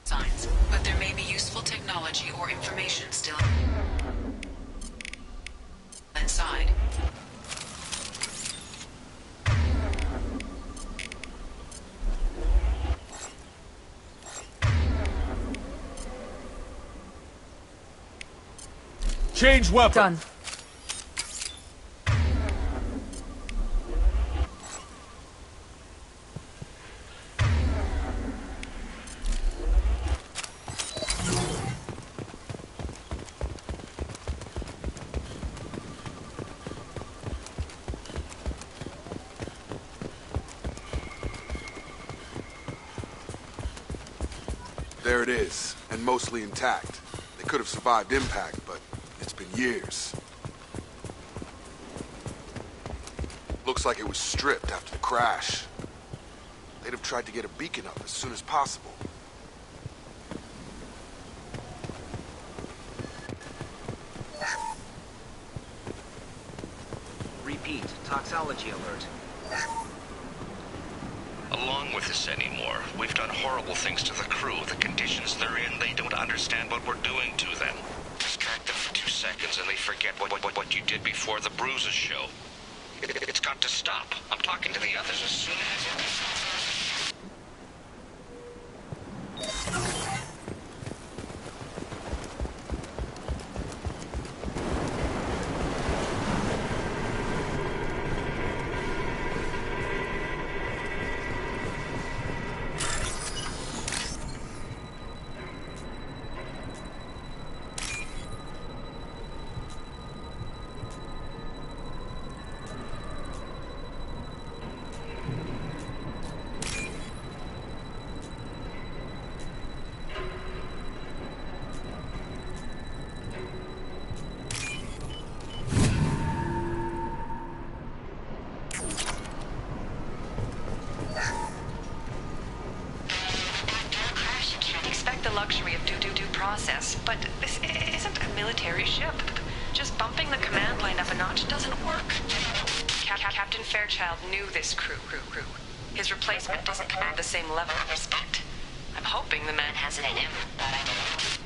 signs, but there may be useful technology or information still inside. Change weapon. Done. There it is, and mostly intact. They could have survived impact, but it's been years. Looks like it was stripped after the crash. They'd have tried to get a beacon up as soon as possible. Repeat, toxology alert. Along with this anymore. We've done horrible things to the crew. The conditions they're in, they don't understand what we're doing to them. Distract them for 2 seconds and they forget what you did before the bruises show. It's got to stop. I'm talking to the others as soon as... Luxury of do process, but this isn't a military ship. Just bumping the command line up a notch doesn't work. Captain Fairchild knew this crew. His replacement doesn't command the same level of respect. I'm hoping the man has it in him, but I don't know.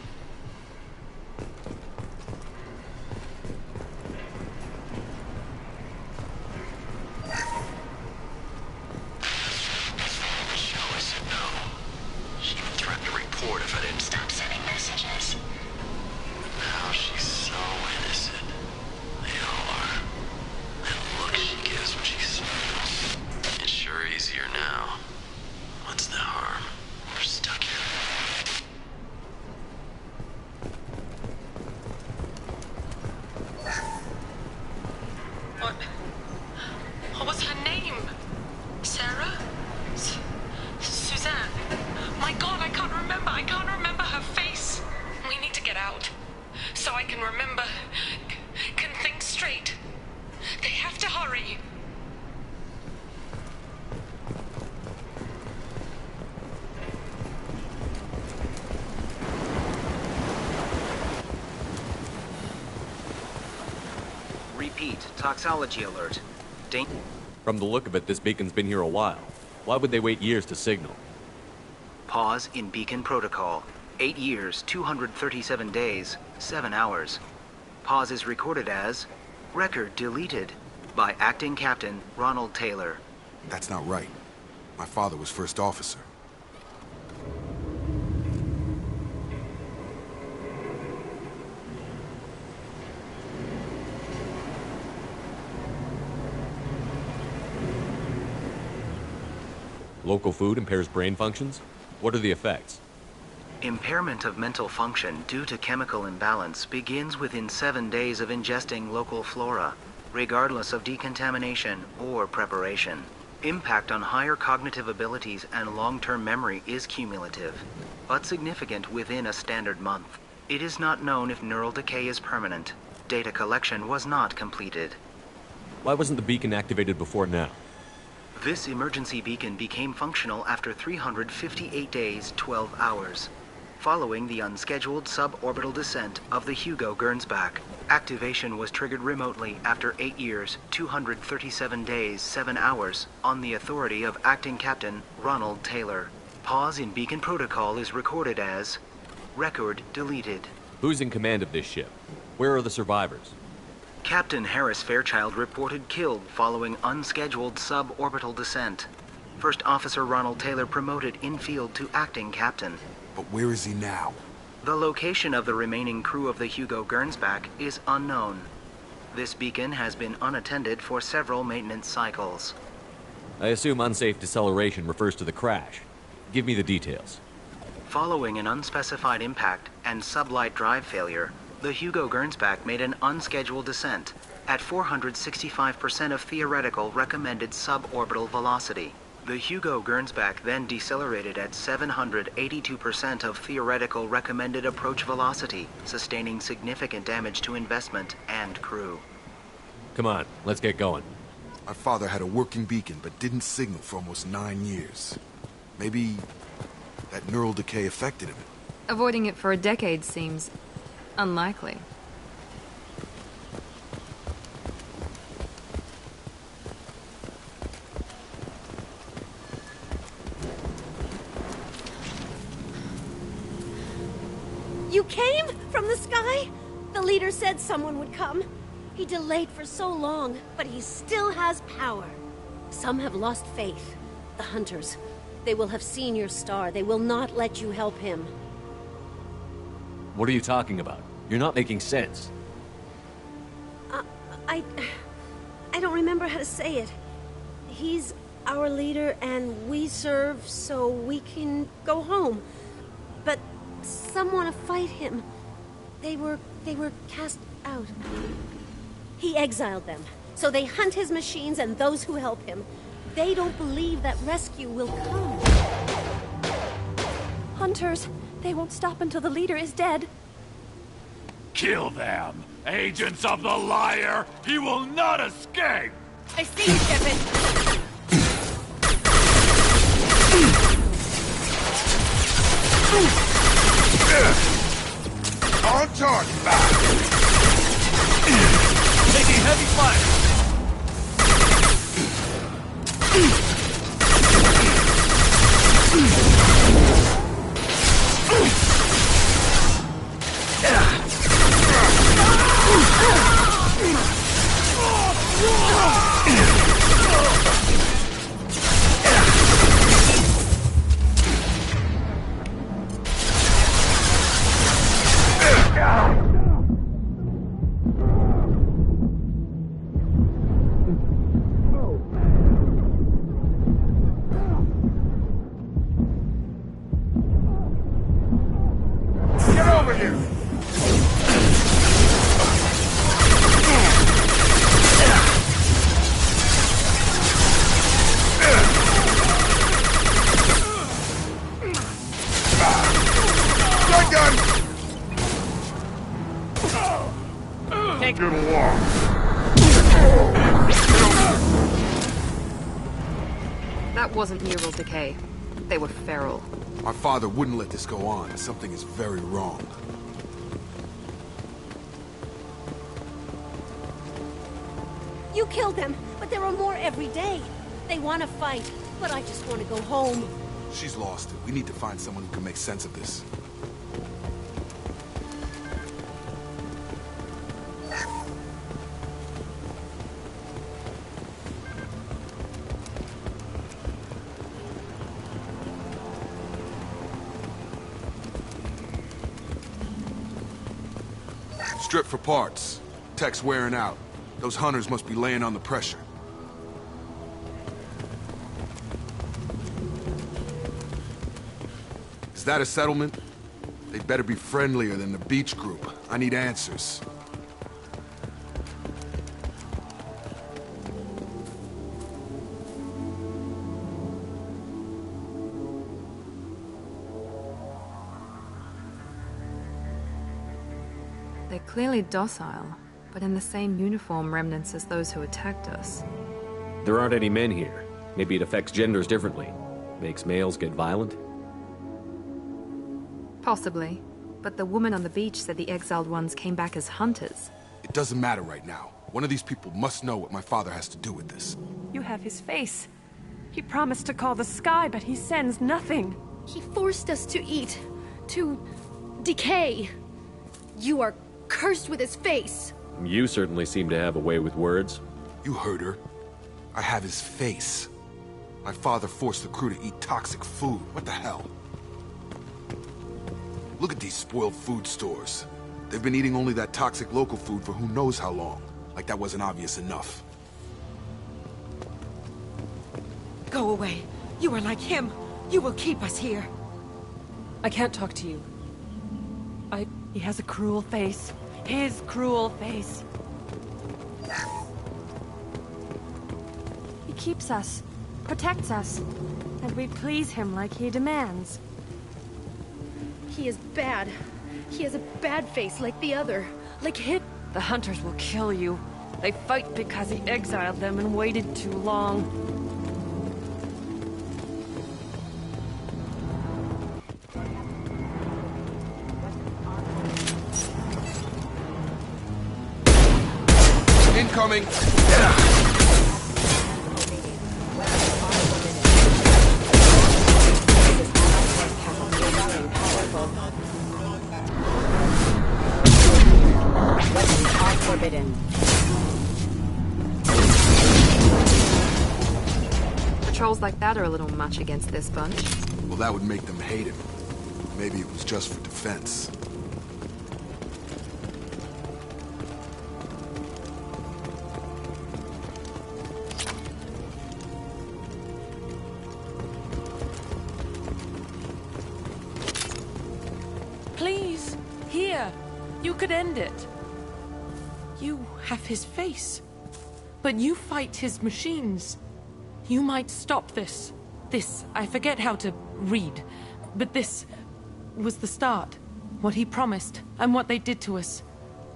What was her name? Sarah? Suzanne? My God, I can't remember her face. We need to get out. So I can remember, can think straight. They have to hurry. Repeat, toxology alert. From the look of it, this beacon's been here a while. Why would they wait years to signal? Pause in beacon protocol. 8 years, 237 days, 7 hours. Pause is recorded as record deleted by Acting Captain Ronald Taylor. That's not right. My father was first officer. Local food impairs brain functions? What are the effects? Impairment of mental function due to chemical imbalance begins within 7 days of ingesting local flora, regardless of decontamination or preparation. Impact on higher cognitive abilities and long-term memory is cumulative, but significant within a standard month. It is not known if neural decay is permanent. Data collection was not completed. Why wasn't the beacon activated before now? This emergency beacon became functional after 358 days, 12 hours. following the unscheduled suborbital descent of the Hugo Gernsback. Activation was triggered remotely after 8 years, 237 days, 7 hours, on the authority of Acting Captain Ronald Taylor. Pause in beacon protocol is recorded as record deleted. Who's in command of this ship? Where are the survivors? Captain Harris Fairchild reported killed following unscheduled suborbital descent. First Officer Ronald Taylor promoted in-field to acting captain. But where is he now? The location of the remaining crew of the Hugo Gernsback is unknown. This beacon has been unattended for several maintenance cycles. I assume unsafe deceleration refers to the crash. Give me the details. Following an unspecified impact and sublight drive failure, the Hugo Gernsback made an unscheduled descent at 465% of theoretical recommended suborbital velocity. The Hugo Gernsback then decelerated at 782% of theoretical recommended approach velocity, sustaining significant damage to investment and crew. Come on, let's get going. My father had a working beacon, but didn't signal for almost 9 years. Maybe that neural decay affected him. Avoiding it for a decade seems unlikely. You came from the sky? The leader said someone would come. He delayed for so long, but he still has power. Some have lost faith. The hunters. They will have seen your star. They will not let you help him. What are you talking about? You're not making sense. I don't remember how to say it. He's our leader and we serve so we can go home. But some want to fight him. They were cast out. He exiled them, so they hunt his machines and those who help him. They don't believe that rescue will come. Hunters, they won't stop until the leader is dead. Kill them! Agents of the liar! He will not escape! I see you, Shepard. On target! Taking heavy fire! That wasn't neural decay. They were feral. My father wouldn't let this go on. Something is very wrong. You killed them, but there are more every day. They want to fight, but I just want to go home. She's lost it. We need to find someone who can make sense of this. Strip for parts. Tech's wearing out. Those hunters must be laying on the pressure. Is that a settlement? They'd better be friendlier than the beach group. I need answers. They're clearly docile, but in the same uniform remnants as those who attacked us. There aren't any men here. Maybe it affects genders differently. Makes males get violent? Possibly. But the woman on the beach said the exiled ones came back as hunters. It doesn't matter right now. One of these people must know what my father has to do with this. You have his face. He promised to call the sky, but he sends nothing. He forced us to eat, to decay. You are cursed with his face. You certainly seem to have a way with words. You heard her. I have his face. My father forced the crew to eat toxic food. What the hell? Look at these spoiled food stores. They've been eating only that toxic local food for who knows how long. Like that wasn't obvious enough. Go away. You are like him. You will keep us here. I can't talk to you. He has a cruel face. His cruel face. He keeps us, protects us, and we please him like he demands. He is bad. He has a bad face like the other. Like him. The hunters will kill you. They fight because he exiled them and waited too long. Incoming! Forbidden. Patrols like that are a little much against this bunch. Well, that would make them hate him. Maybe it was just for defense. Please, here. You could end it. You have his face. But you fight his machines. You might stop this. This, I forget how to read. But this was the start. What he promised, and what they did to us.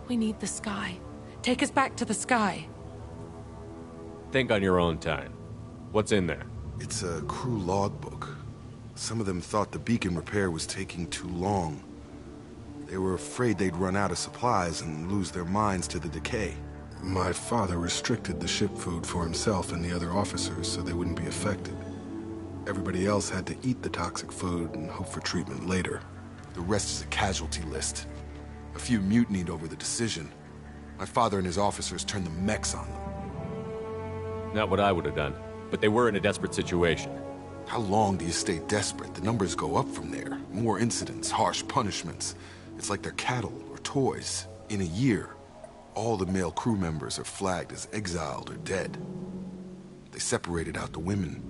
We need the sky. Take us back to the sky. Think on your own time. What's in there? It's a crew logbook. Some of them thought the beacon repair was taking too long. They were afraid they'd run out of supplies and lose their minds to the decay. My father restricted the ship food for himself and the other officers so they wouldn't be affected. Everybody else had to eat the toxic food and hope for treatment later. The rest is a casualty list. A few mutinied over the decision. My father and his officers turned the mechs on them. Not what I would have done, but they were in a desperate situation. How long do you stay desperate? The numbers go up from there. More incidents, harsh punishments. It's like they're cattle or toys. In a year, all the male crew members are flagged as exiled or dead. They separated out the women,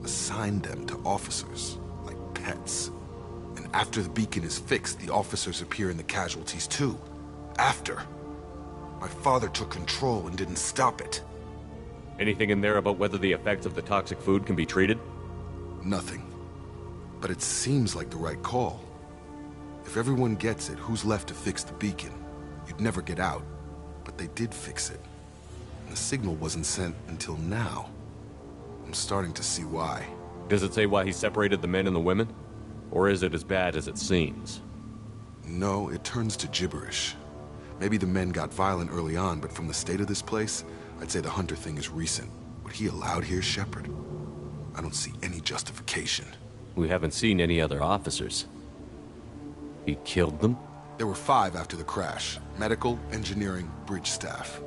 assigned them to officers, like pets. And after the beacon is fixed, the officers appear in the casualties too. After. My father took control and didn't stop it. Anything in there about whether the effects of the toxic food can be treated? Nothing. But it seems like the right call. If everyone gets it, who's left to fix the beacon? You'd never get out. But they did fix it. And the signal wasn't sent until now. I'm starting to see why. Does it say why he separated the men and the women? Or is it as bad as it seems? No, it turns to gibberish. Maybe the men got violent early on, but from the state of this place, I'd say the Hunter thing is recent. What he allowed here, Shepard? I don't see any justification. We haven't seen any other officers. He killed them? There were 5 after the crash. Medical, engineering, bridge staff.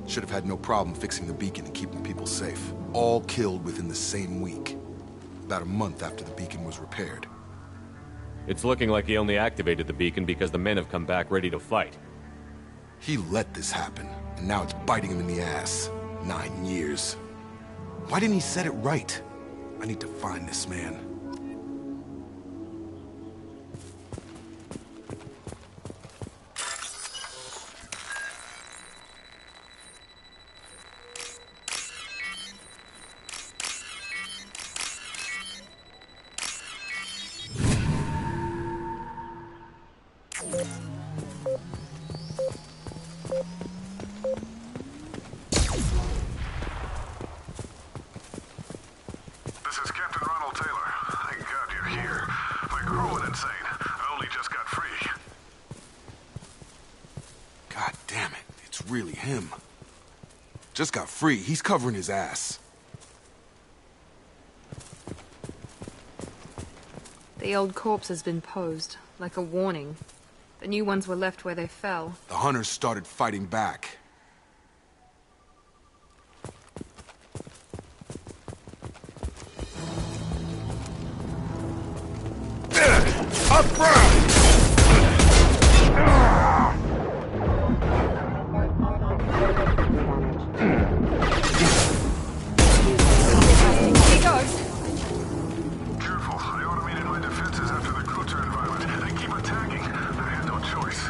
Should have had no problem fixing the beacon and keeping people safe. All killed within the same week. About a month after the beacon was repaired. It's looking like he only activated the beacon because the men have come back ready to fight. He let this happen, and now it's biting him in the ass. 9 years. Why didn't he set it right? I need to find this man. This is Captain Ronald Taylor. Just got free. He's covering his ass. The old corpse has been posed, like a warning. The new ones were left where they fell. The hunters started fighting back. Up front! Careful, I automated my defenses after the crew turned violent. They keep attacking. I had no choice.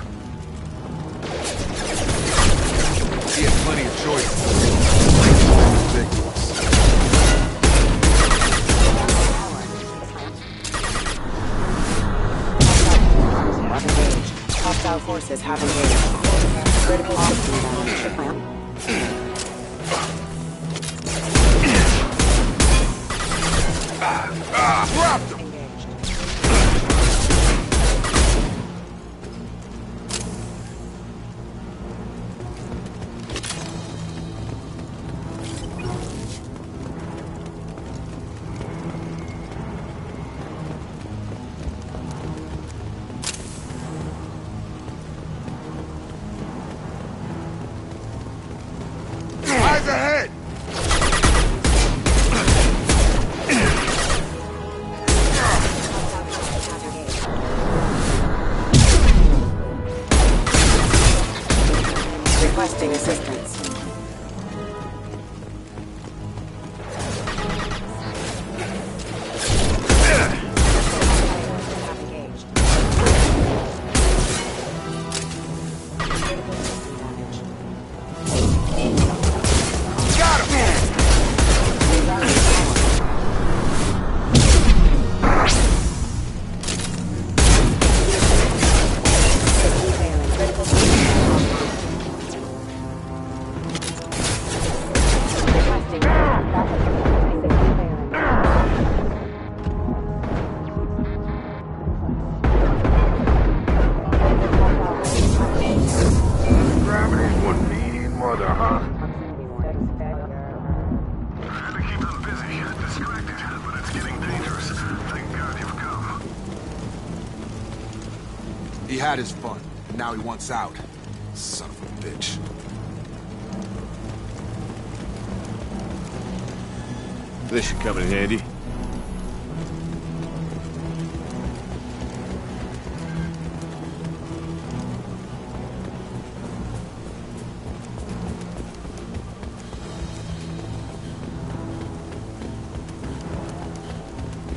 He had plenty of choices. Ridiculous. Hostile forces have engaged. Critical system damage. Dropped him! Eyes ahead! Requesting assistance. Gravity's one mean mother, huh? Had to keep them busy, distracted, but it's getting dangerous. Thank God you've come. He had his fun, and now he wants out. Son of a bitch. This should come in handy.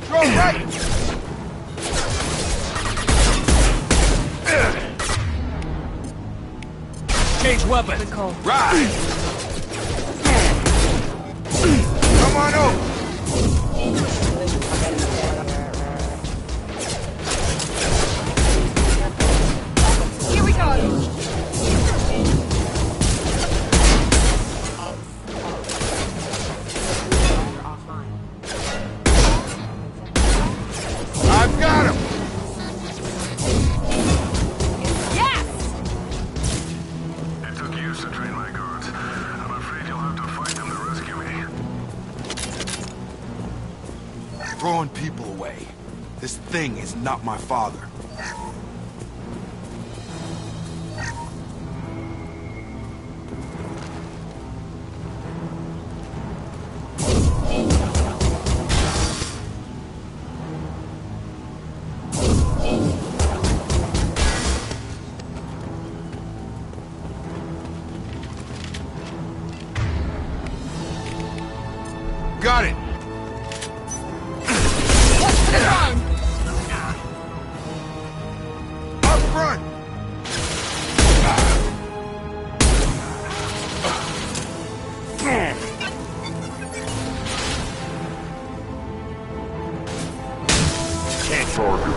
Go right! Change weapon! Right! Come on over! Here we go! I've got him! It took years to train my guards. I'm afraid you'll have to fight them to rescue me. Throwing people away. This thing is not my father. Got it! Up front! Can't target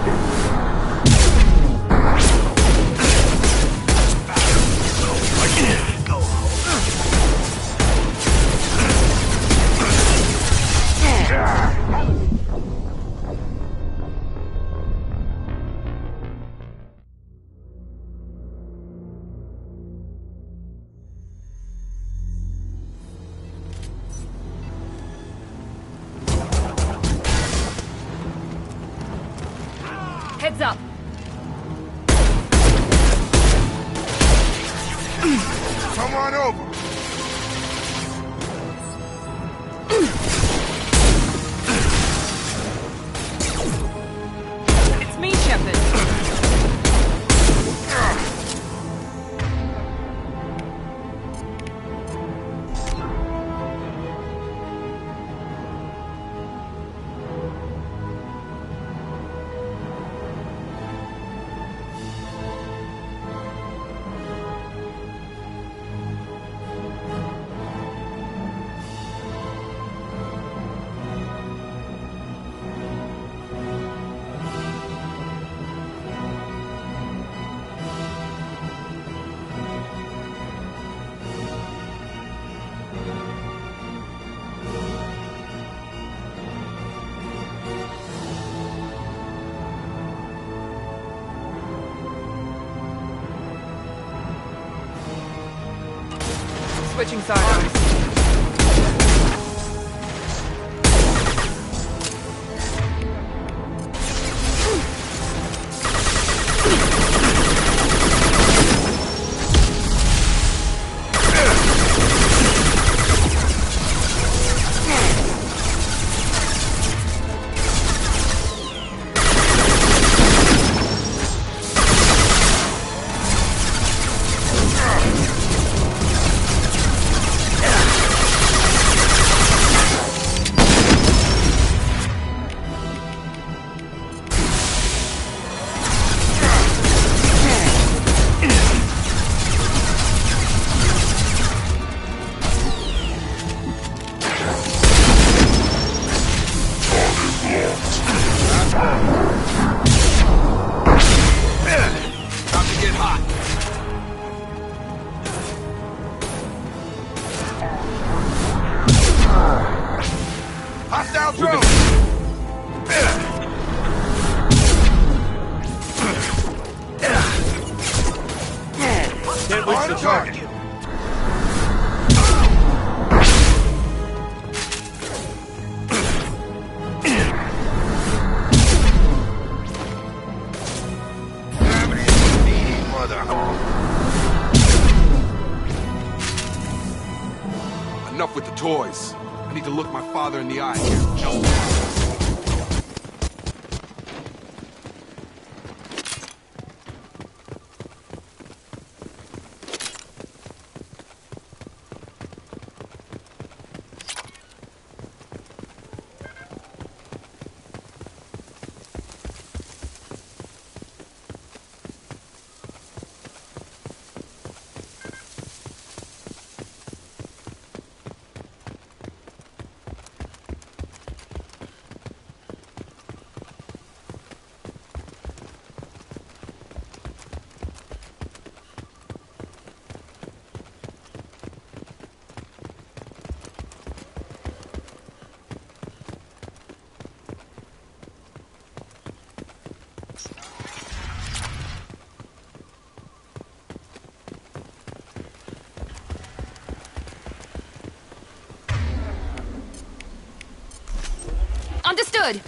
Heads up! Come on over! It's me, Shepard. Switching sides. Hostile drone! Can't reach the target. Enough with the toys. I need to look my father in the eye here. Understood!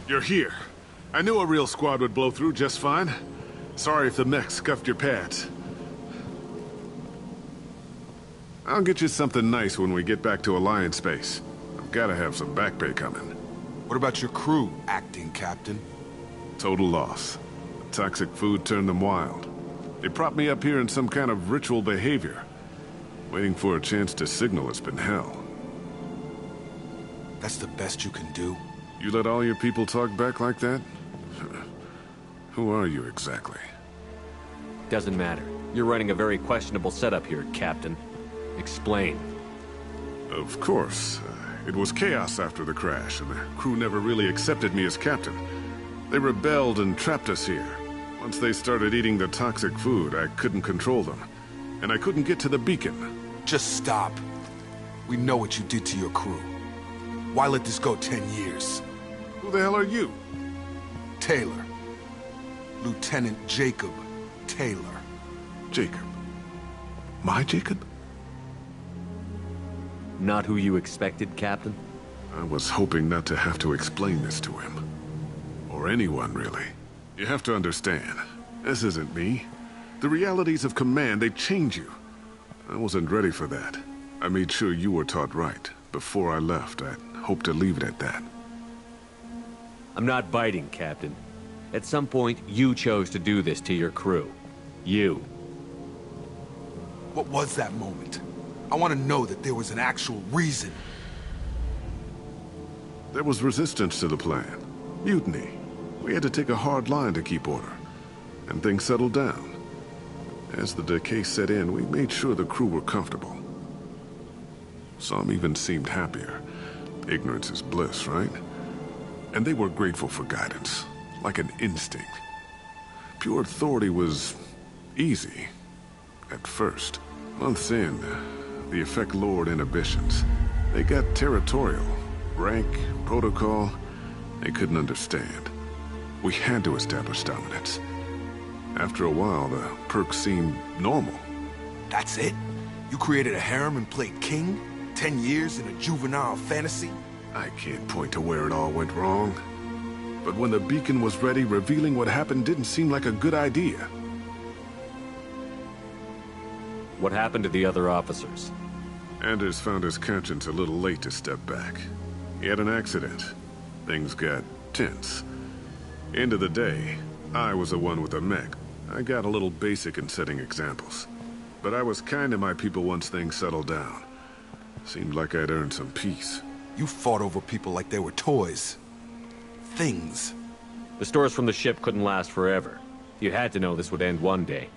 You're here. I knew a real squad would blow through just fine. Sorry if the mech scuffed your pads. I'll get you something nice when we get back to Alliance space. I've gotta have some back pay coming. What about your crew, acting captain? Total loss. The toxic food turned them wild. They propped me up here in some kind of ritual behavior. Waiting for a chance to signal has been hell. That's the best you can do? You let all your people talk back like that? Who are you exactly? Doesn't matter. You're running a very questionable setup here, Captain. Explain. Of course. It was chaos after the crash, and the crew never really accepted me as captain. They rebelled and trapped us here. Once they started eating the toxic food, I couldn't control them. And I couldn't get to the beacon. Just stop. We know what you did to your crew. Why let this go 10 years? Who the hell are you? Taylor. Lieutenant Jacob Taylor. Jacob? My Jacob? Not who you expected, Captain? I was hoping not to have to explain this to him. Or anyone, really. You have to understand, this isn't me. The realities of command, they change you. I wasn't ready for that. I made sure you were taught right. Before I left, I hoped to leave it at that. I'm not biting, Captain. At some point, you chose to do this to your crew. You. What was that moment? I want to know that there was an actual reason. There was resistance to the plan. Mutiny. We had to take a hard line to keep order. And things settled down. As the decay set in, we made sure the crew were comfortable. Some even seemed happier. Ignorance is bliss, right? And they were grateful for guidance, like an instinct. Pure authority was easy, at first. Months in, the effect lowered inhibitions. They got territorial. Rank, protocol, they couldn't understand. We had to establish dominance. After a while, the perks seemed normal. That's it? You created a harem and played king? 10 years in a juvenile fantasy? I can't point to where it all went wrong. But when the beacon was ready, revealing what happened didn't seem like a good idea. What happened to the other officers? Anders found his conscience a little late to step back. He had an accident. Things got tense. End of the day, I was the one with the mech. I got a little basic in setting examples. But I was kind to my people once things settled down. Seemed like I'd earned some peace. You fought over people like they were toys. Things. The stores from the ship couldn't last forever. You had to know this would end one day.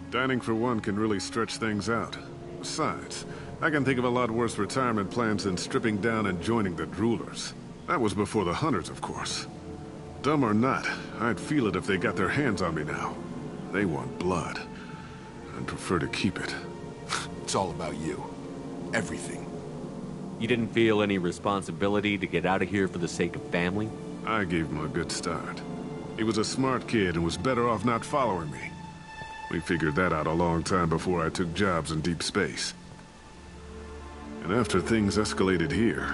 Dining for one can really stretch things out. Besides, I can think of a lot worse retirement plans than stripping down and joining the Droolers. That was before the Hunters, of course. Dumb or not, I'd feel it if they got their hands on me now. They want blood. I'd prefer to keep it. It's all about you. Everything. You didn't feel any responsibility to get out of here for the sake of family? I gave him a good start. He was a smart kid and was better off not following me. We figured that out a long time before I took jobs in deep space. And after things escalated here,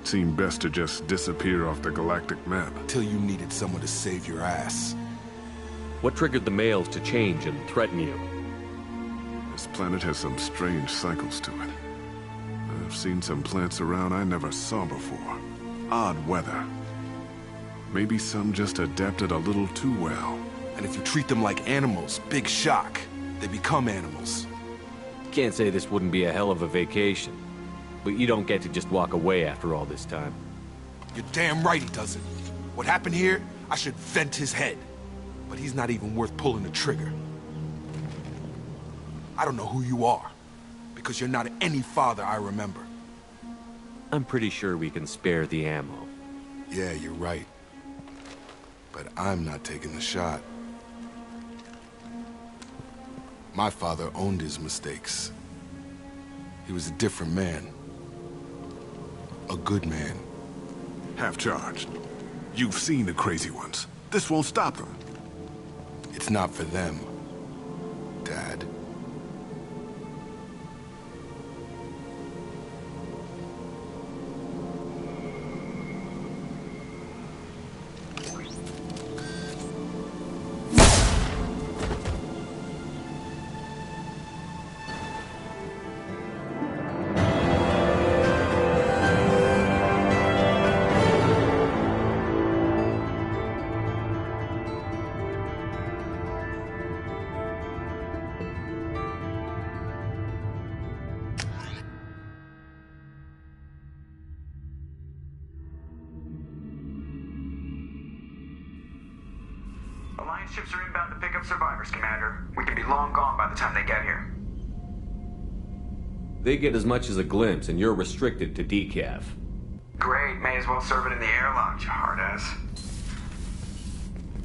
it seemed best to just disappear off the galactic map. Till you needed someone to save your ass. What triggered the males to change and threaten you? This planet has some strange cycles to it. I've seen some plants around I never saw before. Odd weather. Maybe some just adapted a little too well. And if you treat them like animals, big shock. They become animals. Can't say this wouldn't be a hell of a vacation. But you don't get to just walk away after all this time. You're damn right he doesn't. What happened here, I should vent his head. But he's not even worth pulling the trigger. I don't know who you are. Because you're not any father I remember. I'm pretty sure we can spare the ammo. Yeah, you're right. But I'm not taking the shot. My father owned his mistakes. He was a different man. A good man. Half-charged. You've seen the crazy ones. This won't stop them. It's not for them, Dad. Alliance ships are inbound to pick up survivors, Commander. We can be long gone by the time they get here. They get as much as a glimpse, and you're restricted to decaf. Great, may as well serve it in the airlock, you hard ass.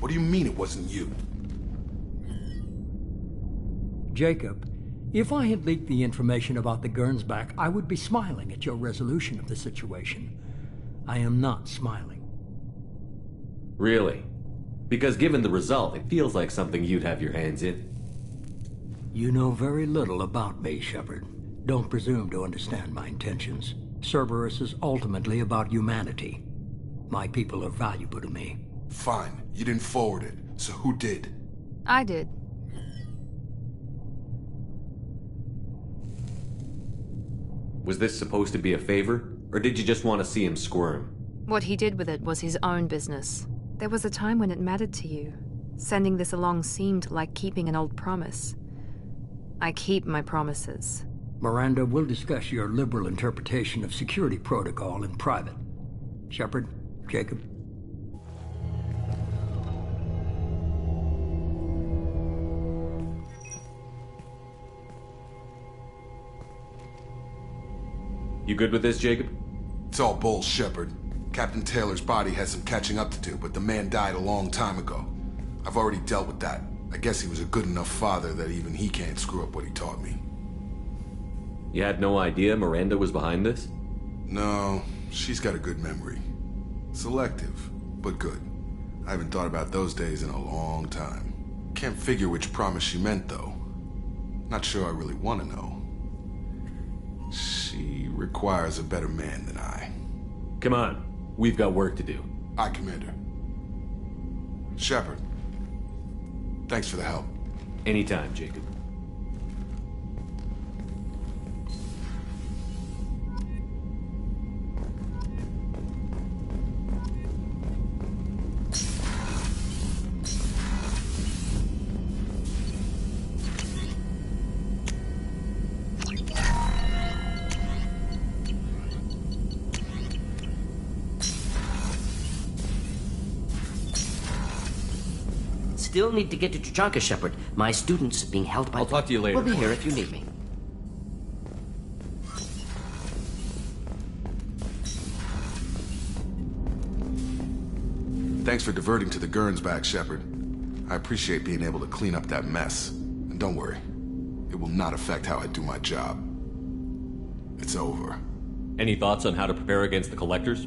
What do you mean it wasn't you? Jacob, if I had leaked the information about the Gernsback, I would be smiling at your resolution of the situation. I am not smiling. Really? Because given the result, it feels like something you'd have your hands in. You know very little about me, Shepard. Don't presume to understand my intentions. Cerberus is ultimately about humanity. My people are valuable to me. Fine. You didn't forward it. So who did? I did. Was this supposed to be a favor? Or did you just want to see him squirm? What he did with it was his own business. There was a time when it mattered to you. Sending this along seemed like keeping an old promise. I keep my promises. Miranda, we'll discuss your liberal interpretation of security protocol in private. Shepard, Jacob. You good with this, Jacob? It's all bull, Shepard. Captain Taylor's body has some catching up to do, but the man died a long time ago. I've already dealt with that. I guess he was a good enough father that even he can't screw up what he taught me. You had no idea Miranda was behind this? No, she's got a good memory. Selective, but good. I haven't thought about those days in a long time. Can't figure which promise she meant, though. Not sure I really want to know. She requires a better man than I. Come on. We've got work to do. Aye, Commander. Shepard. Thanks for the help. Anytime, Jacob. Still need to get to Tuchanka, Shepard. My students being held by... I'll talk to you later. We'll be here if you need me. Thanks for diverting to the Gernsback, Shepard. I appreciate being able to clean up that mess. And don't worry, it will not affect how I do my job. It's over. Any thoughts on how to prepare against the Collectors?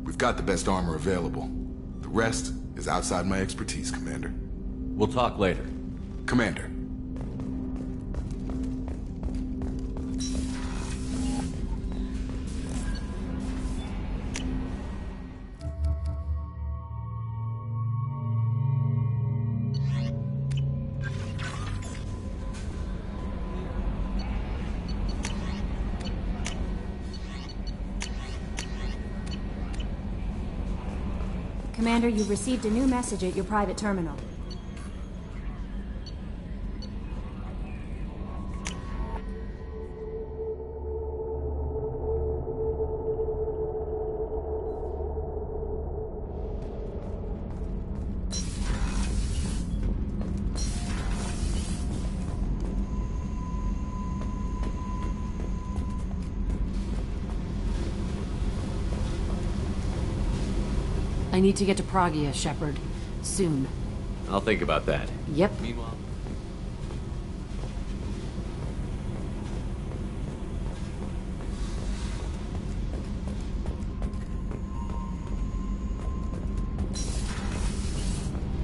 We've got the best armor available. The rest is outside my expertise, Commander. We'll talk later. Commander. Commander, you've received a new message at your private terminal. I need to get to Pragia, Shepard. Soon. I'll think about that. Yep. Meanwhile...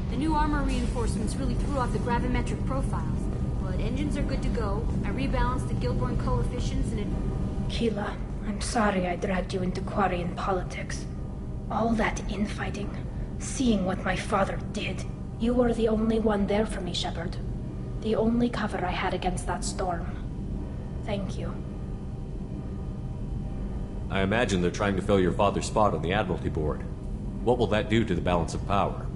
The new armor reinforcements really threw off the gravimetric profiles. But engines are good to go. I rebalanced the Gilborn coefficients and it... Keela, I'm sorry I dragged you into Quarian politics. All that infighting, seeing what my father did. You were the only one there for me, Shepard. The only cover I had against that storm. Thank you. I imagine they're trying to fill your father's spot on the Admiralty Board. What will that do to the balance of power?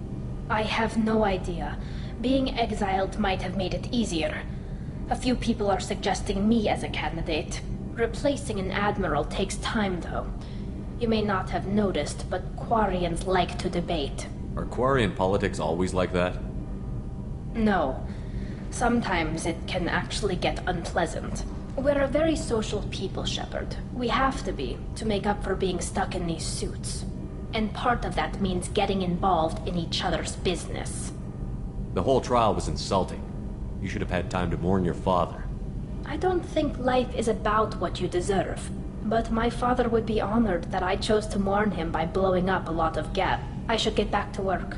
I have no idea. Being exiled might have made it easier. A few people are suggesting me as a candidate. Replacing an admiral takes time, though. You may not have noticed, but Quarians like to debate. Are Quarian politics always like that? No. Sometimes it can actually get unpleasant. We're a very social people, Shepard. We have to be, to make up for being stuck in these suits. And part of that means getting involved in each other's business. The whole trial was insulting. You should have had time to mourn your father. I don't think life is about what you deserve. But my father would be honored that I chose to mourn him by blowing up a lot of gas. I should get back to work.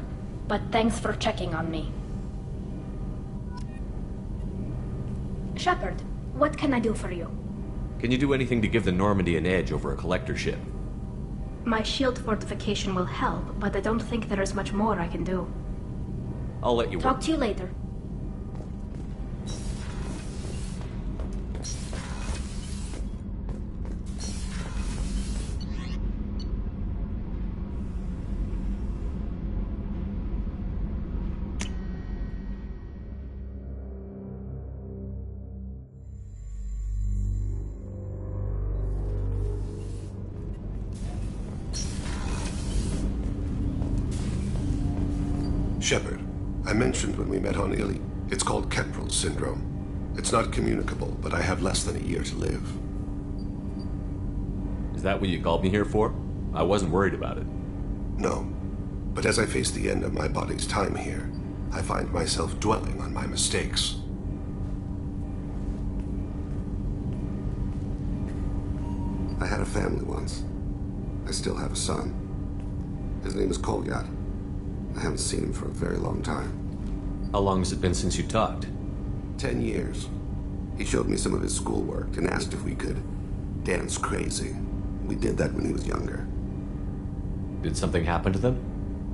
but thanks for checking on me. Shepard, what can I do for you? Can you do anything to give the Normandy an edge over a collector ship? My shield fortification will help, but I don't think there is much more I can do. I'll let you Talk work. to you later. Shepard, I mentioned when we met on Illy, it's called Kemprel syndrome. It's not communicable, but I have less than a year to live. Is that what you called me here for? I wasn't worried about it. No, but as I face the end of my body's time here, I find myself dwelling on my mistakes. I had a family once. I still have a son. His name is Kolyat. I haven't seen him for a very long time. How long has it been since you talked? 10 years. He showed me some of his schoolwork and asked if we could dance crazy. We did that when he was younger. Did something happen to them?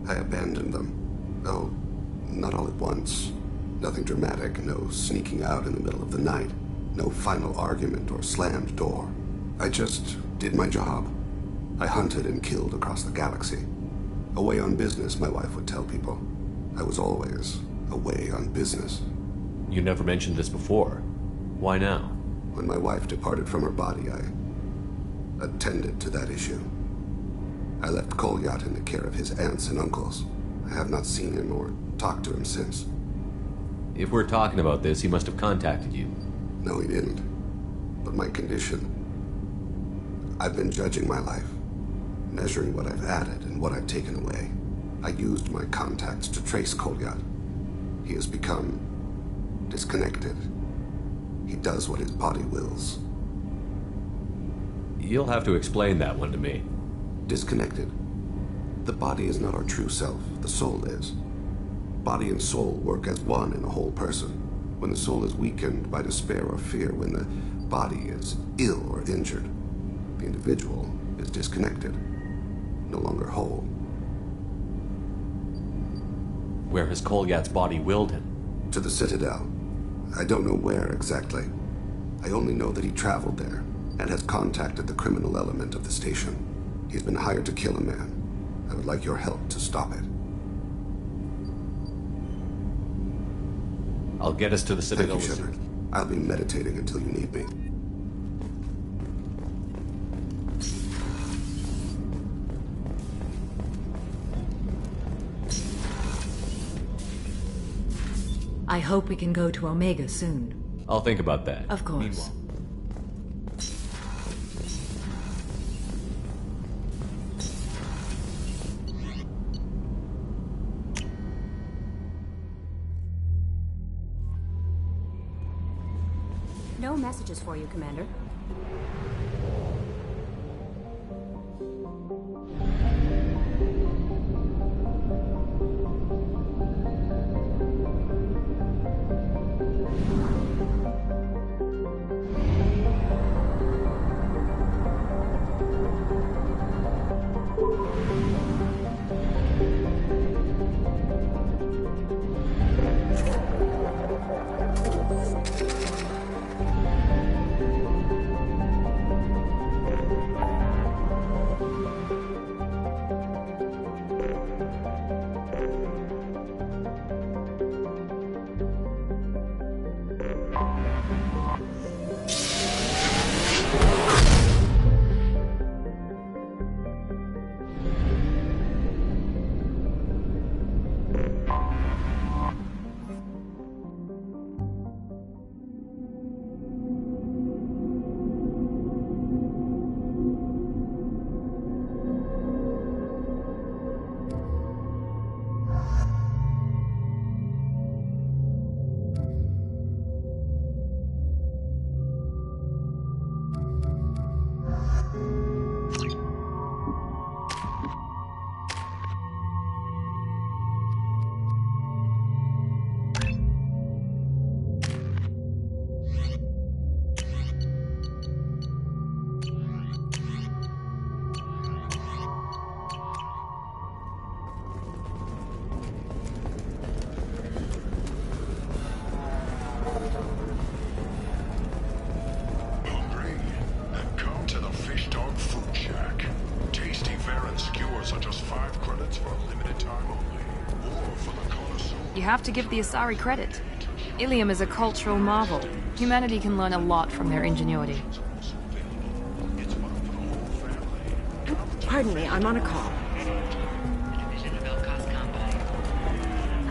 I abandoned them. Oh, not all at once. Nothing dramatic, no sneaking out in the middle of the night. No final argument or slammed door. I just did my job. I hunted and killed across the galaxy. Away on business, my wife would tell people. I was always away on business. You never mentioned this before. Why now? When my wife departed from her body, I attended to that issue. I left Kolyat in the care of his aunts and uncles. I have not seen him or talked to him since. If we're talking about this, he must have contacted you. No, he didn't. But my condition... I've been judging my life, measuring what I've added and what I've taken away. I used my contacts to trace Kolyat. He has become disconnected. He does what his body wills. You'll have to explain that one to me. Disconnected. The body is not our true self. The soul is. Body and soul work as one in a whole person. When the soul is weakened by despair or fear, when the body is ill or injured, the individual is disconnected, no longer whole. Where has Kolyat's body willed him? To the Citadel. I don't know where exactly. I only know that he traveled there and has contacted the criminal element of the station. He's been hired to kill a man. I would like your help to stop it. I'll get us to the Citadel. Thank you, Shepard. I'll be meditating until you need me. I hope we can go to Omega soon. I'll think about that. Of course. Meanwhile. No messages for you, Commander. You have to give the Asari credit. Ilium is a cultural marvel. Humanity can learn a lot from their ingenuity. Pardon me, I'm on a call.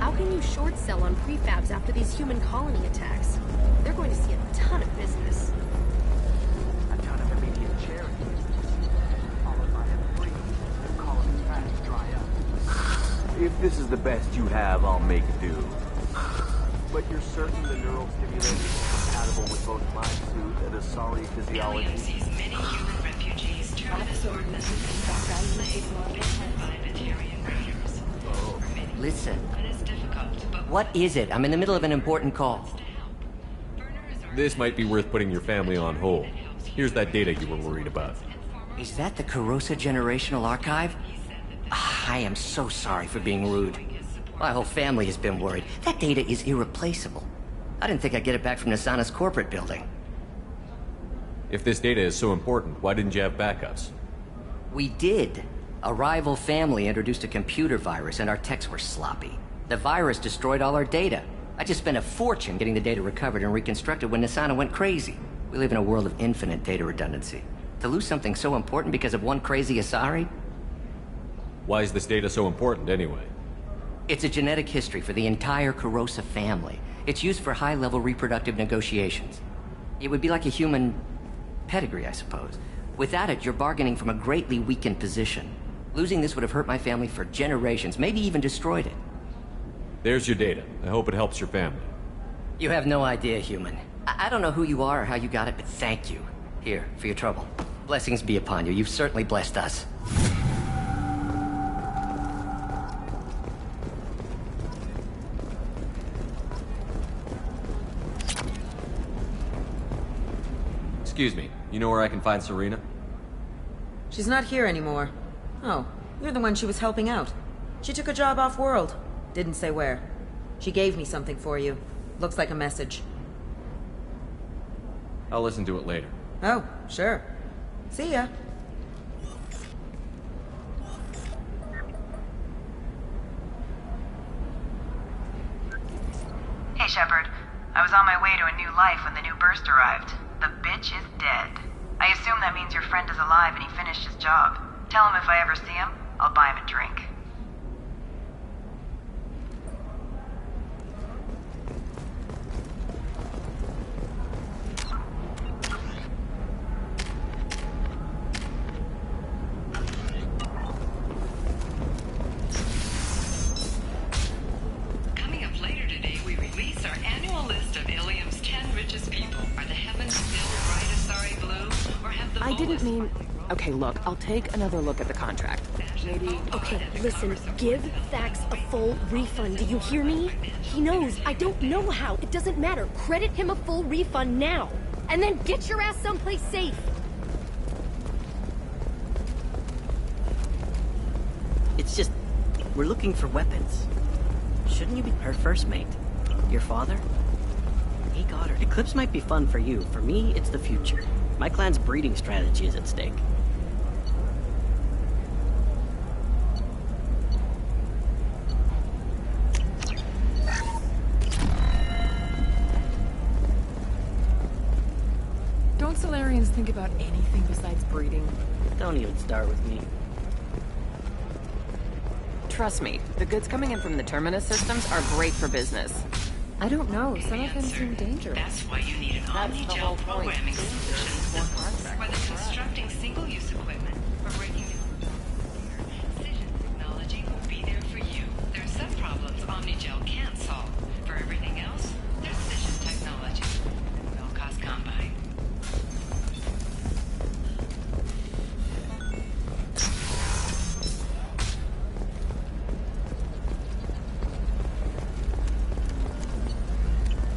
How can you short sell on prefabs after these human colony attacks? They're going to see a ton of business. A ton of immediate charity, followed by a free colony fast dry up. If this is the best you have, I'll make do. But you're certain the neural stimulation is compatible with both my suit and Asari physiology? Ilium sees many human refugees Terminus ordinances enslaved by Batarian raiders. Oh, listen. What is it? I'm in the middle of an important call. This might be worth putting your family on hold. Here's that data you were worried about. Is that the Kurosa Generational Archive? I am so sorry for being rude. My whole family has been worried. That data is irreplaceable. I didn't think I'd get it back from Nasana's corporate building. If this data is so important, why didn't you have backups? We did. A rival family introduced a computer virus and our techs were sloppy. The virus destroyed all our data. I just spent a fortune getting the data recovered and reconstructed when Nasana went crazy. We live in a world of infinite data redundancy. To lose something so important because of one crazy Asari? Why is this data so important anyway? It's a genetic history for the entire Kurosa family. It's used for high-level reproductive negotiations. It would be like a human pedigree, I suppose. Without it, you're bargaining from a greatly weakened position. Losing this would have hurt my family for generations, maybe even destroyed it. There's your data. I hope it helps your family. You have no idea, human. I don't know who you are or how you got it, but thank you. Here, for your trouble. Blessings be upon you. You've certainly blessed us. Excuse me, you know where I can find Serena? She's not here anymore. Oh, you're the one she was helping out. She took a job off-world. Didn't say where. She gave me something for you. Looks like a message. I'll listen to it later. Oh, sure. See ya. Hey, Shepard. I was on my way to a new life when the new burst arrived. The bitch is dead. I assume that means your friend is alive and he finished his job. Tell him if I ever see him, I'll buy him a drink. Coming up later today, we release our annual list of Ilium's 10 richest people. Are the heavens still bright Asari blue, or have the I didn't mean... Okay, look, I'll take another look at the contract. Maybe... Okay, listen, give Thax a full refund, do you hear me? He knows, I don't know how, it doesn't matter. Credit him a full refund now, and then get your ass someplace safe. It's just, we're looking for weapons. Shouldn't you be her first mate? Your father? He got her. Eclipse might be fun for you. For me, it's the future. My clan's breeding strategy is at stake. Don't Solarians think about anything besides breeding? Don't even start with me. Trust me, the goods coming in from the Terminus systems are great for business. I don't know, some of them seem dangerous. That's why you need an Omni-Gel programming solution. Whether constructing single-use equipment or breaking Cision technology will be there for you. There are some problems Omni-Gel can't solve. For everything else, there's Cision technology. Low-cost combine.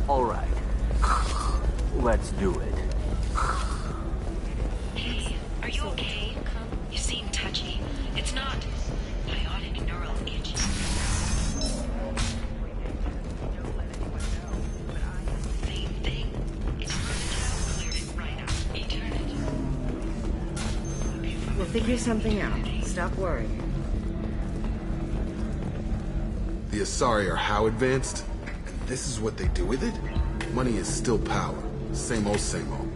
All right. Let's do it. Hey, are you okay? You seem touchy. It's not biotic neural itch. Same thing. It's cleared it right up. Eternity. We'll figure something out. Stop worrying. The Asari are how advanced? And this is what they do with it? Money is still power. Same old, same old.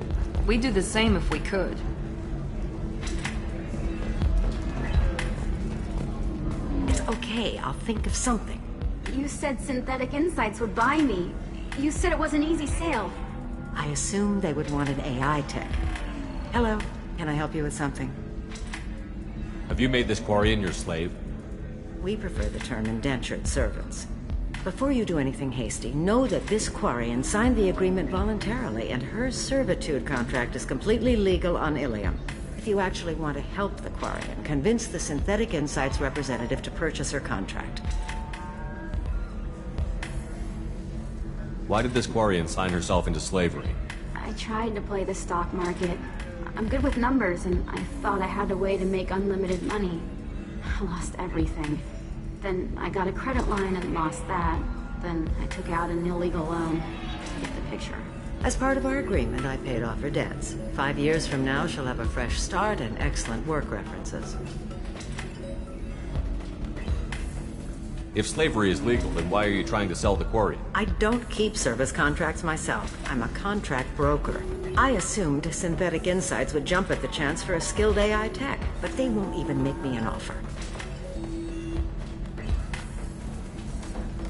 We'd do the same if we could. It's okay, I'll think of something. You said Synthetic Insights would buy me. You said it was an easy sale. I assumed they would want an AI tech. Hello, can I help you with something? Have you made this Quarian your slave? We prefer the term indentured servants. Before you do anything hasty, know that this Quarian signed the agreement voluntarily, and her servitude contract is completely legal on Ilium. If you actually want to help the Quarian, convince the Synthetic Insights representative to purchase her contract. Why did this Quarian sign herself into slavery? I tried to play the stock market. I'm good with numbers, and I thought I had a way to make unlimited money. I lost everything. Then I got a credit line and lost that. Then I took out an illegal loan. You get the picture. As part of our agreement, I paid off her debts. 5 years from now, she'll have a fresh start and excellent work references. If slavery is legal, then why are you trying to sell the Quarian? I don't keep service contracts myself. I'm a contract broker. I assumed Synthetic Insights would jump at the chance for a skilled AI tech, but they won't even make me an offer.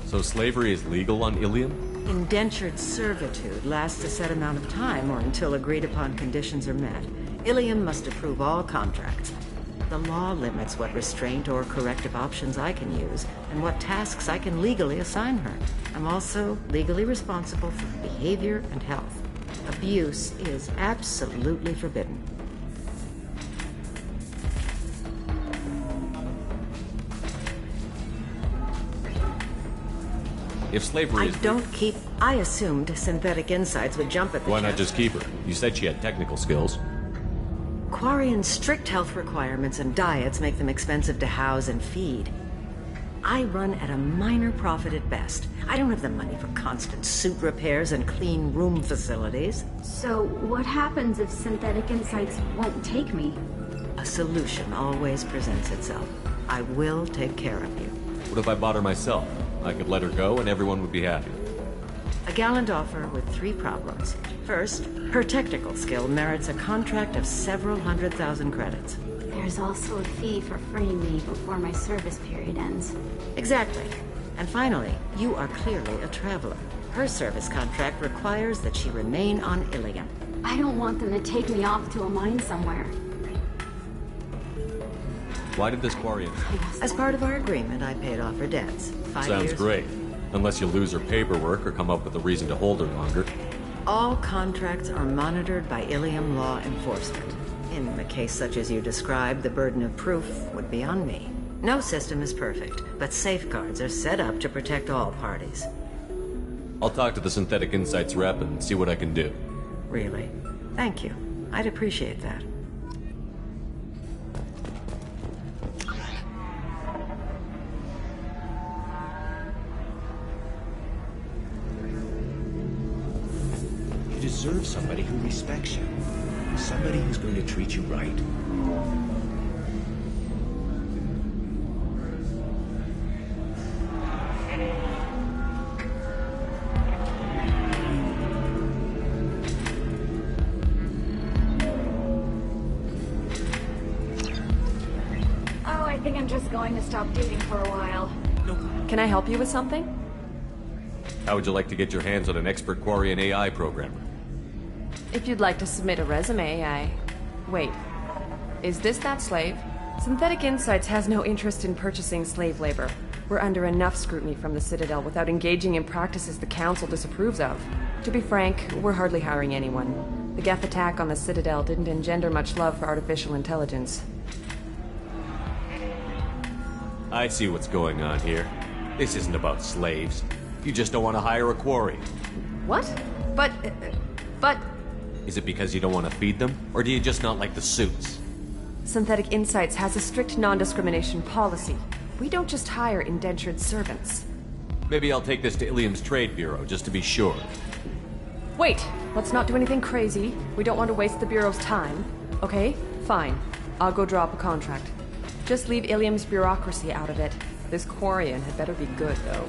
So slavery is legal on Ilium? Indentured servitude lasts a set amount of time or until agreed-upon conditions are met. Ilium must approve all contracts. The law limits what restraint or corrective options I can use and what tasks I can legally assign her. I'm also legally responsible for her behavior and health. Abuse is absolutely forbidden. If slavery is... I assumed Synthetic Insights would jump at the Why chance. not just keep her? You said she had technical skills. Quarian's strict health requirements and diets make them expensive to house and feed. I run at a minor profit at best. I don't have the money for constant suit repairs and clean room facilities. So what happens if Synthetic Insights won't take me? A solution always presents itself. I will take care of you. What if I bought her myself? I could let her go and everyone would be happy. A gallant offer with 3 problems. First, her technical skill merits a contract of several 100,000 credits. There's also a fee for freeing me before my service period ends. Exactly. And finally, you are clearly a traveler. Her service contract requires that she remain on Ilium. I don't want them to take me off to a mine somewhere. Why did this Quarian... As part of our agreement, I paid off her debts. 5 Sounds years... great. Unless you lose her paperwork or come up with a reason to hold her longer. All contracts are monitored by Ilium law enforcement. In a case such as you described, the burden of proof would be on me. No system is perfect, but safeguards are set up to protect all parties. I'll talk to the Synthetic Insights rep and see what I can do. Really? Thank you. I'd appreciate that. You deserve somebody who respects you. Somebody who's going to treat you right. Oh, I think I'm just going to stop dating for a while. Can I help you with something? How would you like to get your hands on an expert Quarian AI programmer? If you'd like to submit a resume, Wait. Is this that slave? Synthetic Insights has no interest in purchasing slave labor. We're under enough scrutiny from the Citadel without engaging in practices the Council disapproves of. To be frank, we're hardly hiring anyone. The Geth attack on the Citadel didn't engender much love for artificial intelligence. I see what's going on here. This isn't about slaves. You just don't want to hire a quarry. What? But... Is it because you don't want to feed them? Or do you just not like the suits? Synthetic Insights has a strict non-discrimination policy. We don't just hire indentured servants. Maybe I'll take this to Ilium's Trade Bureau, just to be sure. Wait! Let's not do anything crazy. We don't want to waste the Bureau's time. Okay? Fine. I'll go draw up a contract. Just leave Ilium's bureaucracy out of it. This Quarian had better be good, though.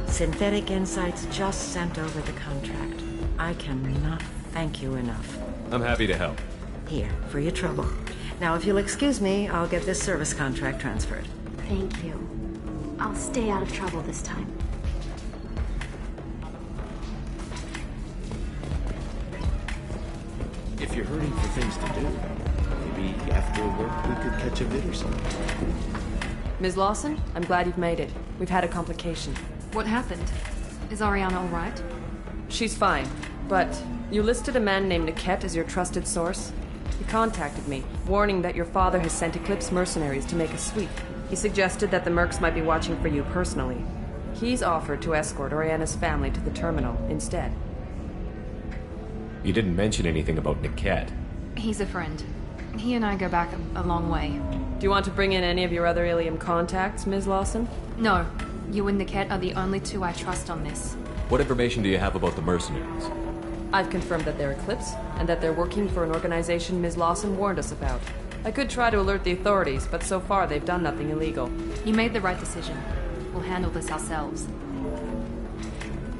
Synthetic Insights just sent over the contract. I cannot thank you enough. I'm happy to help. Here, for your trouble. Now, if you'll excuse me, I'll get this service contract transferred. Thank you. I'll stay out of trouble this time. If you're hurting for things to do, maybe after work we could catch a vid or something. Ms. Lawson, I'm glad you've made it. We've had a complication. What happened? Is Ariana all right? She's fine, but you listed a man named Niket as your trusted source. He contacted me, warning that your father has sent Eclipse mercenaries to make a sweep. He suggested that the Mercs might be watching for you personally. He's offered to escort Oriana's family to the terminal instead. You didn't mention anything about Niket. He's a friend. He and I go back a long way. Do you want to bring in any of your other Ilium contacts, Ms. Lawson? No. You and Niket are the only two I trust on this. What information do you have about the mercenaries? I've confirmed that they're Eclipse, and that they're working for an organization Ms. Lawson warned us about. I could try to alert the authorities, but so far they've done nothing illegal. You made the right decision. We'll handle this ourselves.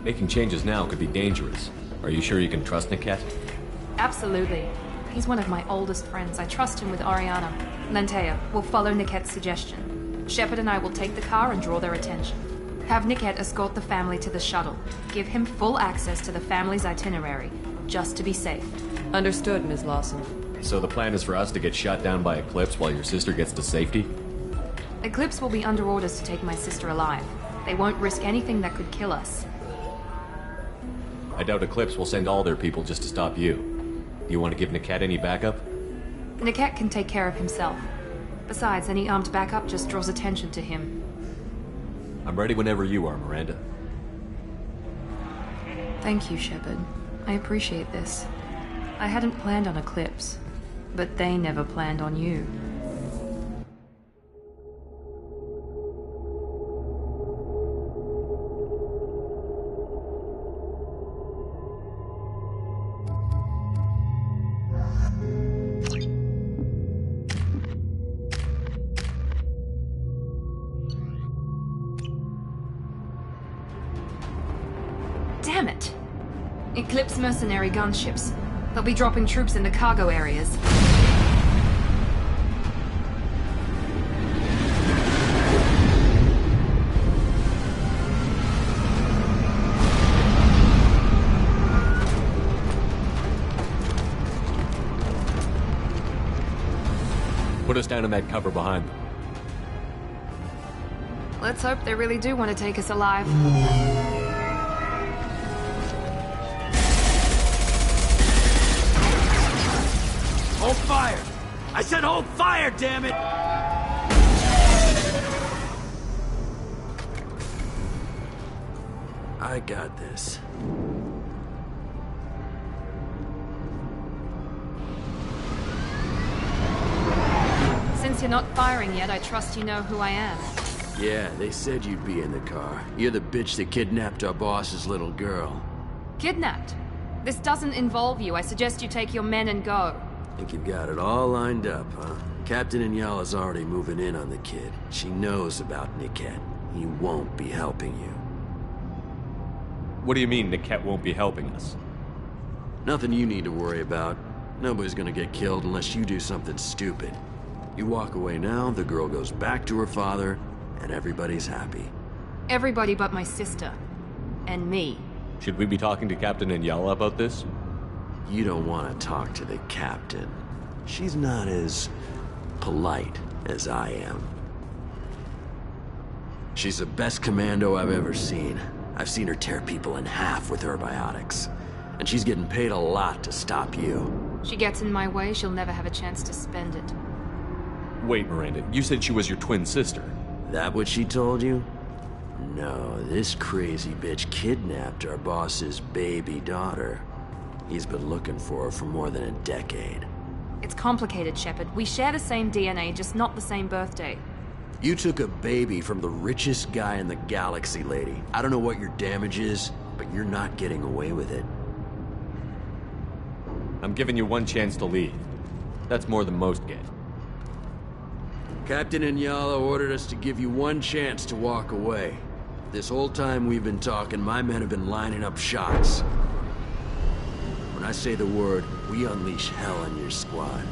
Making changes now could be dangerous. Are you sure you can trust Niket? Absolutely. He's one of my oldest friends. I trust him with Ariana. Lantea, we'll follow Niket's suggestion. Shepard and I will take the car and draw their attention. Have Niket escort the family to the shuttle. Give him full access to the family's itinerary, just to be safe. Understood, Ms. Lawson. So the plan is for us to get shot down by Eclipse while your sister gets to safety? Eclipse will be under orders to take my sister alive. They won't risk anything that could kill us. I doubt Eclipse will send all their people just to stop you. You want to give Niket any backup? Niket can take care of himself. Besides, any armed backup just draws attention to him. I'm ready whenever you are, Miranda. Thank you, Shepard. I appreciate this. I hadn't planned on Eclipse, but they never planned on you. Damn it! Eclipse mercenary gunships. They'll be dropping troops in the cargo areas. Put us down in that cover behind them. Let's hope they really do want to take us alive. Hold fire! I said hold fire, damn it! I got this. Since you're not firing yet, I trust you know who I am. Yeah, they said you'd be in the car. You're the bitch that kidnapped our boss's little girl. Kidnapped? This doesn't involve you. I suggest you take your men and go. Think you've got it all lined up, huh? Captain Inyala's already moving in on the kid. She knows about Niket. He won't be helping you. What do you mean Niket won't be helping us? Nothing you need to worry about. Nobody's gonna get killed unless you do something stupid. You walk away now, the girl goes back to her father, and everybody's happy. Everybody but my sister. And me. Should we be talking to Captain Inyala about this? You don't want to talk to the captain. She's not as polite as I am. She's the best commando I've ever seen. I've seen her tear people in half with her biotics. And she's getting paid a lot to stop you. She gets in my way, she'll never have a chance to spend it. Wait, Miranda, you said she was your twin sister. That what she told you? No, this crazy bitch kidnapped our boss's baby daughter. He's been looking for her for more than a decade. It's complicated, Shepard. We share the same DNA, just not the same birthday. You took a baby from the richest guy in the galaxy, lady. I don't know what your damage is, but you're not getting away with it. I'm giving you one chance to leave. That's more than most get. Captain Inyala ordered us to give you one chance to walk away. This whole time we've been talking, my men have been lining up shots. When I say the word, we unleash hell on your squad.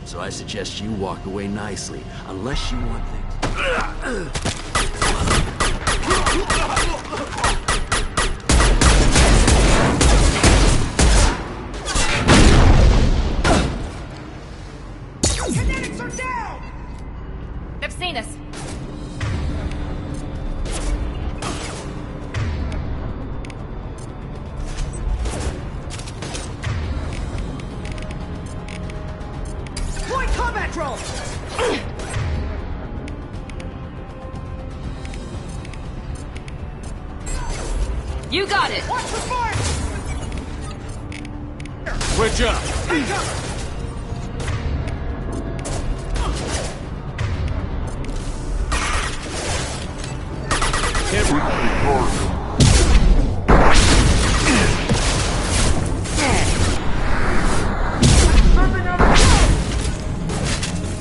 So I suggest you walk away nicely, unless you want things... Kinetics are down! They've seen us. Deploy combat drone! You got it! Watch the fire! Switch up! Take cover!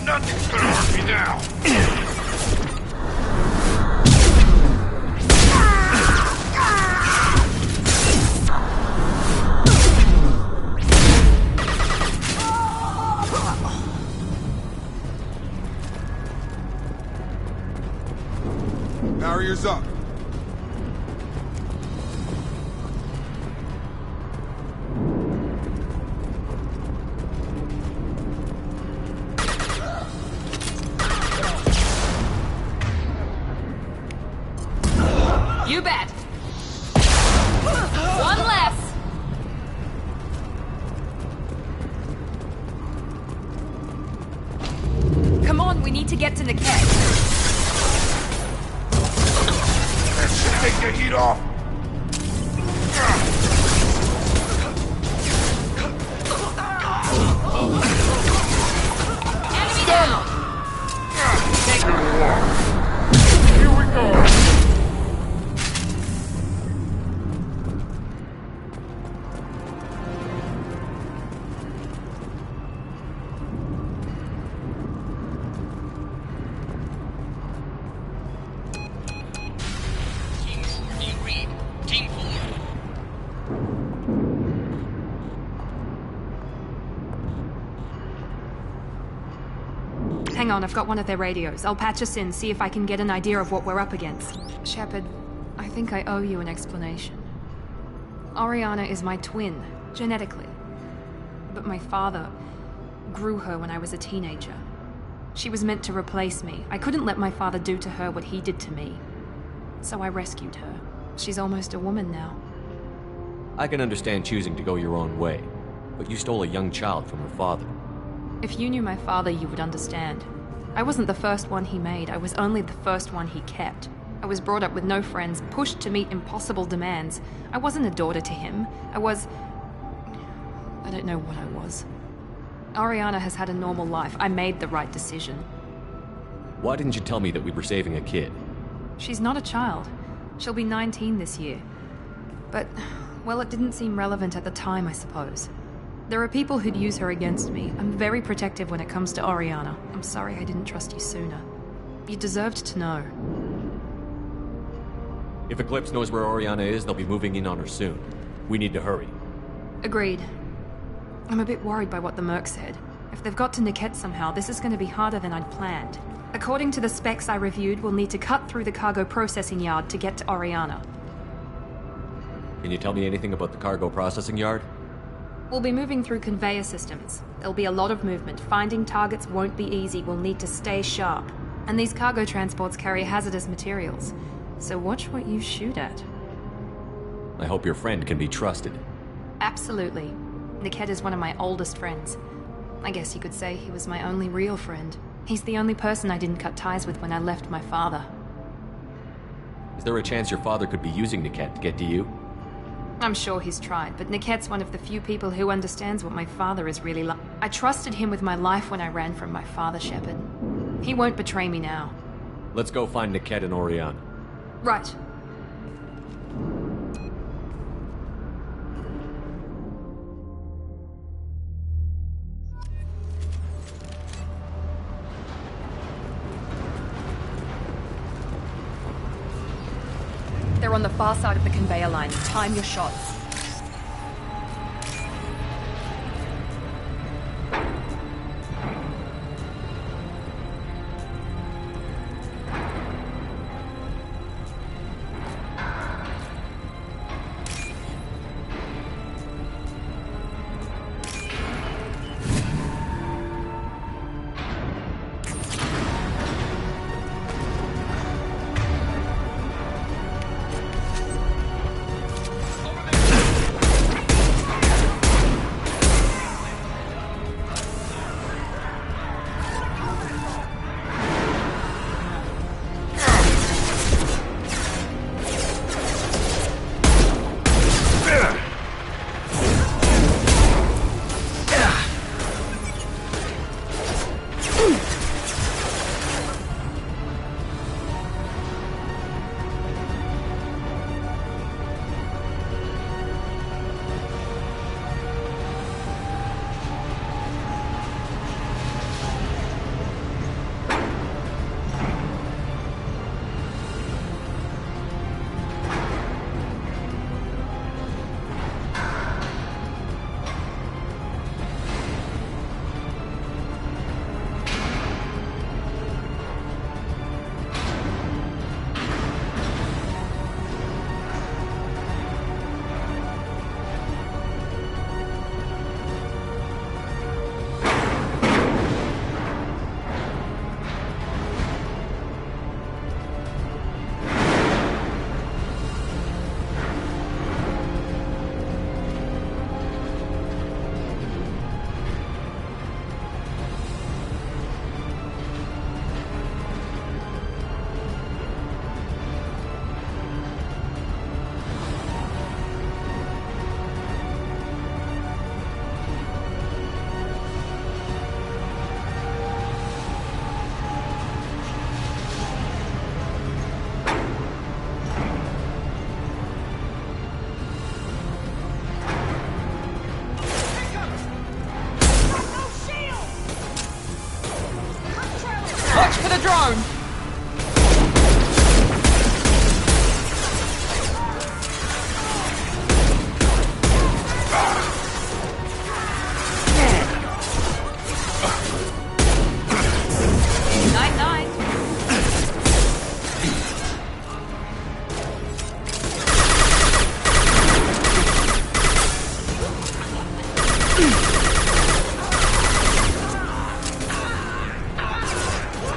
Nothing's gonna hurt me now. Barriers up. You bet. One less. Come on, we need to get to Niket. That should take the heat off. Enemy down. Here we go. Hang on, I've got one of their radios. I'll patch us in, see if I can get an idea of what we're up against. Shepard, I think I owe you an explanation. Oriana is my twin, genetically. But my father grew her when I was a teenager. She was meant to replace me. I couldn't let my father do to her what he did to me. So I rescued her. She's almost a woman now. I can understand choosing to go your own way, but you stole a young child from her father. If you knew my father, you would understand. I wasn't the first one he made, I was only the first one he kept. I was brought up with no friends, pushed to meet impossible demands. I wasn't a daughter to him. I don't know what I was. Oriana has had a normal life. I made the right decision. Why didn't you tell me that we were saving a kid? She's not a child. She'll be 19 this year. But, well, it didn't seem relevant at the time, I suppose. There are people who'd use her against me. I'm very protective when it comes to Oriana. I'm sorry I didn't trust you sooner. You deserved to know. If Eclipse knows where Oriana is, they'll be moving in on her soon. We need to hurry. Agreed. I'm a bit worried by what the Merc said. If they've got to Niket somehow, this is going to be harder than I'd planned. According to the specs I reviewed, we'll need to cut through the cargo processing yard to get to Oriana. Can you tell me anything about the cargo processing yard? We'll be moving through conveyor systems. There'll be a lot of movement. Finding targets won't be easy. We'll need to stay sharp. And these cargo transports carry hazardous materials. So watch what you shoot at. I hope your friend can be trusted. Absolutely. Niket is one of my oldest friends. I guess you could say he was my only real friend. He's the only person I didn't cut ties with when I left my father. Is there a chance your father could be using Niket to get to you? I'm sure he's tried, but Niket's one of the few people who understands what my father is really like. I trusted him with my life when I ran from my father, Shepard. He won't betray me now. Let's go find Niket and Oriana. Right. on the far side of the conveyor line. Time your shots. Watch for the drone! Night-night.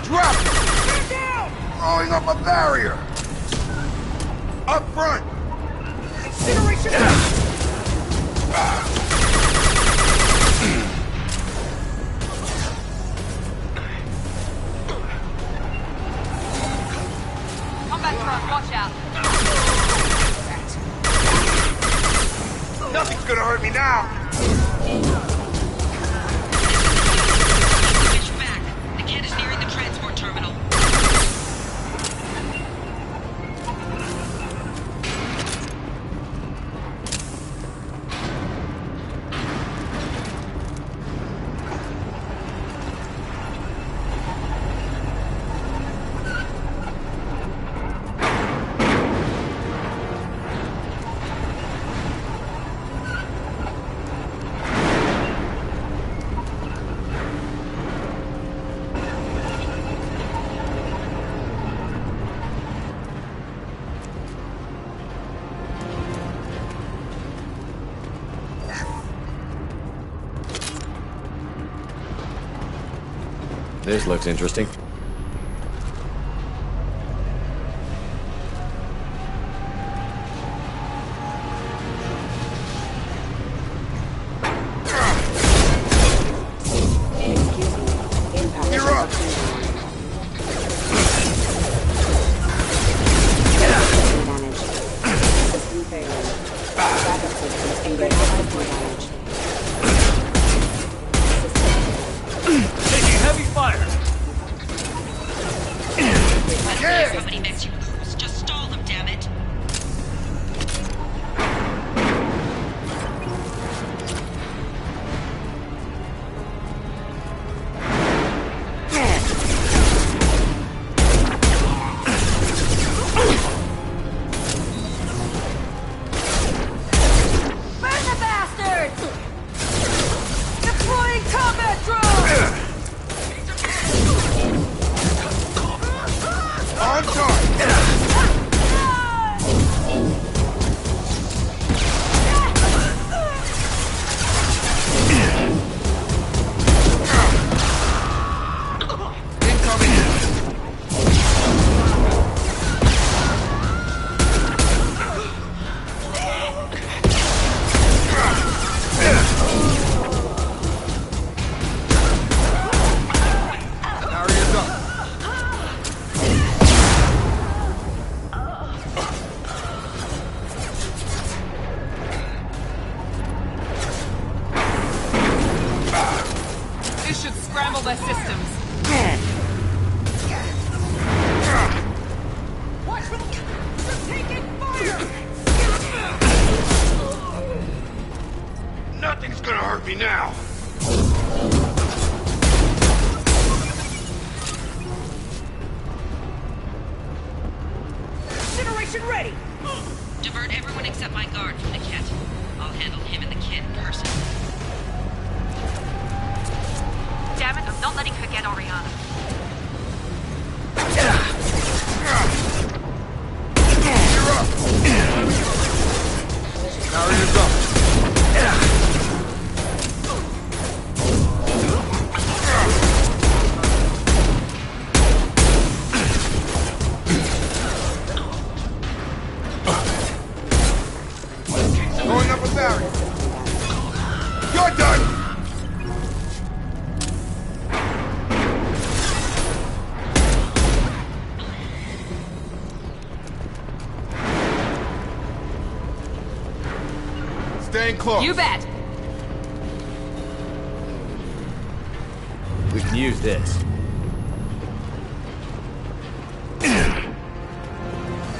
Drop it! Throwing up a barrier! Up front! Incineration! Combat truck, watch out. Nothing's gonna hurt me now! Switch back. The kid is nearing the transport terminal. This looks interesting. You're up! Taking heavy fire. disable their systems. Watch for the... You're taking fire! Nothing's gonna hurt me now. Incineration ready! Divert everyone except my guard from Niket. I'll handle him and the kid personally. Damn it, I'm not letting her get Oriana. Carry this up. Going up a barrier. You're done! Staying close. You bet. We can use this.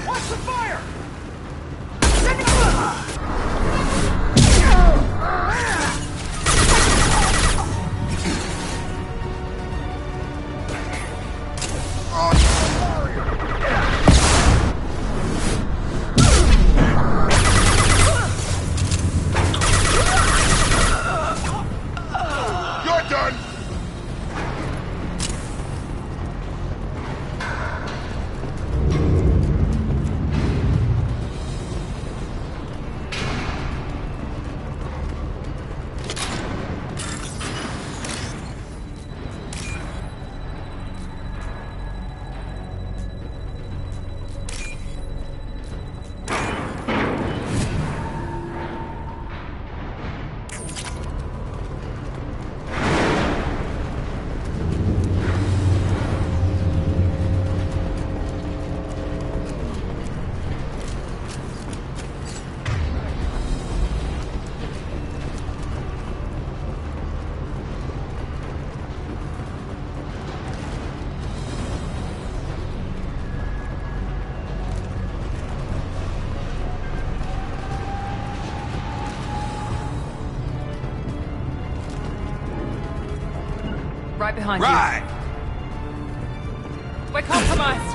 Watch the fire! You're done! Right behind Right! you. We're compromised.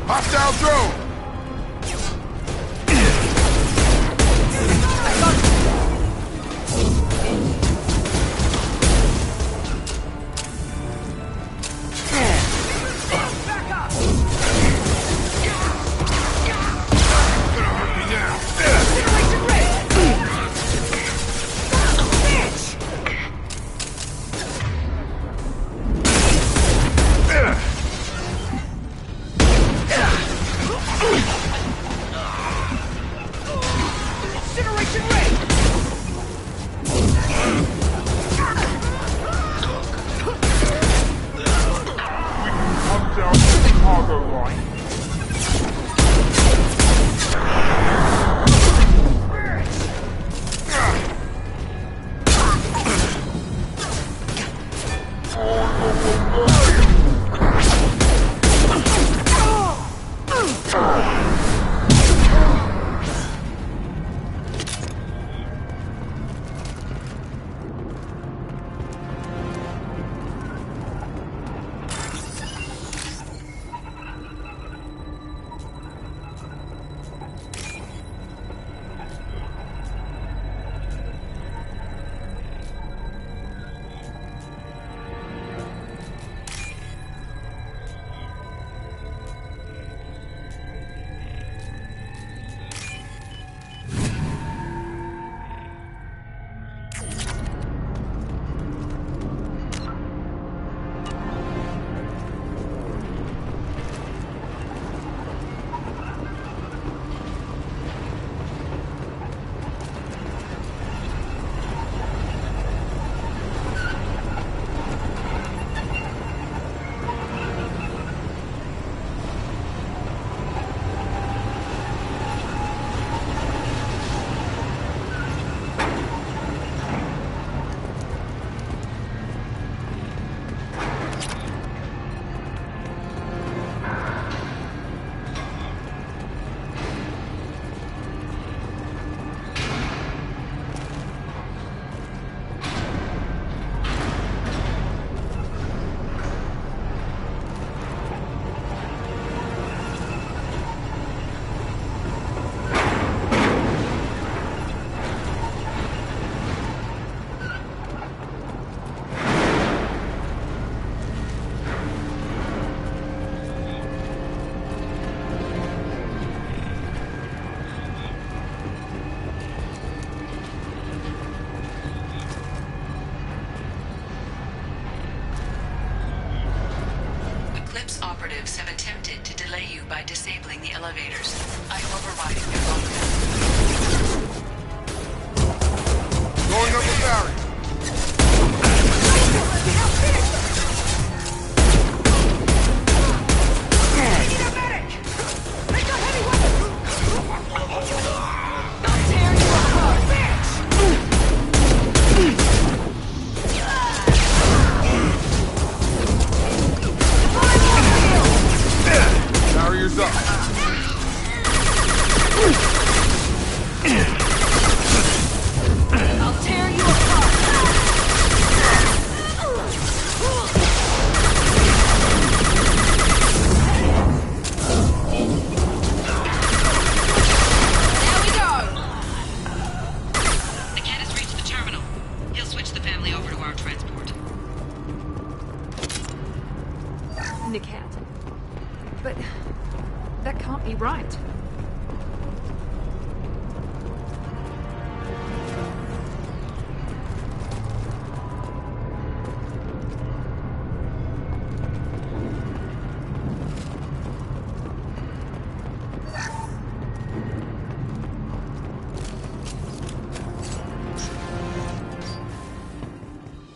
Hostile drone! Mercs have attempted to delay you by disabling the elevators. I am overriding their log. Going up a barrier. Barriers up. I'll tear you apart! There we go! The cat has reached the terminal. He'll switch the family over to our transport. Niket. But that can't be right.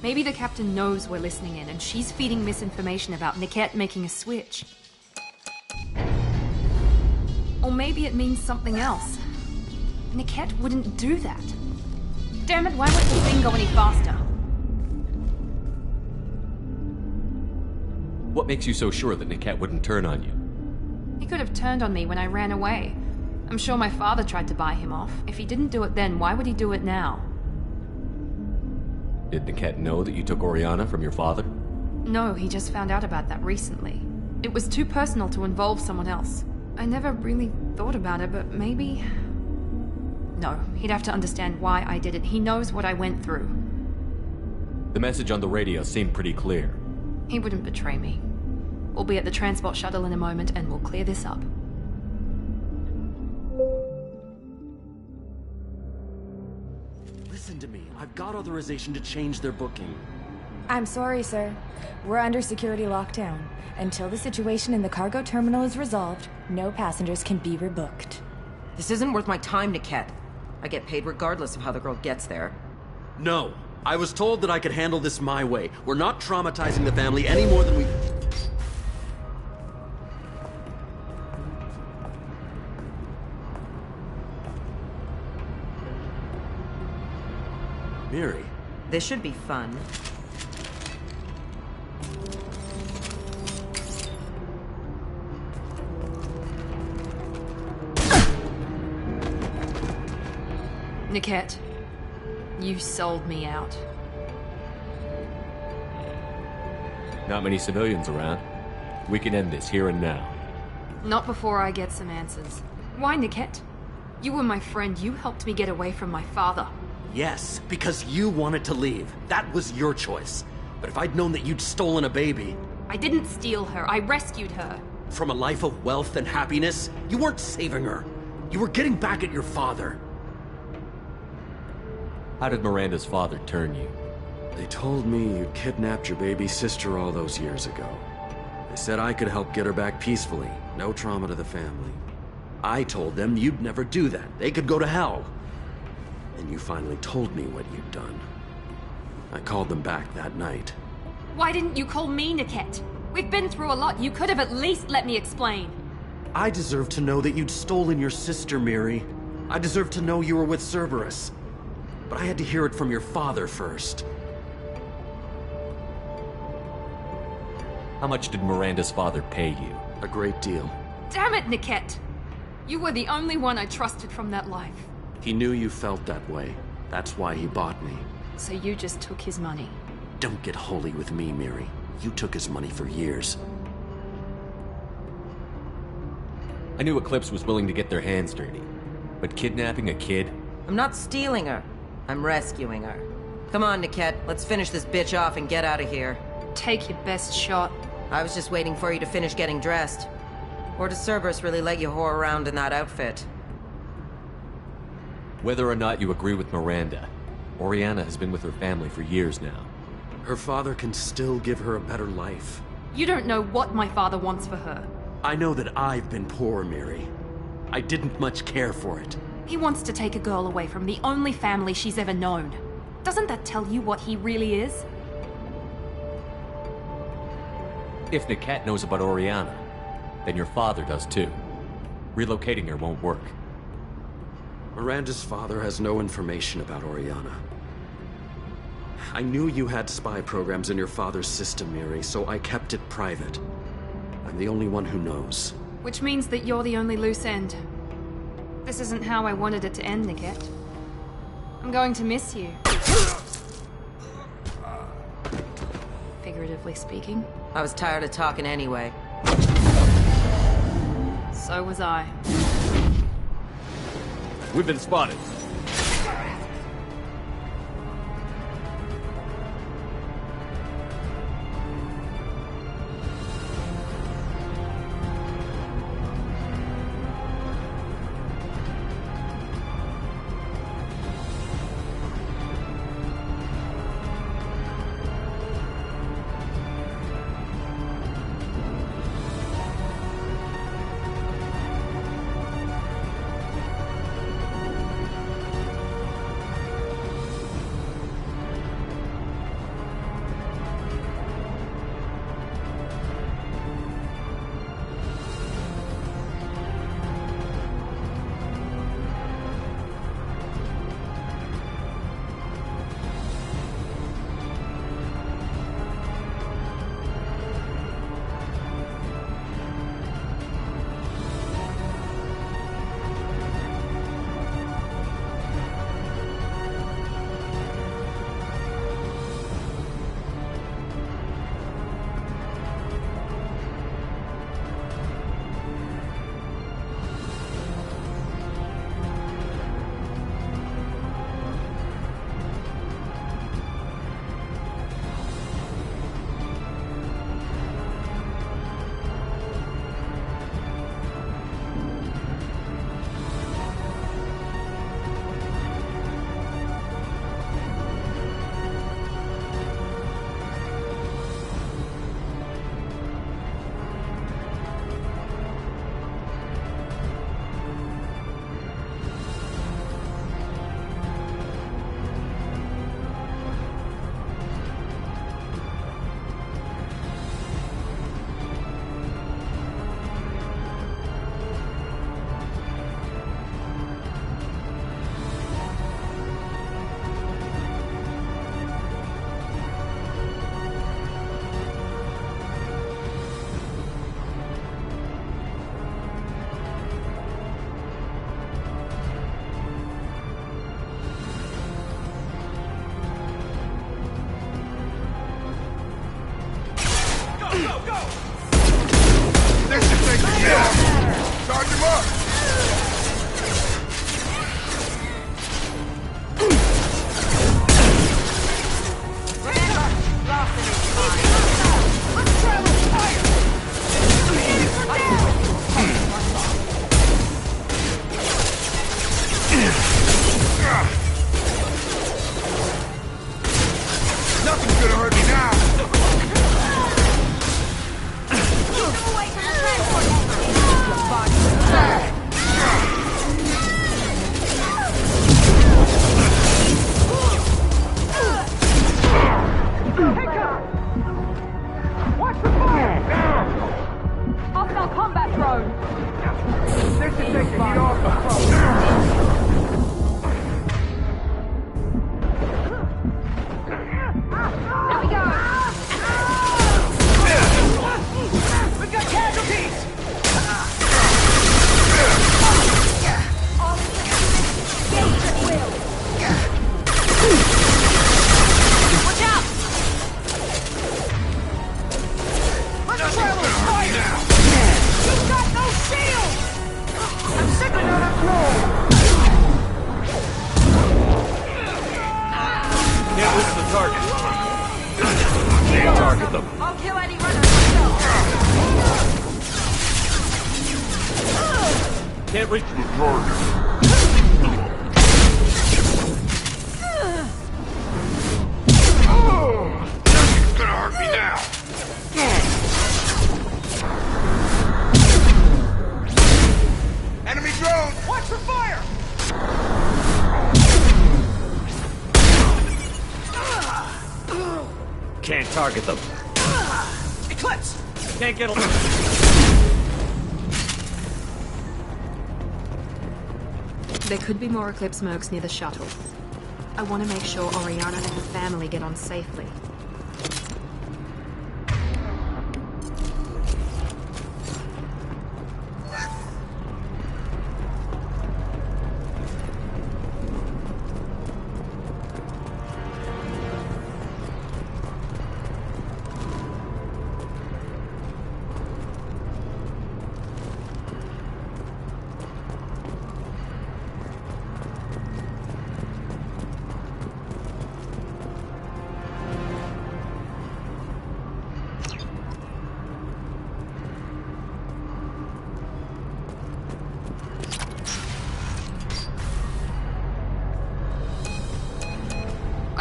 Maybe the captain knows we're listening in, and she's feeding misinformation about Niket making a switch. Or maybe it means something else. Niket wouldn't do that. Damn it, why won't the thing go any faster? What makes you so sure that Niket wouldn't turn on you? He could have turned on me when I ran away. I'm sure my father tried to buy him off. If he didn't do it then, why would he do it now? Did Niket know that you took Oriana from your father? No, he just found out about that recently. It was too personal to involve someone else. I never really thought about it, but maybe... No, he'd have to understand why I did it. He knows what I went through. The message on the radio seemed pretty clear. He wouldn't betray me. We'll be at the transport shuttle in a moment and we'll clear this up. Listen to me. I've got authorization to change their booking. I'm sorry, sir. We're under security lockdown. Until the situation in the cargo terminal is resolved, no passengers can be rebooked. This isn't worth my time, Niket. I get paid regardless of how the girl gets there. No. I was told that I could handle this my way. We're not traumatizing the family any more than we... Miri. This should be fun. Niket, you sold me out. Not many civilians around. We can end this here and now. Not before I get some answers. Why, Niket? You were my friend. You helped me get away from my father. Yes, because you wanted to leave. That was your choice. But if I'd known that you'd stolen a baby... I didn't steal her. I rescued her. From a life of wealth and happiness, you weren't saving her. You were getting back at your father. How did Miranda's father turn you? They told me you'd kidnapped your baby sister all those years ago. They said I could help get her back peacefully. No trauma to the family. I told them you'd never do that. They could go to hell. And you finally told me what you'd done. I called them back that night. Why didn't you call me, Niket? We've been through a lot. You could have at least let me explain. I deserve to know that you'd stolen your sister, Miri. I deserve to know you were with Cerberus. But I had to hear it from your father first. How much did Miranda's father pay you? A great deal. Damn it, Niket! You were the only one I trusted from that life. He knew you felt that way. That's why he bought me. So you just took his money? Don't get holy with me, Miri. You took his money for years. I knew Eclipse was willing to get their hands dirty. But kidnapping a kid? I'm not stealing her. I'm rescuing her. Come on, Niket. Let's finish this bitch off and get out of here. Take your best shot. I was just waiting for you to finish getting dressed. Or does Cerberus really let you whore around in that outfit? Whether or not you agree with Miranda, Oriana has been with her family for years now. Her father can still give her a better life. You don't know what my father wants for her. I know that I've been poor, Miri. I didn't much care for it. He wants to take a girl away from the only family she's ever known. Doesn't that tell you what he really is? If Niket knows about Oriana, then your father does too. Relocating her won't work. Miranda's father has no information about Oriana. I knew you had spy programs in your father's system, Miri, so I kept it private. I'm the only one who knows. Which means that you're the only loose end. This isn't how I wanted it to end, Niket. I'm going to miss you. Figuratively speaking. I was tired of talking anyway. So was I. We've been spotted. Can't target them. Eclipse! Can't get a... There could be more Eclipse mercs near the shuttle. I want to make sure Oriana and her family get on safely.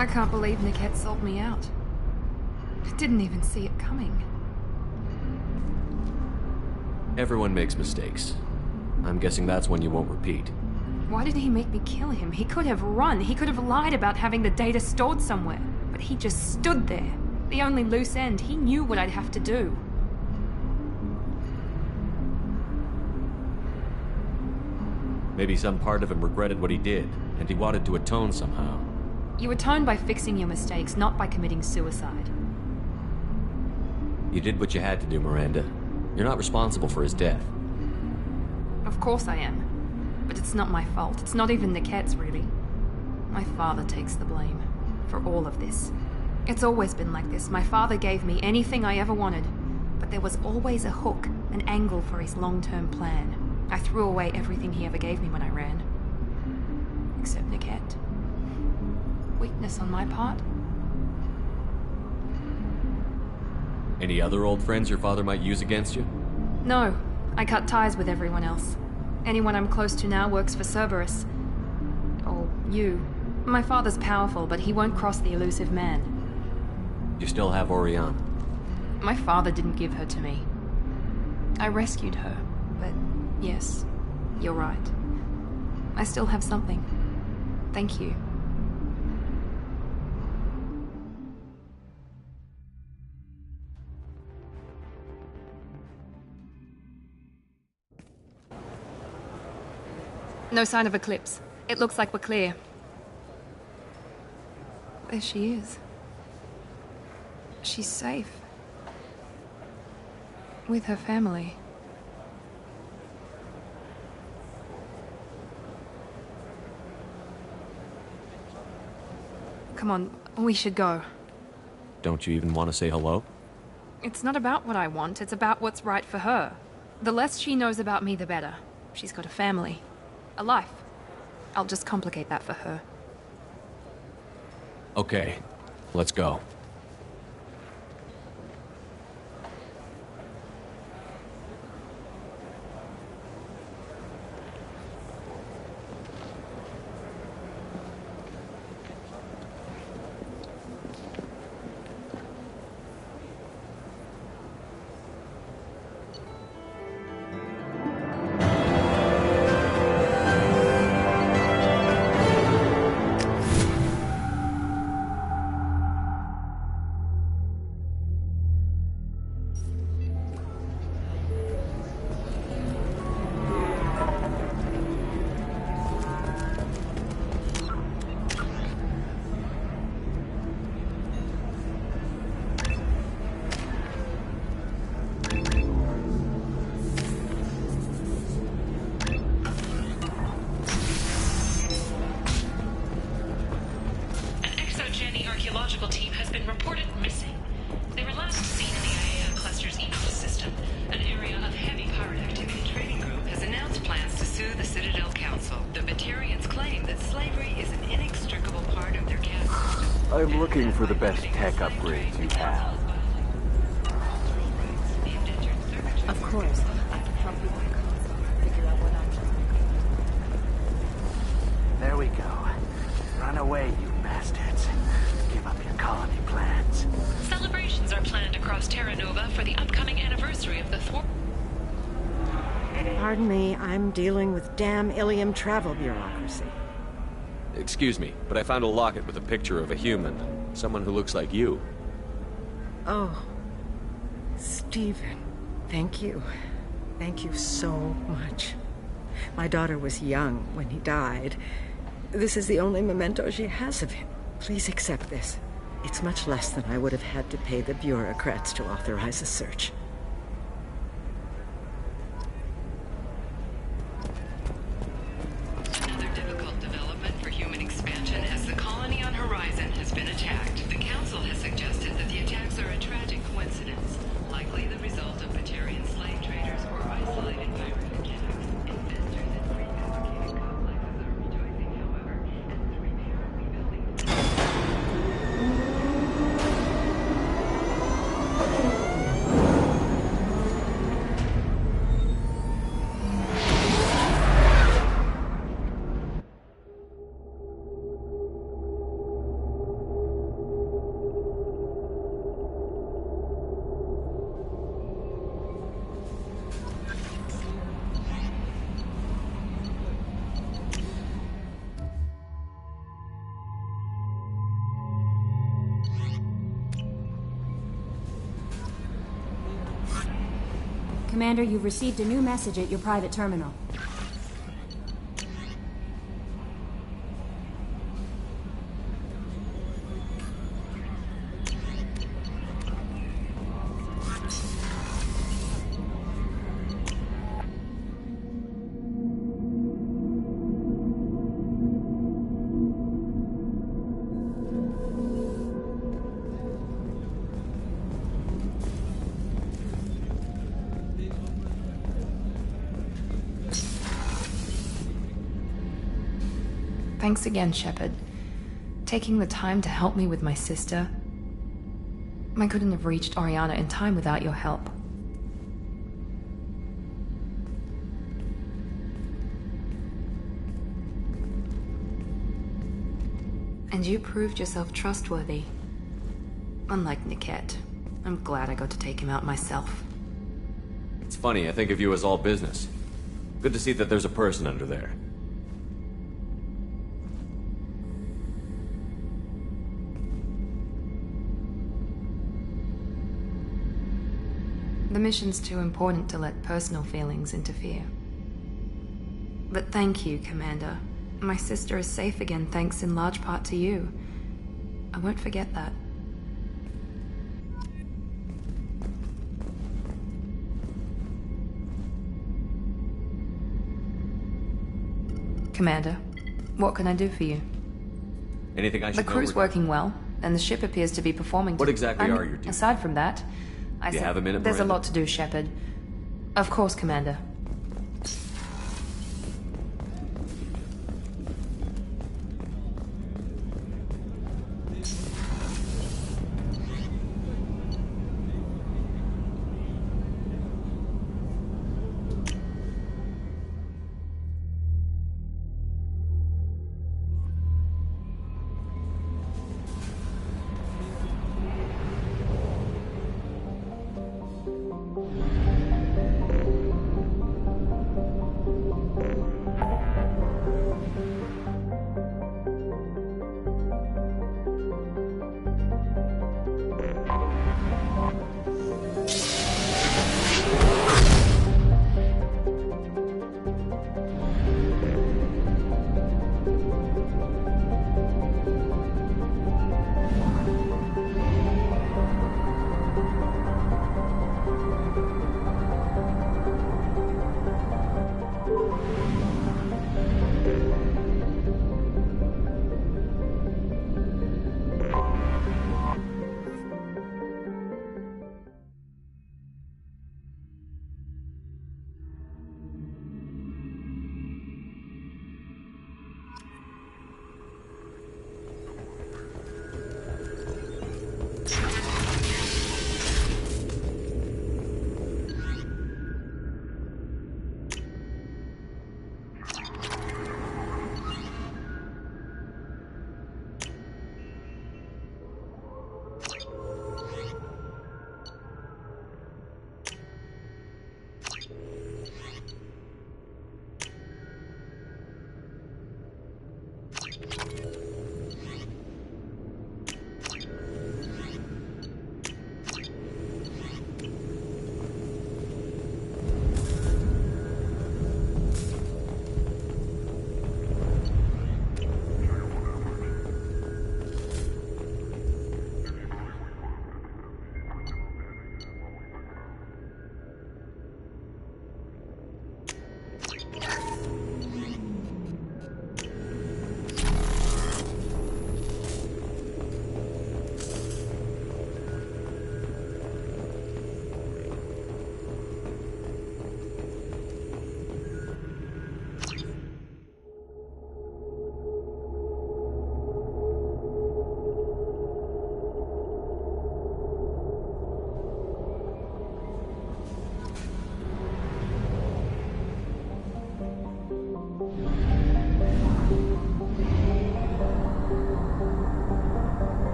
I can't believe Niket sold me out. I didn't even see it coming. Everyone makes mistakes. I'm guessing that's one you won't repeat. Why did he make me kill him? He could have run. He could have lied about having the data stored somewhere. But he just stood there. The only loose end. He knew what I'd have to do. Maybe some part of him regretted what he did, and he wanted to atone somehow. You atone by fixing your mistakes, not by committing suicide. You did what you had to do, Miranda. You're not responsible for his death. Of course I am. But it's not my fault. It's not even Niket's, really. My father takes the blame for all of this. It's always been like this. My father gave me anything I ever wanted, but there was always a hook, an angle for his long-term plan. I threw away everything he ever gave me when I ran. Except Niket. Weakness on my part? Any other old friends your father might use against you? No. I cut ties with everyone else. Anyone I'm close to now works for Cerberus. Or you. My father's powerful, but he won't cross the elusive man. You still have Oriana. My father didn't give her to me. I rescued her, but yes, you're right. I still have something. Thank you. No sign of Eclipse. It looks like we're clear. There she is. She's safe. With her family. Come on, we should go. Don't you even want to say hello? It's not about what I want, it's about what's right for her. The less she knows about me, the better. She's got a family. A life. I'll just complicate that for her. Okay, let's go. I'm looking for the best tech upgrades you have. Of course. I can help you with the console. Figure out what options. There we go. Run away, you bastards. Give up your colony plans. Celebrations are planned across Terra Nova for the upcoming anniversary of the Thwart. Pardon me, I'm dealing with damn Ilium travel bureaucracy. Excuse me, but I found a locket with a picture of a human. Someone who looks like you. Oh, Stephen, thank you. Thank you so much. My daughter was young when he died. This is the only memento she has of him. Please accept this. It's much less than I would have had to pay the bureaucrats to authorize a search. Another difficult development for human expansion as the colony on Horizon has been attacked. The Council has suggested that the attacks are a tragic coincidence, likely the result of Batarian slave traders or isolated pirate attacks. Investors and prefabricated complexes are rejoicing, however, as the repair and rebuilding Commander, you've received a new message at your private terminal. Thanks again, Shepard. Taking the time to help me with my sister. I couldn't have reached Oriana in time without your help. And you proved yourself trustworthy. Unlike Niket, I'm glad I got to take him out myself. It's funny, I think of you as all business. Good to see that there's a person under there. The mission's too important to let personal feelings interfere. But thank you, Commander. My sister is safe again thanks in large part to you. I won't forget that. Commander, what can I do for you? Anything I should know? The crew's working well, and the ship appears to be performing. What exactly are your duties? Aside from that, Do you have a minute, there's Miranda? a lot to do, Shepard. Of course, Commander.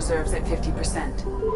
reserves at 50%.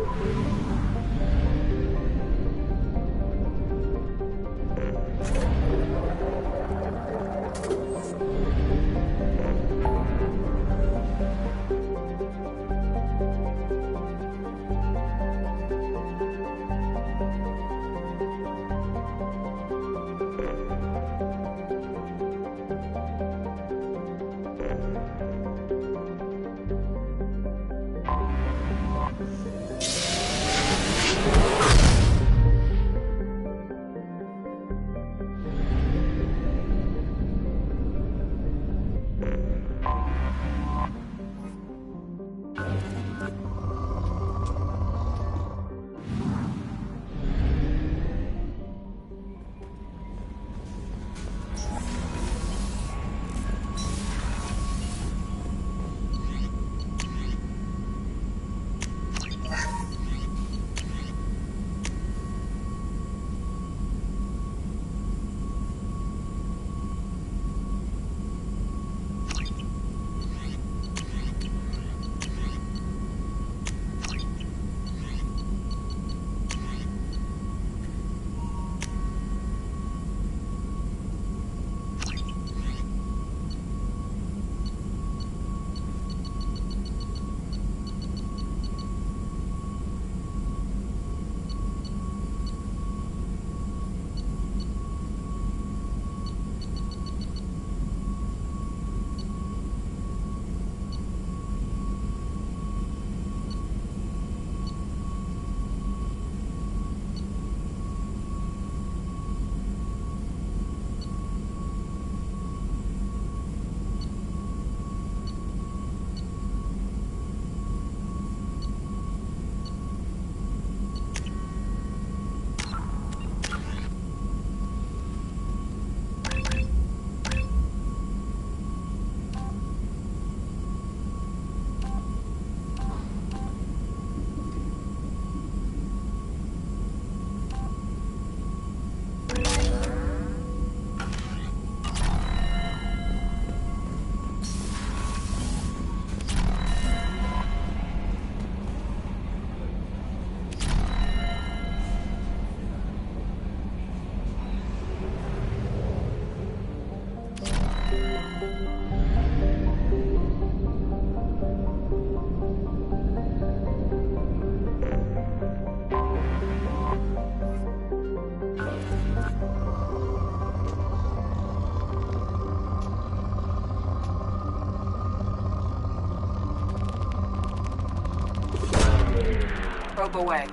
Probe away.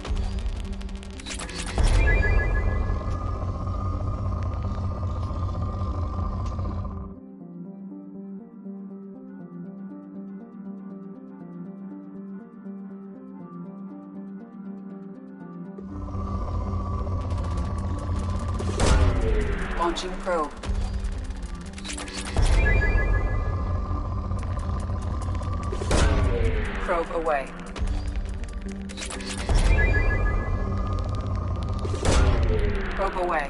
Launching probe. Probe away. Probe away.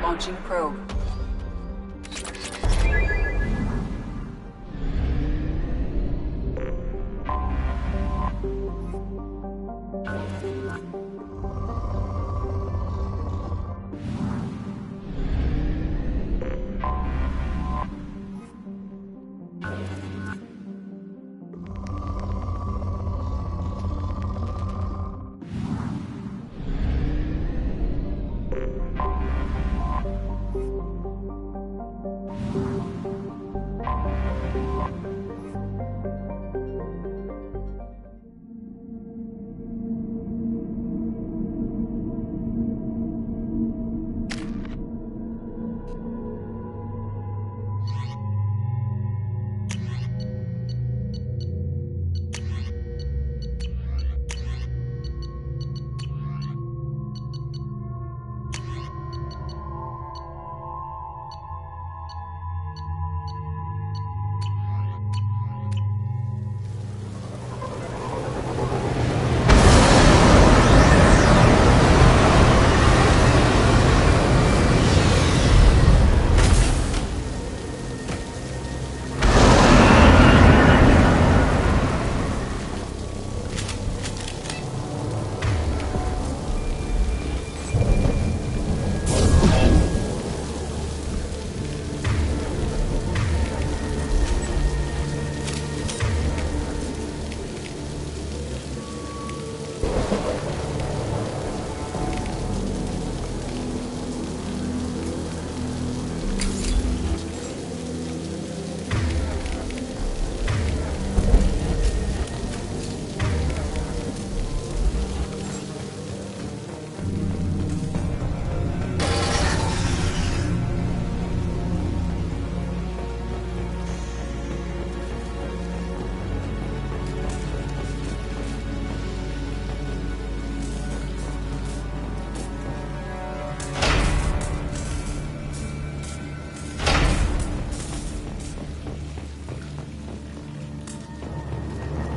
Launching probe.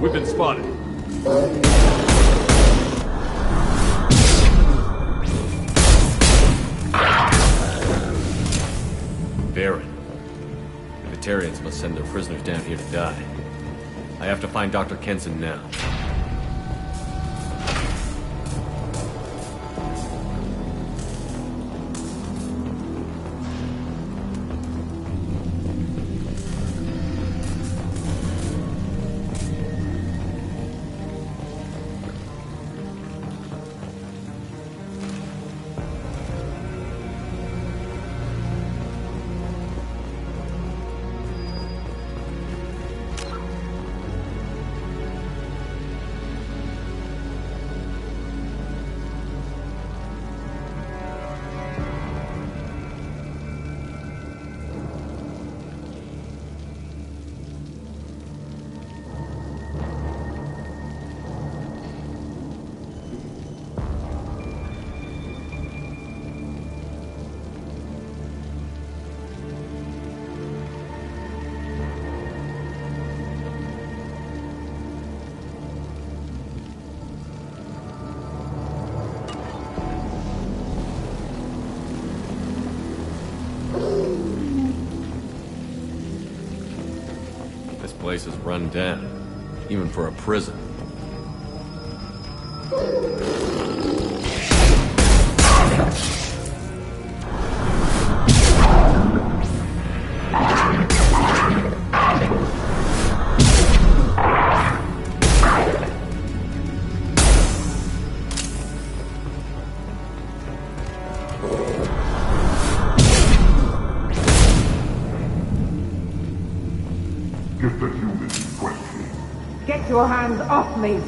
We've been spotted. Baron. The Batarians must send their prisoners down here to die. I have to find Dr. Kenson now. This place is run down, even for a prison. Get the human in question. Get your hands off me!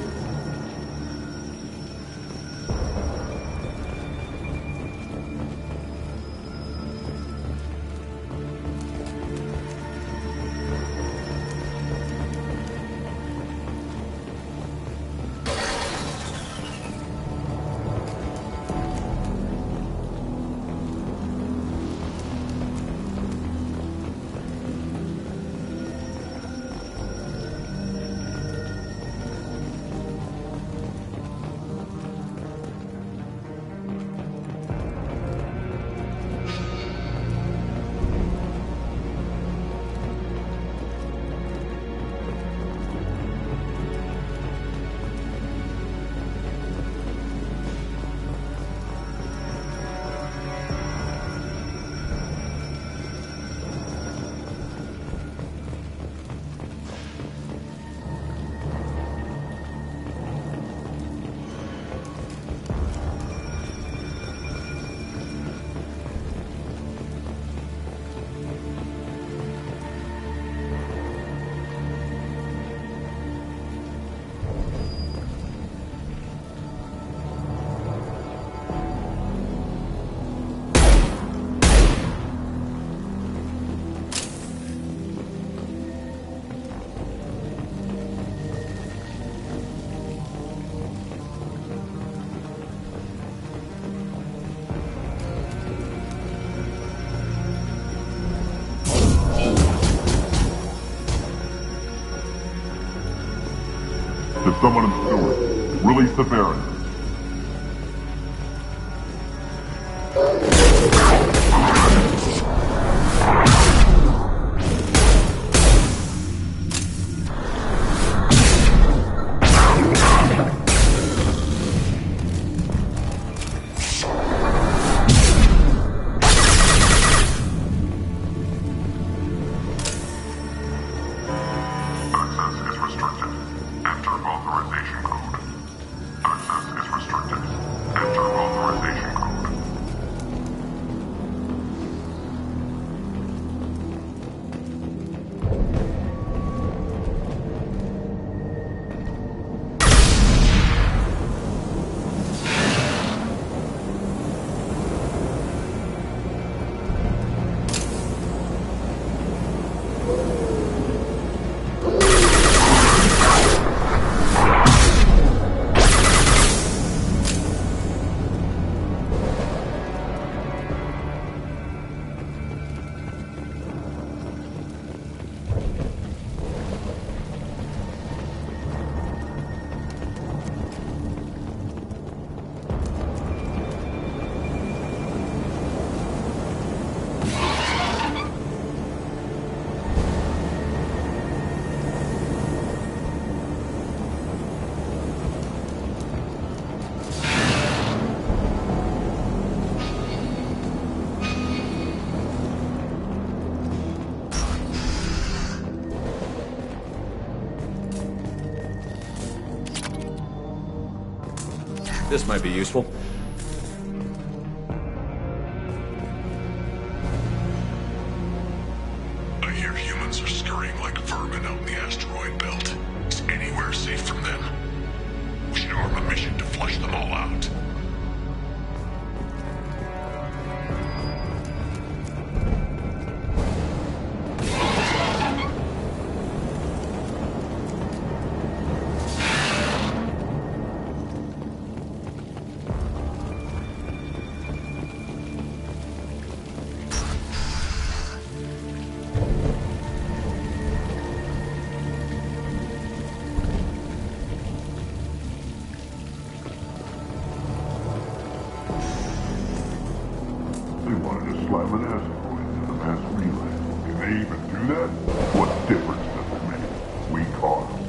To someone in Stewart, release the Baron. This might be useful. I hear humans are scurrying like vermin out in the asteroid belt. Is anywhere safe from them? We should arm a mission to flush them all out. They wanted to slam an asteroid into the mass relay. Can they even do that? What difference does it make? We caught them.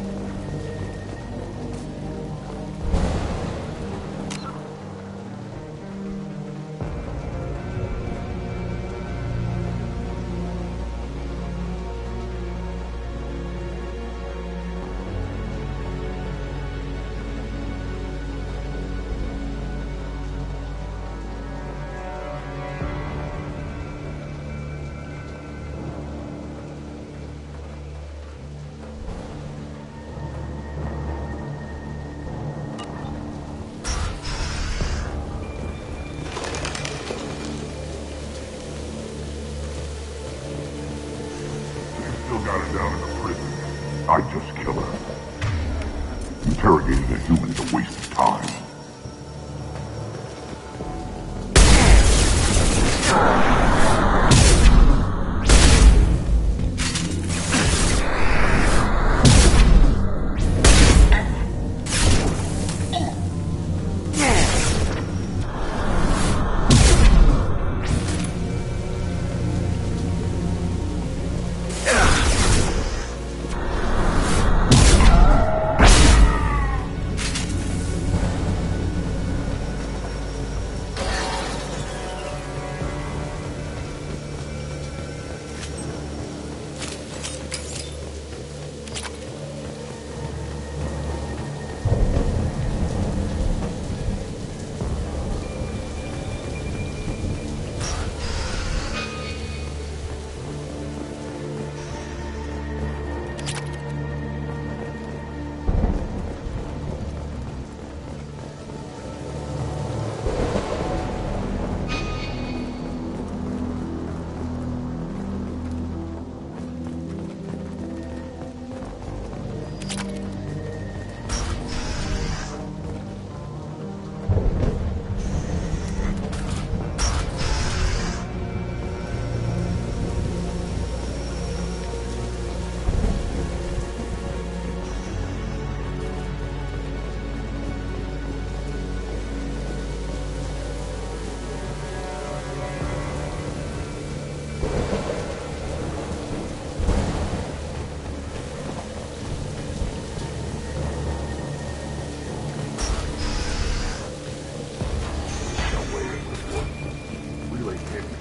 Still got her down in the prison. I'd just kill her. Interrogating a human is a waste of time.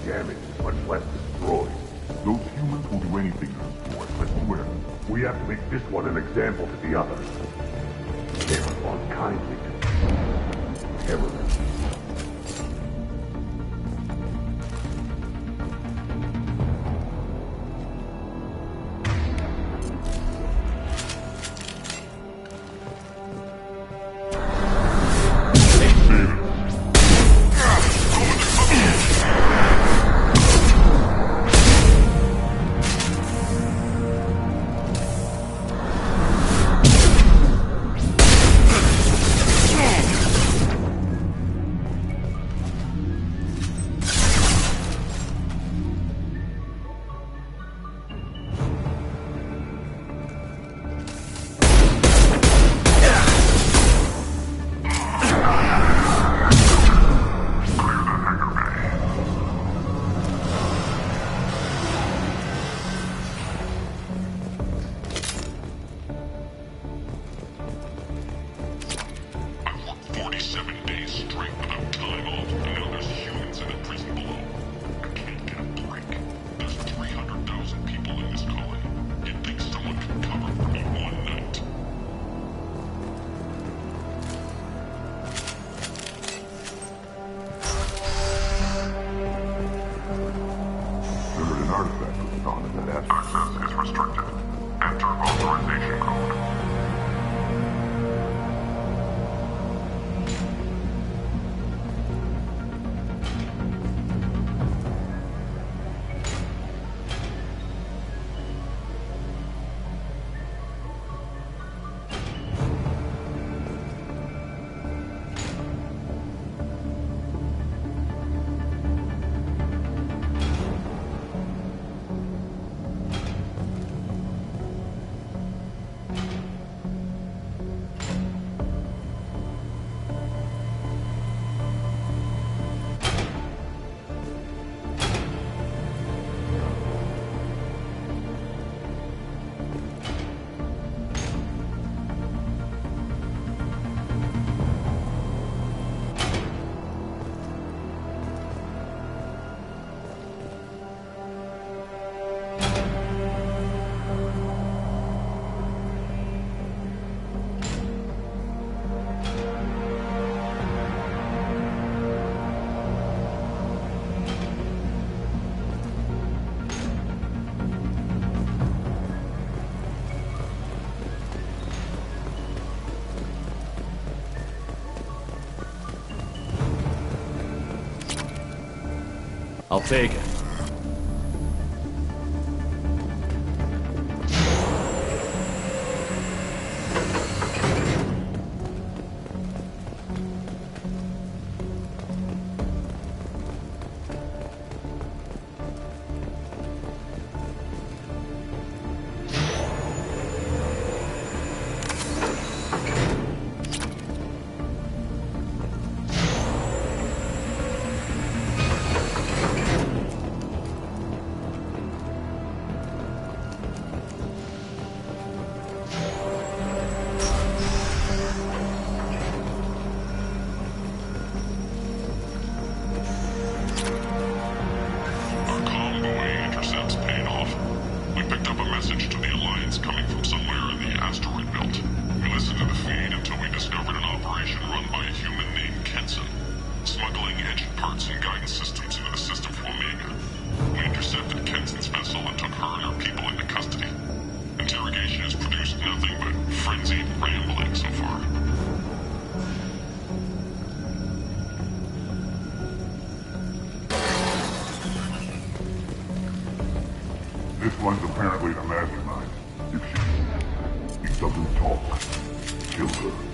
Damaged, much less destroyed. Those humans will do anything to destroy, I swear. We have to make this one an example to the others. They respond kindly to terrorism. I'll take it. This one's apparently the mastermind. If he doesn't talk, kill her.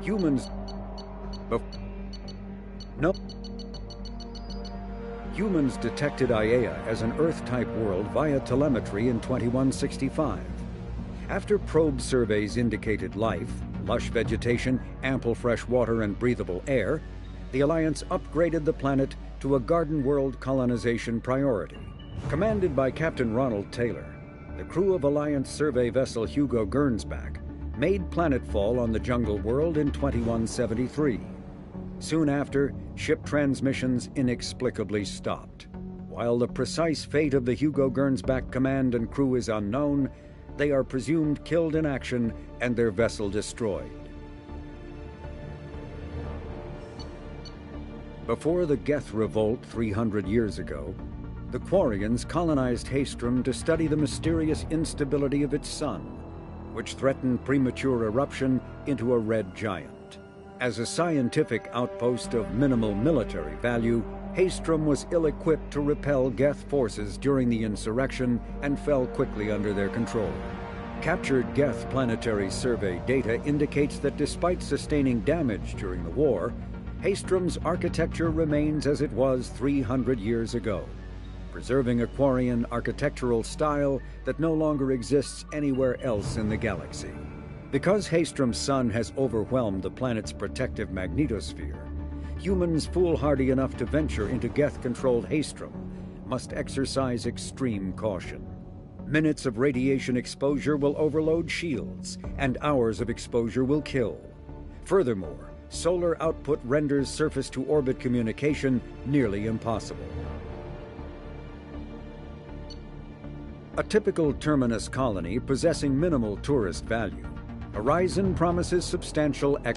Humans detected Aiea as an Earth-type world via telemetry in 2165. After probe surveys indicated life, lush vegetation, ample fresh water, and breathable air, the Alliance upgraded the planet to a garden world colonization priority. Commanded by Captain Ronald Taylor, the crew of Alliance survey vessel Hugo Gernsback made planetfall on the jungle world in 2173. Soon after, ship transmissions inexplicably stopped. While the precise fate of the Hugo Gernsback command and crew is unknown, they are presumed killed in action and their vessel destroyed. Before the Geth Revolt 300 years ago, the Quarians colonized Haestrom to study the mysterious instability of its sun, which threatened premature eruption into a red giant. As a scientific outpost of minimal military value, Haestrom was ill-equipped to repel Geth forces during the insurrection and fell quickly under their control. Captured Geth planetary survey data indicates that despite sustaining damage during the war, Haestrom's architecture remains as it was 300 years ago, preserving a Quarian architectural style that no longer exists anywhere else in the galaxy. Because Haestrom's sun has overwhelmed the planet's protective magnetosphere, humans foolhardy enough to venture into Geth-controlled Haestrom must exercise extreme caution. Minutes of radiation exposure will overload shields, and hours of exposure will kill. Furthermore, solar output renders surface-to-orbit communication nearly impossible. A typical terminus colony possessing minimal tourist value, Horizon promises substantial So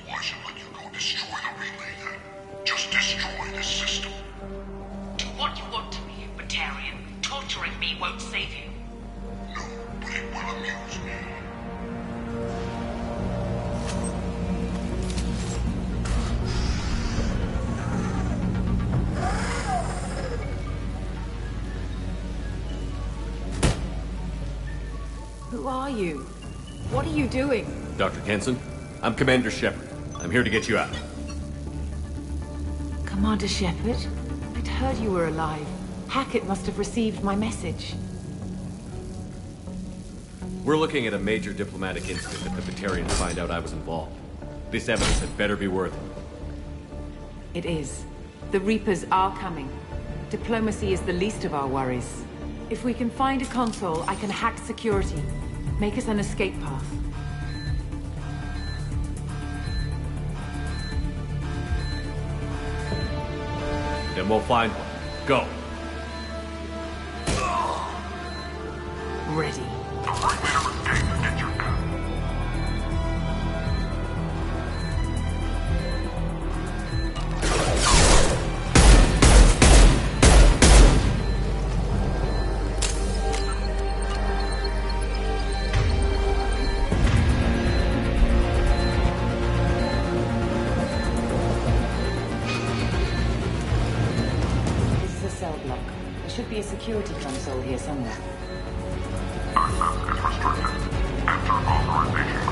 why should let you go destroy the relay then? Just destroy the system. Do what you want to me, Batarian. Torturing me won't save you. No, but it will amuse me. Who are you? What are you doing? Dr. Kenson, I'm Commander Shepard. I'm here to get you out. Commander Shepard? I'd heard you were alive. Hackett must have received my message. We're looking at a major diplomatic incident if the Batarians find out I was involved. This evidence had better be worth it. It is. The Reapers are coming. Diplomacy is the least of our worries. If we can find a console, I can hack security. Make us an escape path. Then we'll find one. Go. Ready. Be a security console here somewhere. Access is restricted. Enter authorization code.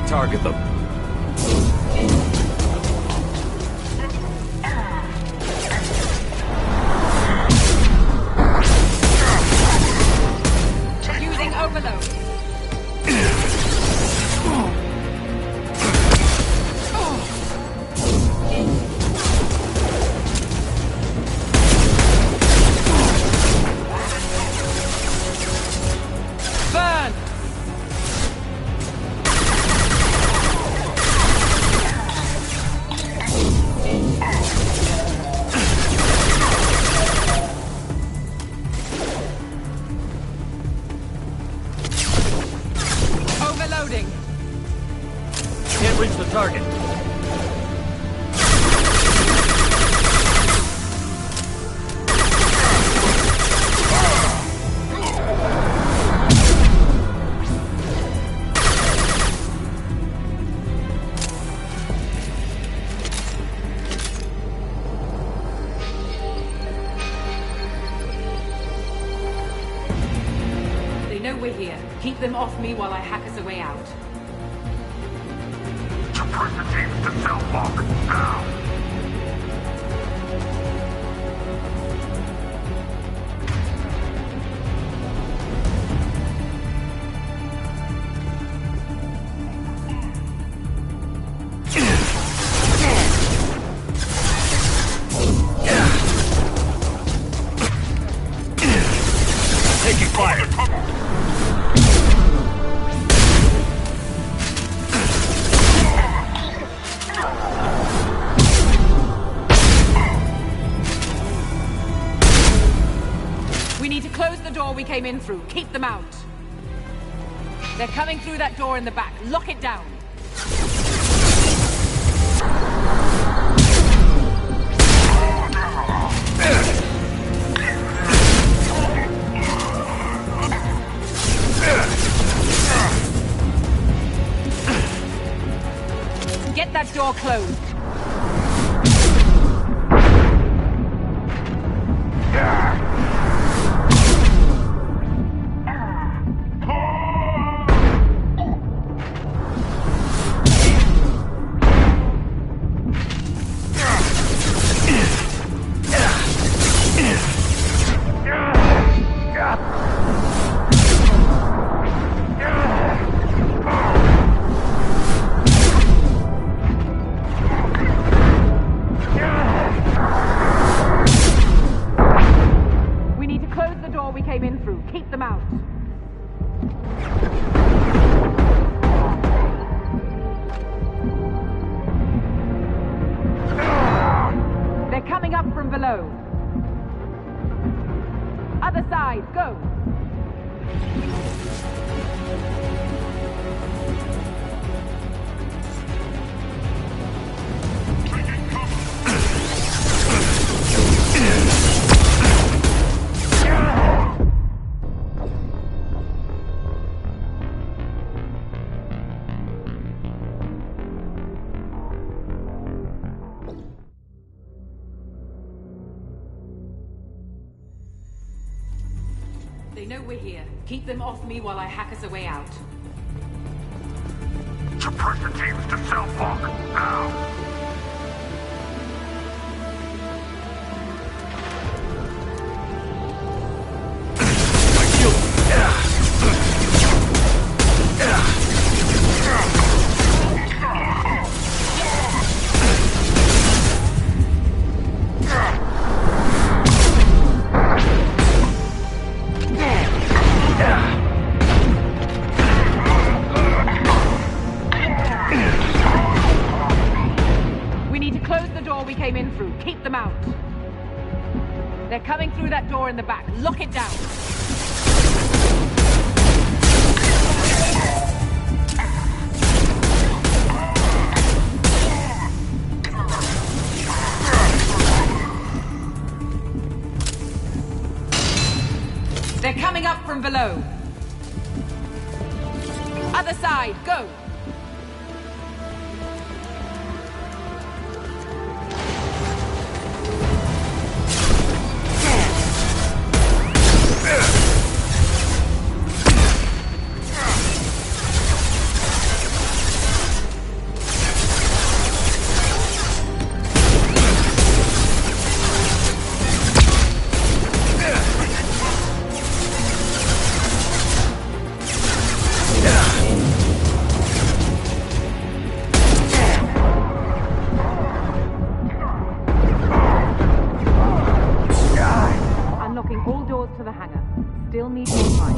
Target them. Using overload. Burn! we're here. Keep them off me while I hack us a way out. Suppress the teams to cell block, now! Taking fire! We need to close the door we came in through. Keep them out. They're coming through that door in the back. Lock it down. Get that door closed. We need to close the door we came in through. Keep them out. They're coming up from below. Other side, go. They know we're here. Keep them off me while I hack us a way out. Suppress the teams to cell block, now! We came in through. Keep them out. They're coming through that door in the back. Lock it down. They're coming up from below. Other side, go. Still need more time.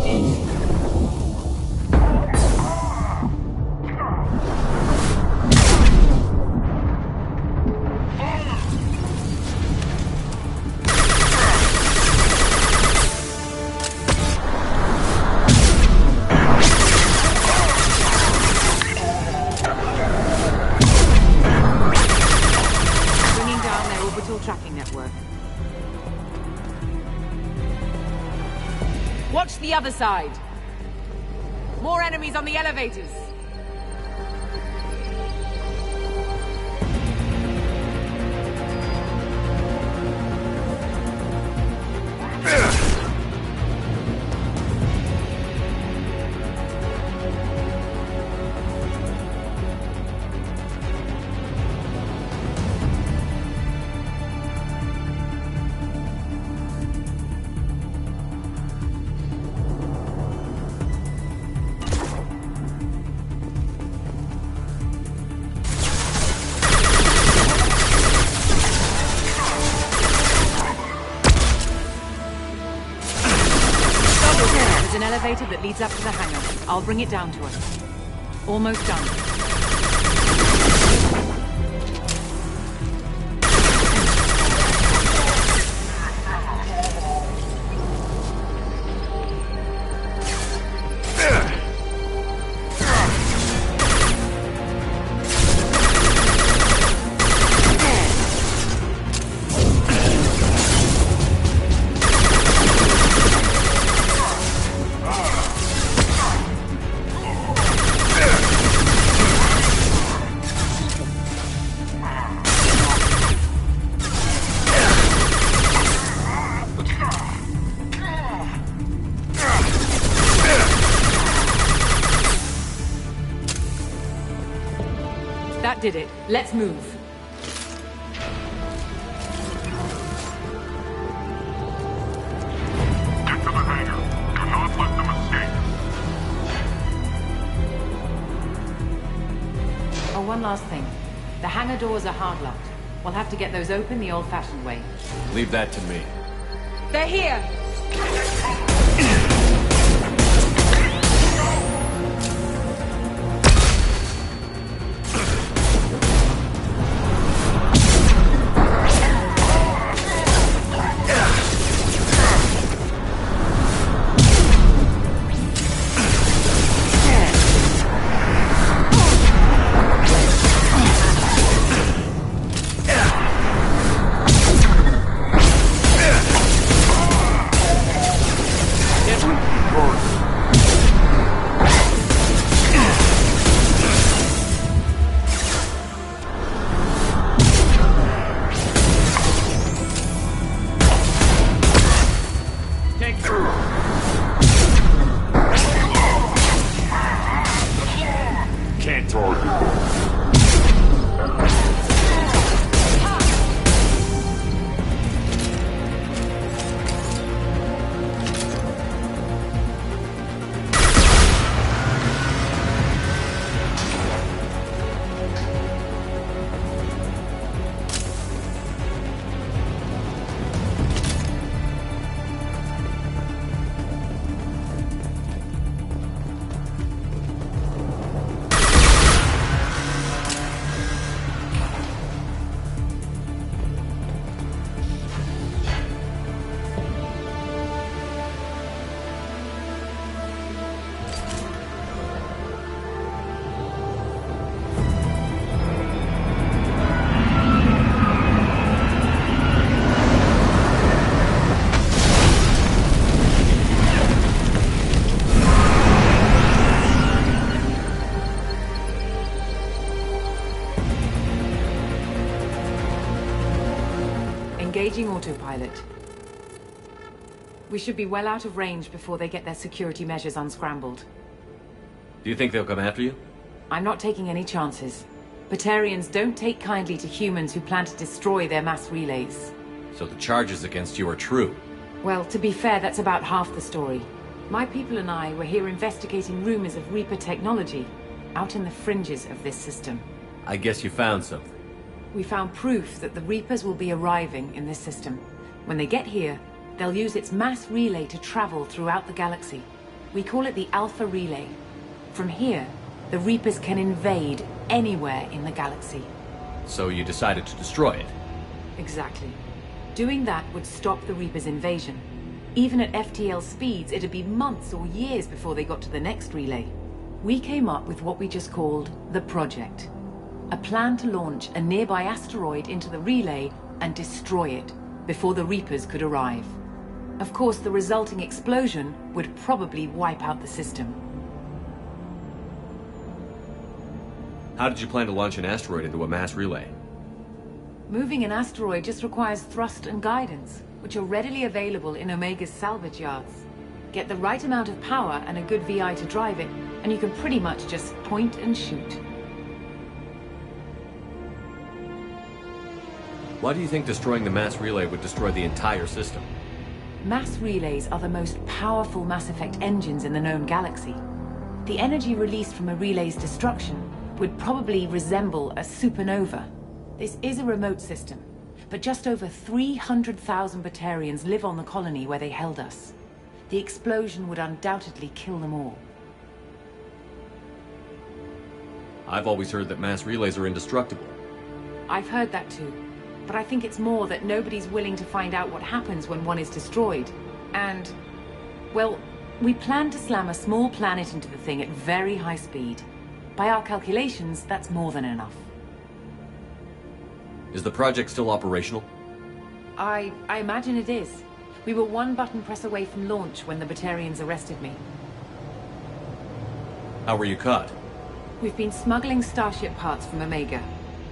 Bringing down their orbital tracking network. Watch the other side. More enemies on the elevators. elevator that leads up to the hangar. I'll bring it down to us. Almost done. That did it. Let's move. Get to the hangar. Do not let them escape. Oh, one last thing. The hangar doors are hard-locked. We'll have to get those open the old-fashioned way. Leave that to me. They're here! Can't target. Engaging autopilot. We should be well out of range before they get their security measures unscrambled. Do you think they'll come after you? I'm not taking any chances. Batarians don't take kindly to humans who plan to destroy their mass relays. So the charges against you are true? Well, to be fair, that's about half the story. My people and I were here investigating rumors of Reaper technology, out in the fringes of this system. I guess you found something. We found proof that the Reapers will be arriving in this system. When they get here, they'll use its mass relay to travel throughout the galaxy. We call it the Alpha Relay. From here, the Reapers can invade anywhere in the galaxy. So you decided to destroy it? Exactly. Doing that would stop the Reapers' invasion. Even at FTL speeds, it'd be months or years before they got to the next relay. We came up with what we just called the Project. A plan to launch a nearby asteroid into the relay and destroy it before the Reapers could arrive. Of course, the resulting explosion would probably wipe out the system. How did you plan to launch an asteroid into a mass relay? Moving an asteroid just requires thrust and guidance, which are readily available in Omega's salvage yards. Get the right amount of power and a good VI to drive it, and you can pretty much just point and shoot. Why do you think destroying the mass relay would destroy the entire system? Mass relays are the most powerful Mass Effect engines in the known galaxy. The energy released from a relay's destruction would probably resemble a supernova. This is a remote system, but just over 300,000 Batarians live on the colony where they held us. The explosion would undoubtedly kill them all. I've always heard that mass relays are indestructible. I've heard that too. But I think it's more that nobody's willing to find out what happens when one is destroyed. And, well, we plan to slam a small planet into the thing at very high speed. By our calculations, that's more than enough. Is the project still operational? I imagine it is. We were one button press away from launch when the Batarians arrested me. How were you caught? We've been smuggling Starship parts from Omega.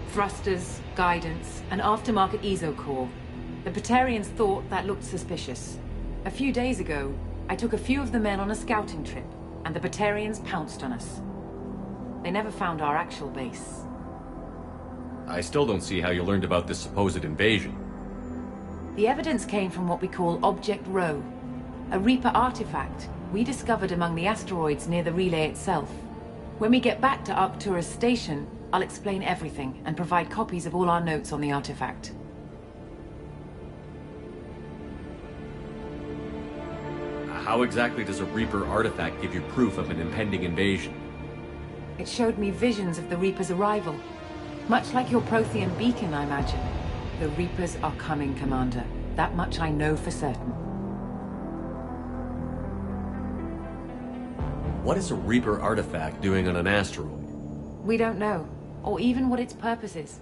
Thrusters, guidance, and aftermarket ESO core. The Batarians thought that looked suspicious. A few days ago, I took a few of the men on a scouting trip, and the Batarians pounced on us. They never found our actual base. I still don't see how you learned about this supposed invasion. The evidence came from what we call Object Rho, a Reaper artifact we discovered among the asteroids near the relay itself. When we get back to Arcturus Station, I'll explain everything and provide copies of all our notes on the artifact. How exactly does a Reaper artifact give you proof of an impending invasion? It showed me visions of the Reaper's arrival. Much like your Prothean beacon, I imagine. The Reapers are coming, Commander. That much I know for certain. What is a Reaper artifact doing on an asteroid? We don't know, or even what its purpose is.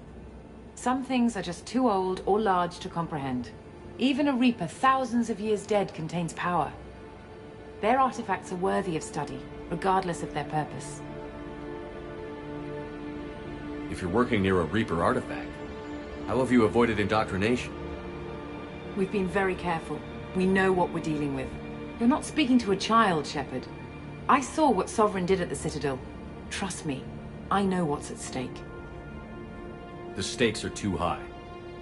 Some things are just too old or large to comprehend. Even a Reaper thousands of years dead contains power. Their artifacts are worthy of study, regardless of their purpose. If you're working near a Reaper artifact, how have you avoided indoctrination? We've been very careful. We know what we're dealing with. You're not speaking to a child, Shepard. I saw what Sovereign did at the Citadel. Trust me, I know what's at stake. The stakes are too high.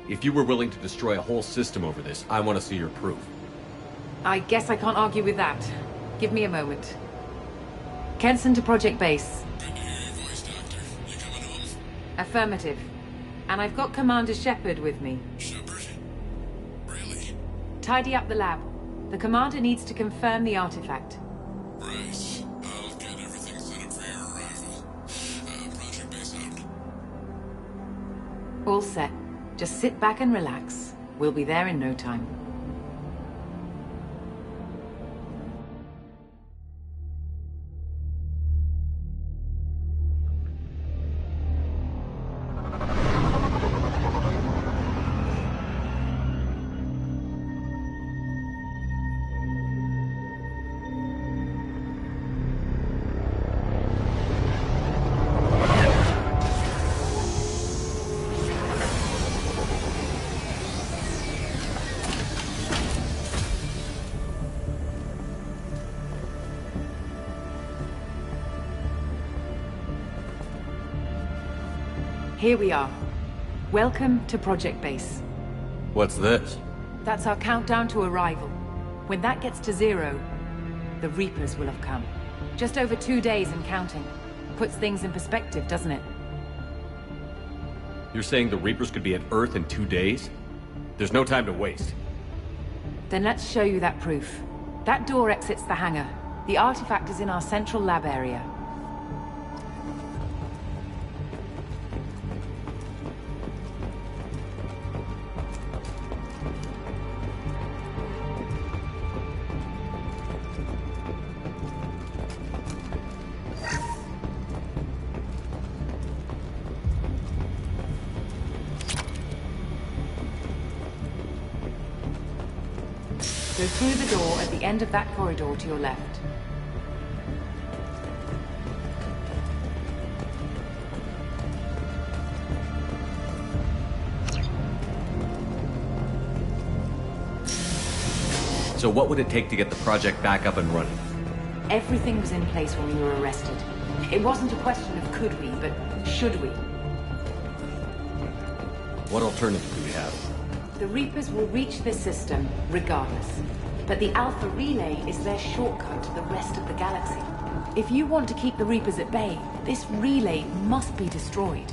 If you were willing to destroy a whole system over this, I want to see your proof. I guess I can't argue with that. Give me a moment. Kenson to Project Base. Good to hear your voice, Doctor. You coming home? Affirmative. And I've got Commander Shepard with me. Shepard? Really? Tidy up the lab. The Commander needs to confirm the artifact. Right. I'll get everything set up for your arrival. Project Base out. All set. Just sit back and relax. We'll be there in no time. Here we are. Welcome to Project Base. What's this? That's our countdown to arrival. When that gets to 0, the Reapers will have come. Just over 2 days and counting. Puts things in perspective, doesn't it? You're saying the Reapers could be at Earth in 2 days? There's no time to waste. Then let's show you that proof. That door exits the hangar. The artifact is in our central lab area. Go through the door at the end of that corridor to your left. So what would it take to get the project back up and running? Everything was in place when we were arrested. It wasn't a question of could we, but should we. What alternative do we have? The Reapers will reach this system regardless. But the Alpha Relay is their shortcut to the rest of the galaxy. If you want to keep the Reapers at bay, this relay must be destroyed.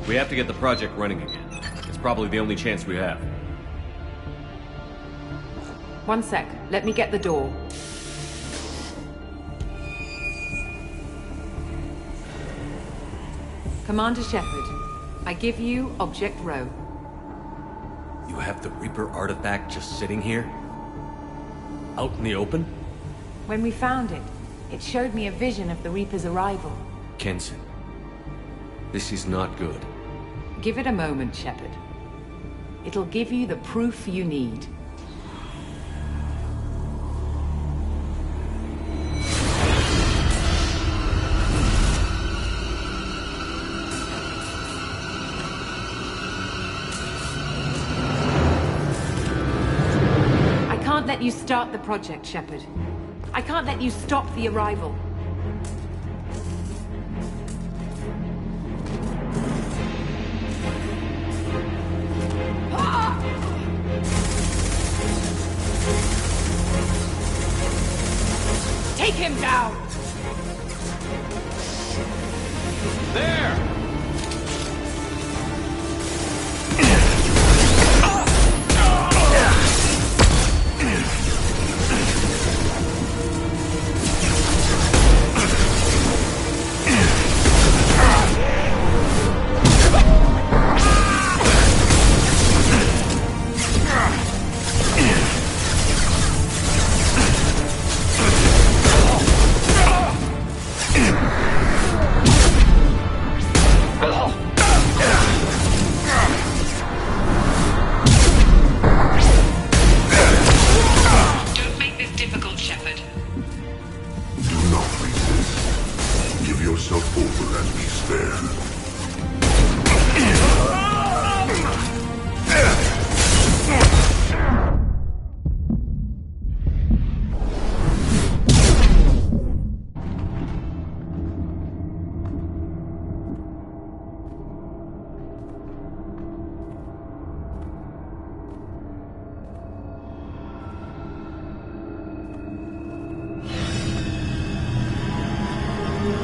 We have to get the project running again. It's probably the only chance we have. One sec. Let me get the door. Commander Shepard, I give you Object Rho. You have the Reaper artifact just sitting here? Out in the open? When we found it, it showed me a vision of the Reaper's arrival. Kenson, this is not good. Give it a moment, Shepard. It'll give you the proof you need. I can't let you start the project, Shepard. I can't let you stop the arrival. Take him down! There!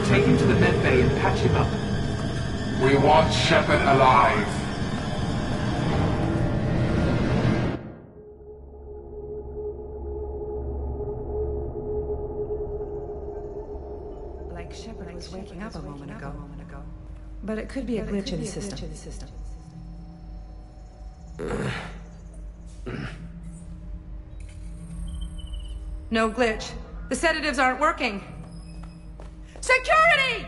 Take him to the med bay and patch him up. We want Shepard alive. Like Shepard was waking up a moment ago. But it could be a glitch in the system. No glitch. The sedatives aren't working. Security!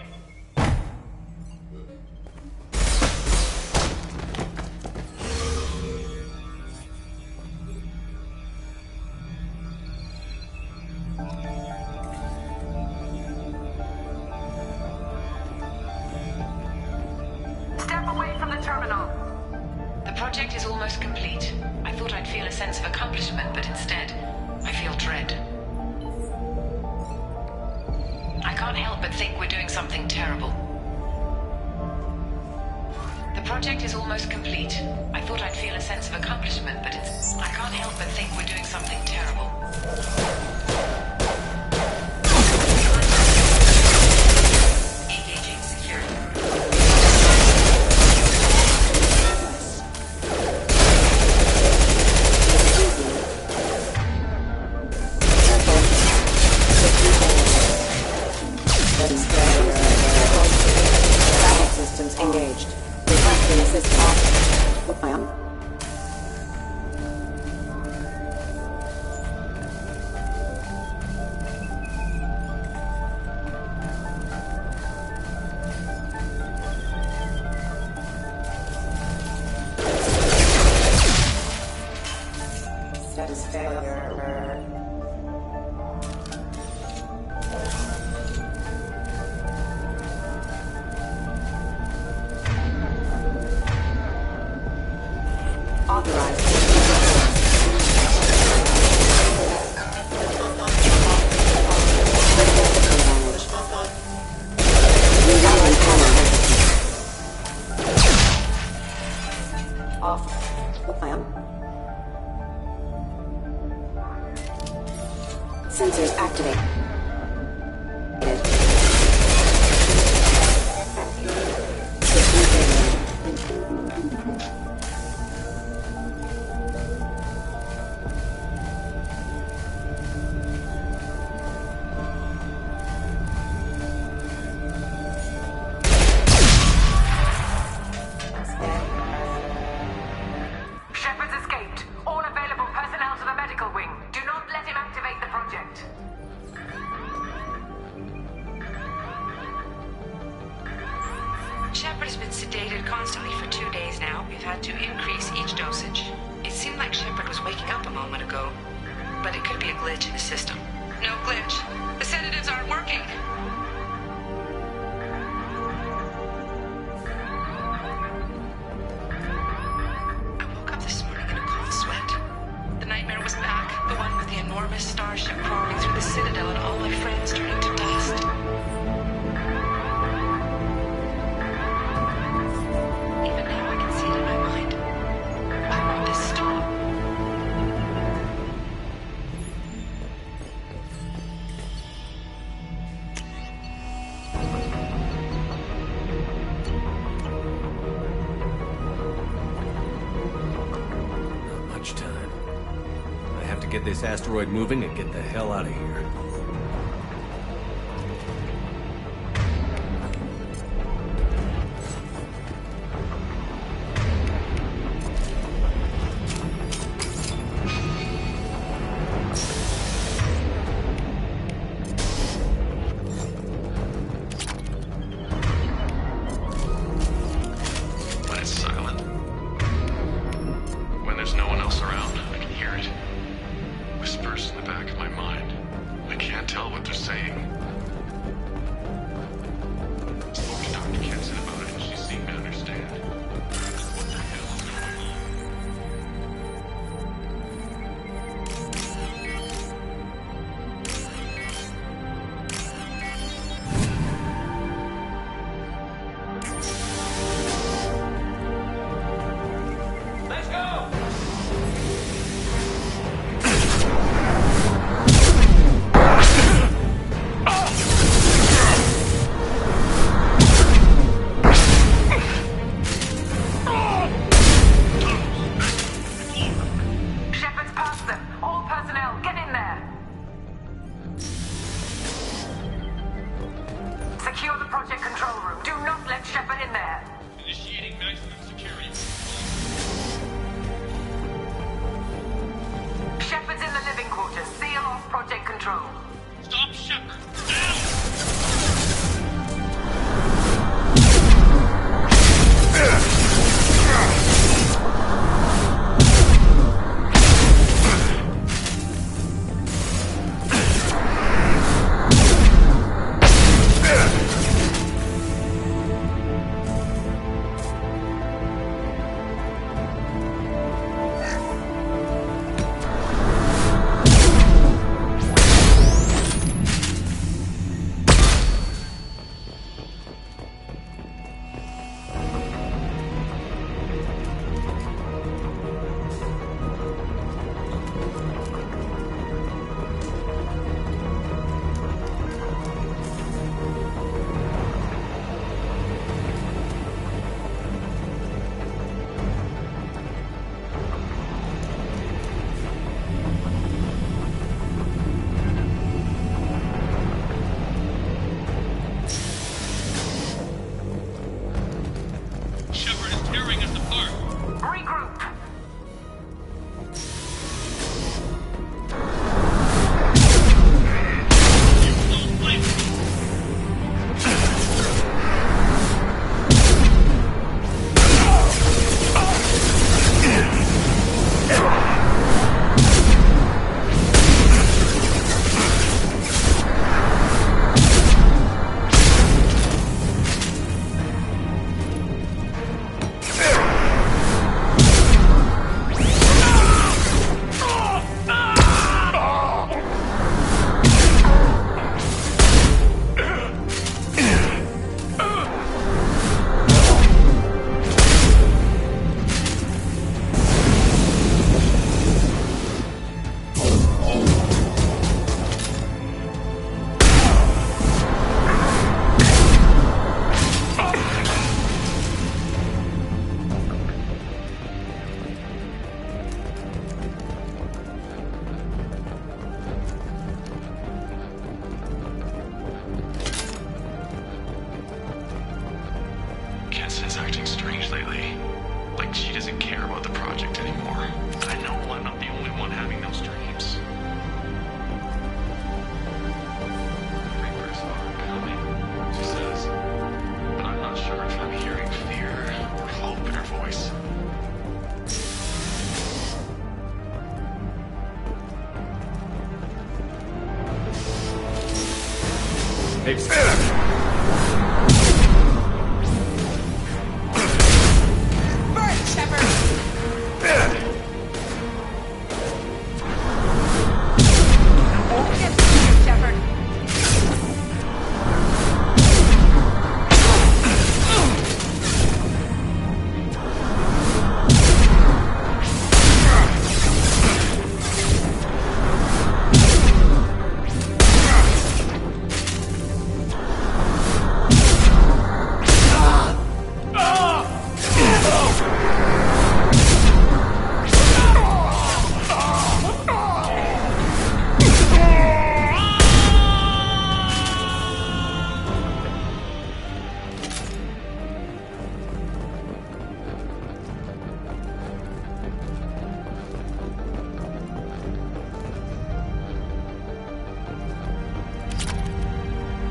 Step away from the terminal. The project is almost complete. I thought I'd feel a sense of accomplishment, but instead, I feel dread. I can't help but think we're doing something terrible. The project is almost complete. I thought I'd feel a sense of accomplishment, but I can't help but think we're doing something terrible. Engaging security. Systems engaged. Requesting assistance. Ma'am. Status failure. Sensors activate. Shepard's escaped. All available personnel to the medical wing. Do not let him activate the project. Shepard has been sedated constantly for 2 days now. We've had to increase each dosage. It seemed like Shepard was waking up a moment ago, but it could be a glitch in the system. No glitch. The sedatives aren't working. I woke up this morning in a cold sweat. The nightmare was back, the one with the enormous starship crawling through the Citadel and all my friends turning to dust. Even now I can see it in my mind. Why won't this stop? Not much time. I have to get this asteroid moving and get the hell out of here. When it's silent, when there's no one else around, I can hear it. Whispers in the back of my mind. I can't tell what they're saying. I spoke to Dr. Kenson about it, and she seemed to understand. What the hell is going on? Let's go! Shepard's past them. All personnel, get in there. Secure the project control room. Do not let Shepard in there. Initiating maximum security. Shepard's in the living quarters. Seal off project control. Stop Shepard! waste! Burn, Shepard! Get through, Shepard!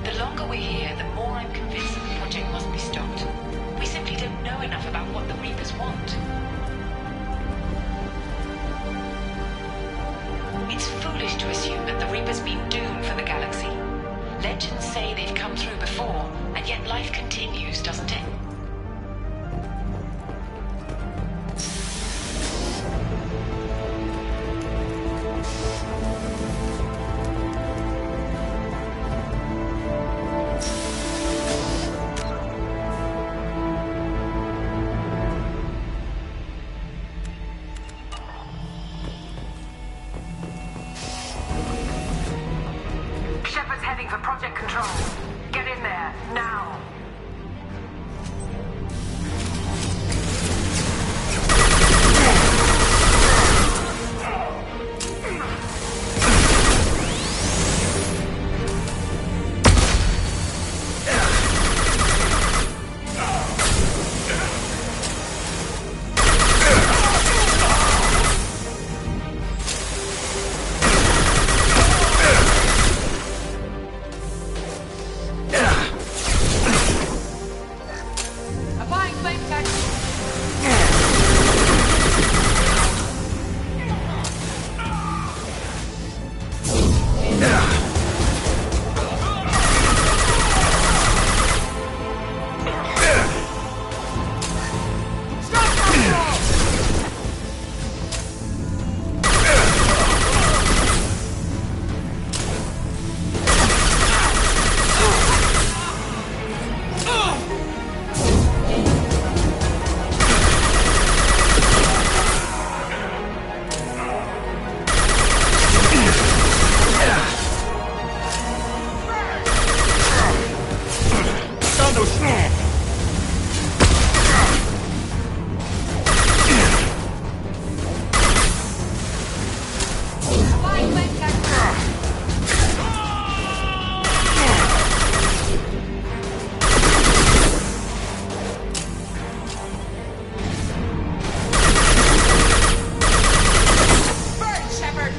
The longer we're here, the more I'm convinced that the project must be stopped. We simply don't know enough about what the Reapers want. It's foolish to assume that the Reapers mean doom for the galaxy. Legends say they've come through before, and yet life continues, doesn't it? Shepard's heading for Project Control. Get in there, now! Applying flame tech. Applying flame tech. Burn, Shepard!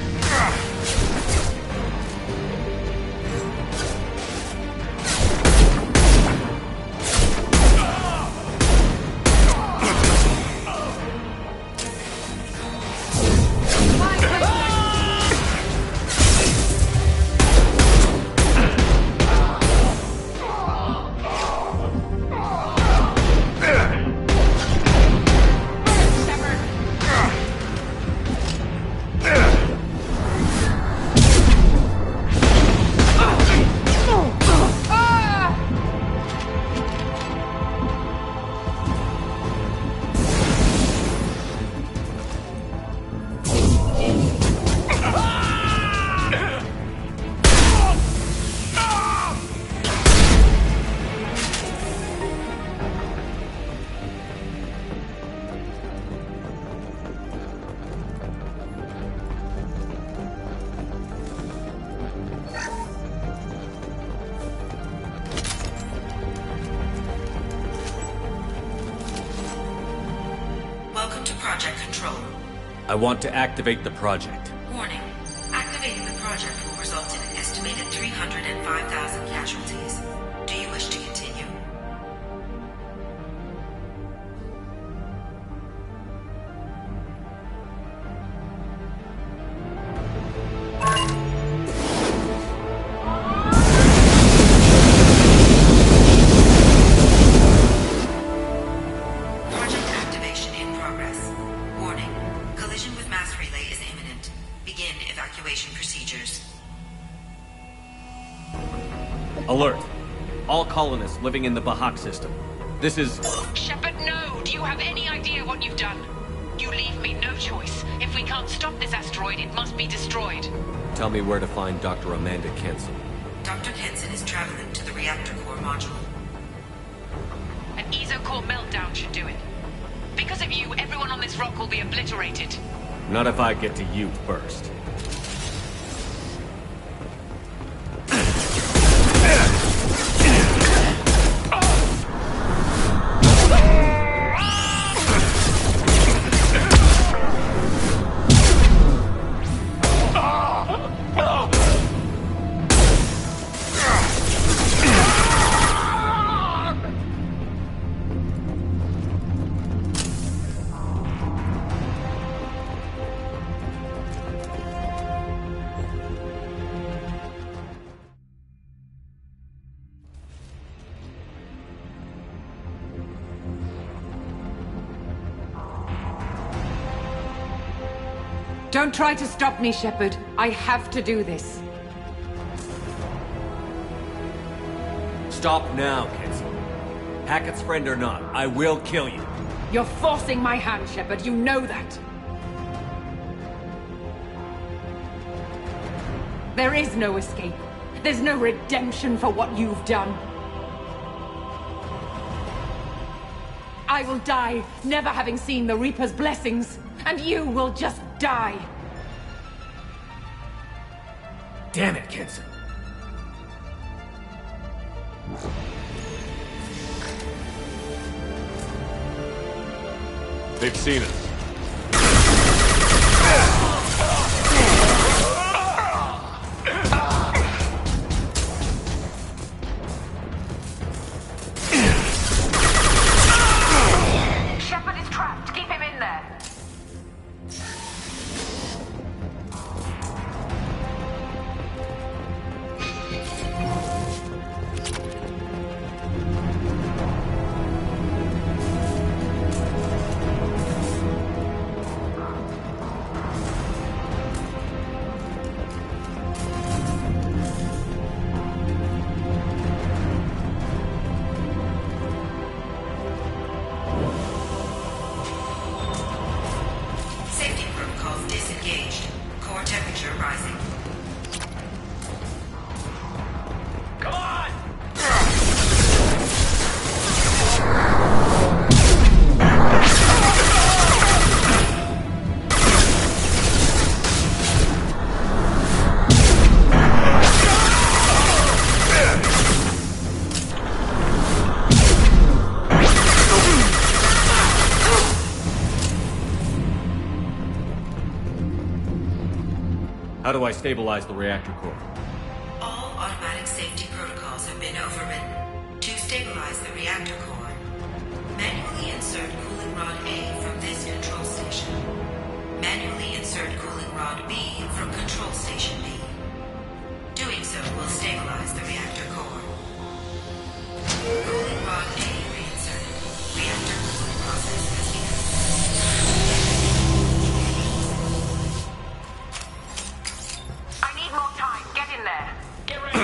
Applying flame tech. Burn, Shepard! Ah! Welcome to Project Control. I want to activate the project. Warning. Activating the project will result in an estimated 305,000 casualties. Do you wish to continue? gas relay is imminent. Begin evacuation procedures. Alert. All colonists living in the Bahak system. This is... Shepard, no! Do you have any idea what you've done? You leave me no choice. If we can't stop this asteroid, it must be destroyed. Tell me where to find Dr. Amanda Kenson. Dr. Kenson is traveling to the reactor core module. An ESO-core meltdown should do it. Because of you, everyone on this rock will be obliterated. Not if I get to you first. Don't try to stop me, Shepard. I have to do this. Stop now, Kenson. Hackett's friend or not, I will kill you. You're forcing my hand, Shepard. You know that. There is no escape. There's no redemption for what you've done. I will die, never having seen the Reaper's blessings, and you will just die. Damn it, Kenson. They've seen us. Shepard is trapped. Keep him in there. Safety protocols disengaged. Core temperature rising. Come on! How do I stabilize the reactor core? All automatic safety protocols have been overridden. To stabilize the reactor core, manually insert cooling rod A from this control station. Manually insert cooling rod B from control station B. Doing so will stabilize the reactor core. Cooling rod A reinserted. Reactor cooling process has begun. I need more time. Get in there. Get ready.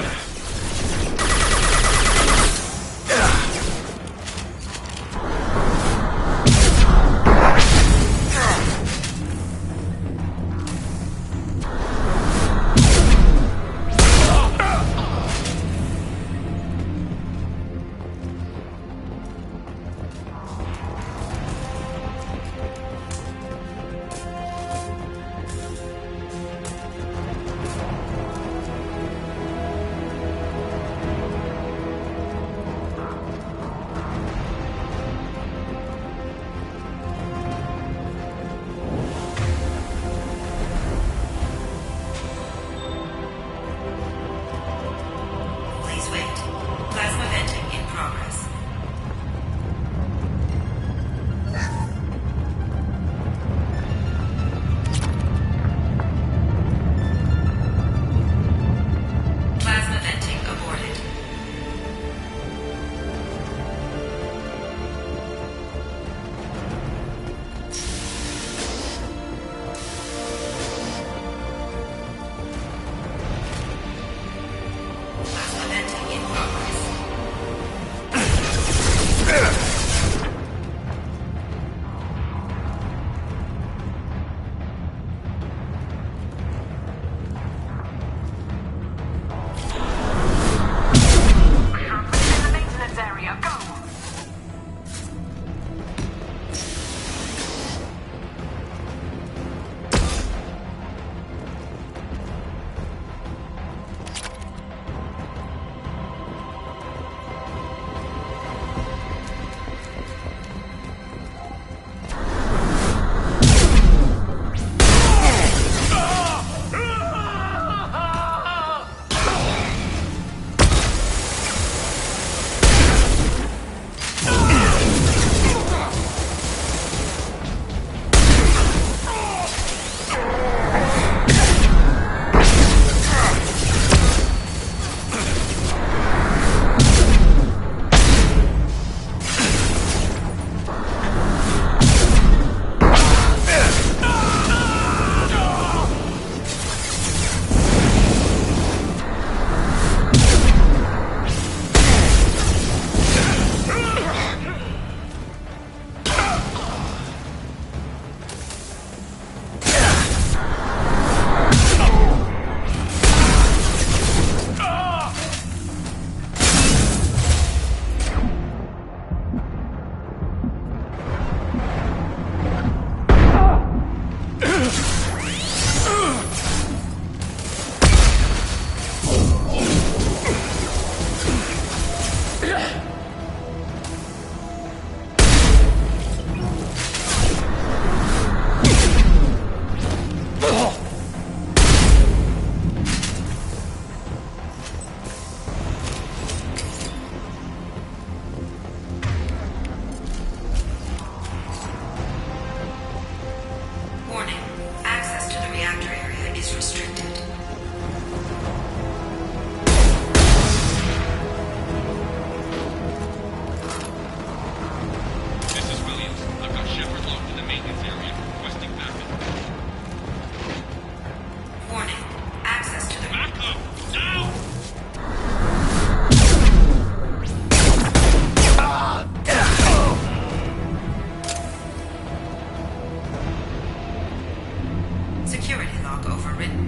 written.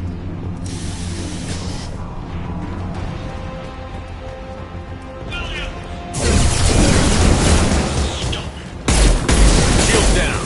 Shield down.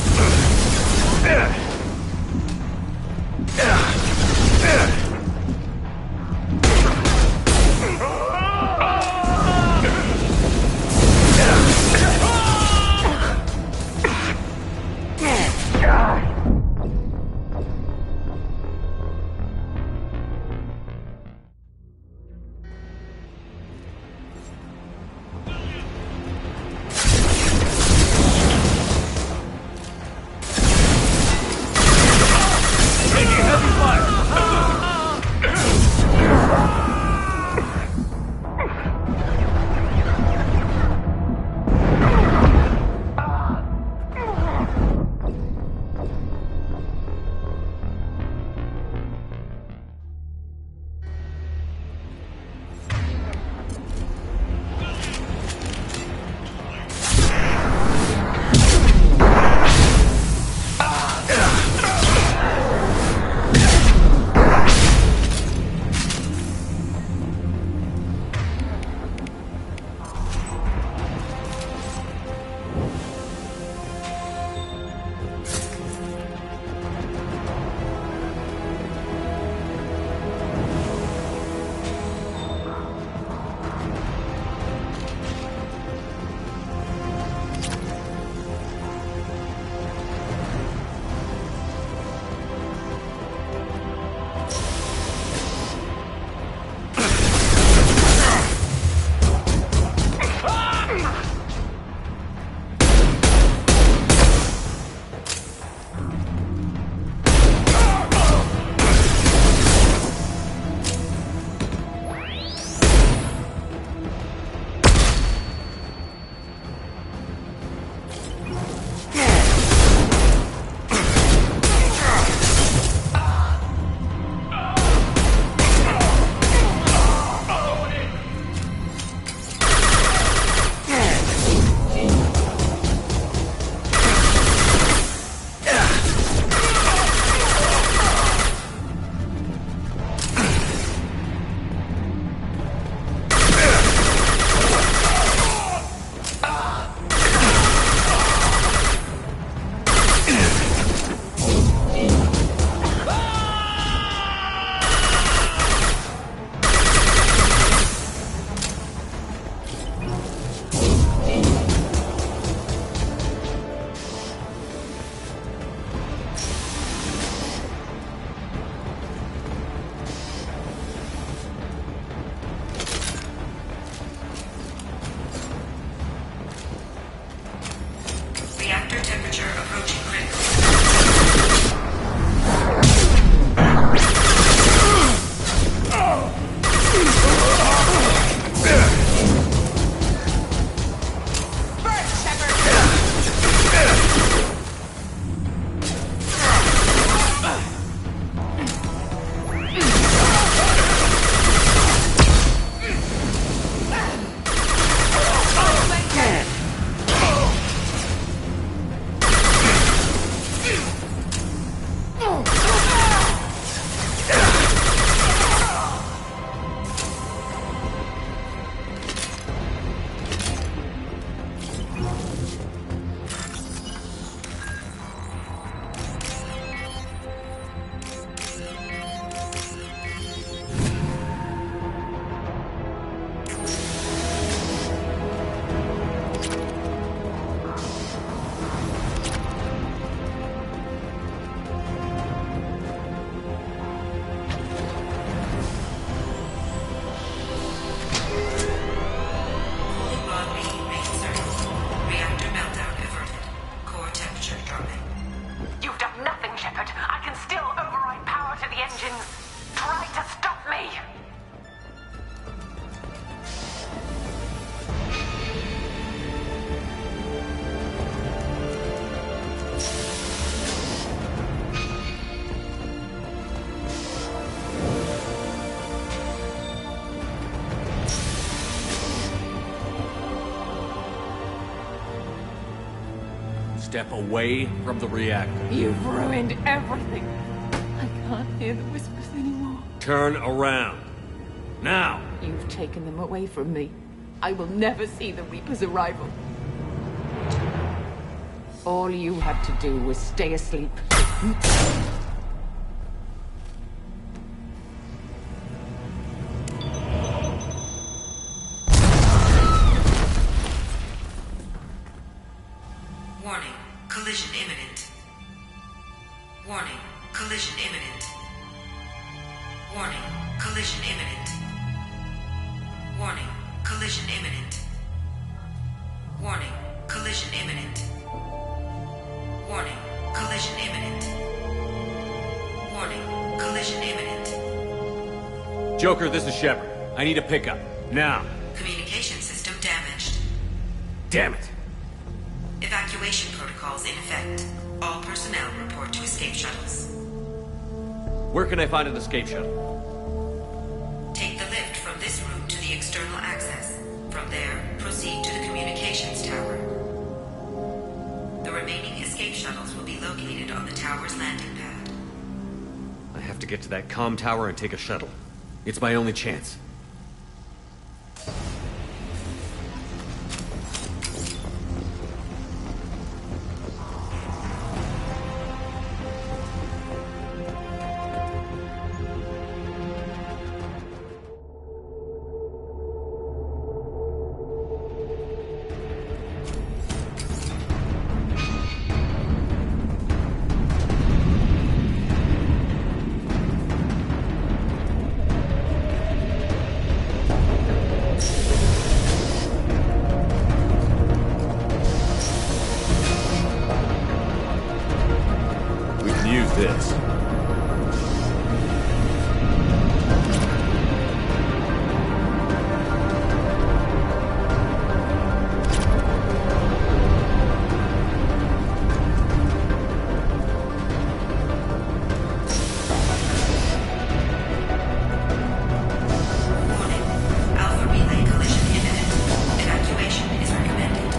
Reactor temperature approaching critical. You've done nothing, Shepard. I can still override power to the engines. Try to stop me! Step away from the reactor. You've ruined everything. I can't hear the whispers anymore. Turn around. Now! You've taken them away from me. I will never see the Reaper's arrival. All you had to do was stay asleep. Warning, collision imminent. Warning, collision imminent. Warning, collision imminent. Warning, collision imminent. Warning, collision imminent. Warning, collision imminent. Warning, collision imminent. Joker, this is Shepard. I need a pickup. Now. Communication system damaged. Damn it. Evacuation protocols in effect. All personnel report to escape shuttles. Where can I find an escape shuttle? Take the lift from this route to the external access. From there, proceed to the communications tower. The remaining escape shuttles will be located on the tower's landing pad. I have to get to that comm tower and take a shuttle. It's my only chance. Use this. Alpha relay collision imminent. Evacuation is recommended.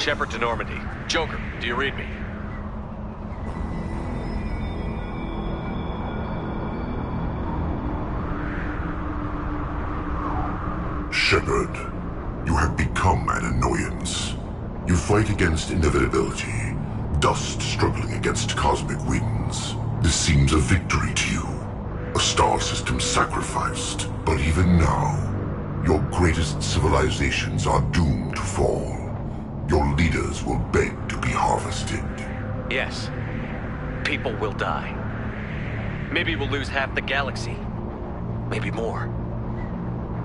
Shepard to Normandy. Joker, do you read me? Shepard, you have become an annoyance. You fight against inevitability, dust struggling against cosmic winds. This seems a victory to you. A star system sacrificed. But even now, your greatest civilizations are doomed to fall. Your leaders will beg to be harvested. Yes. People will die. Maybe we'll lose half the galaxy. Maybe more.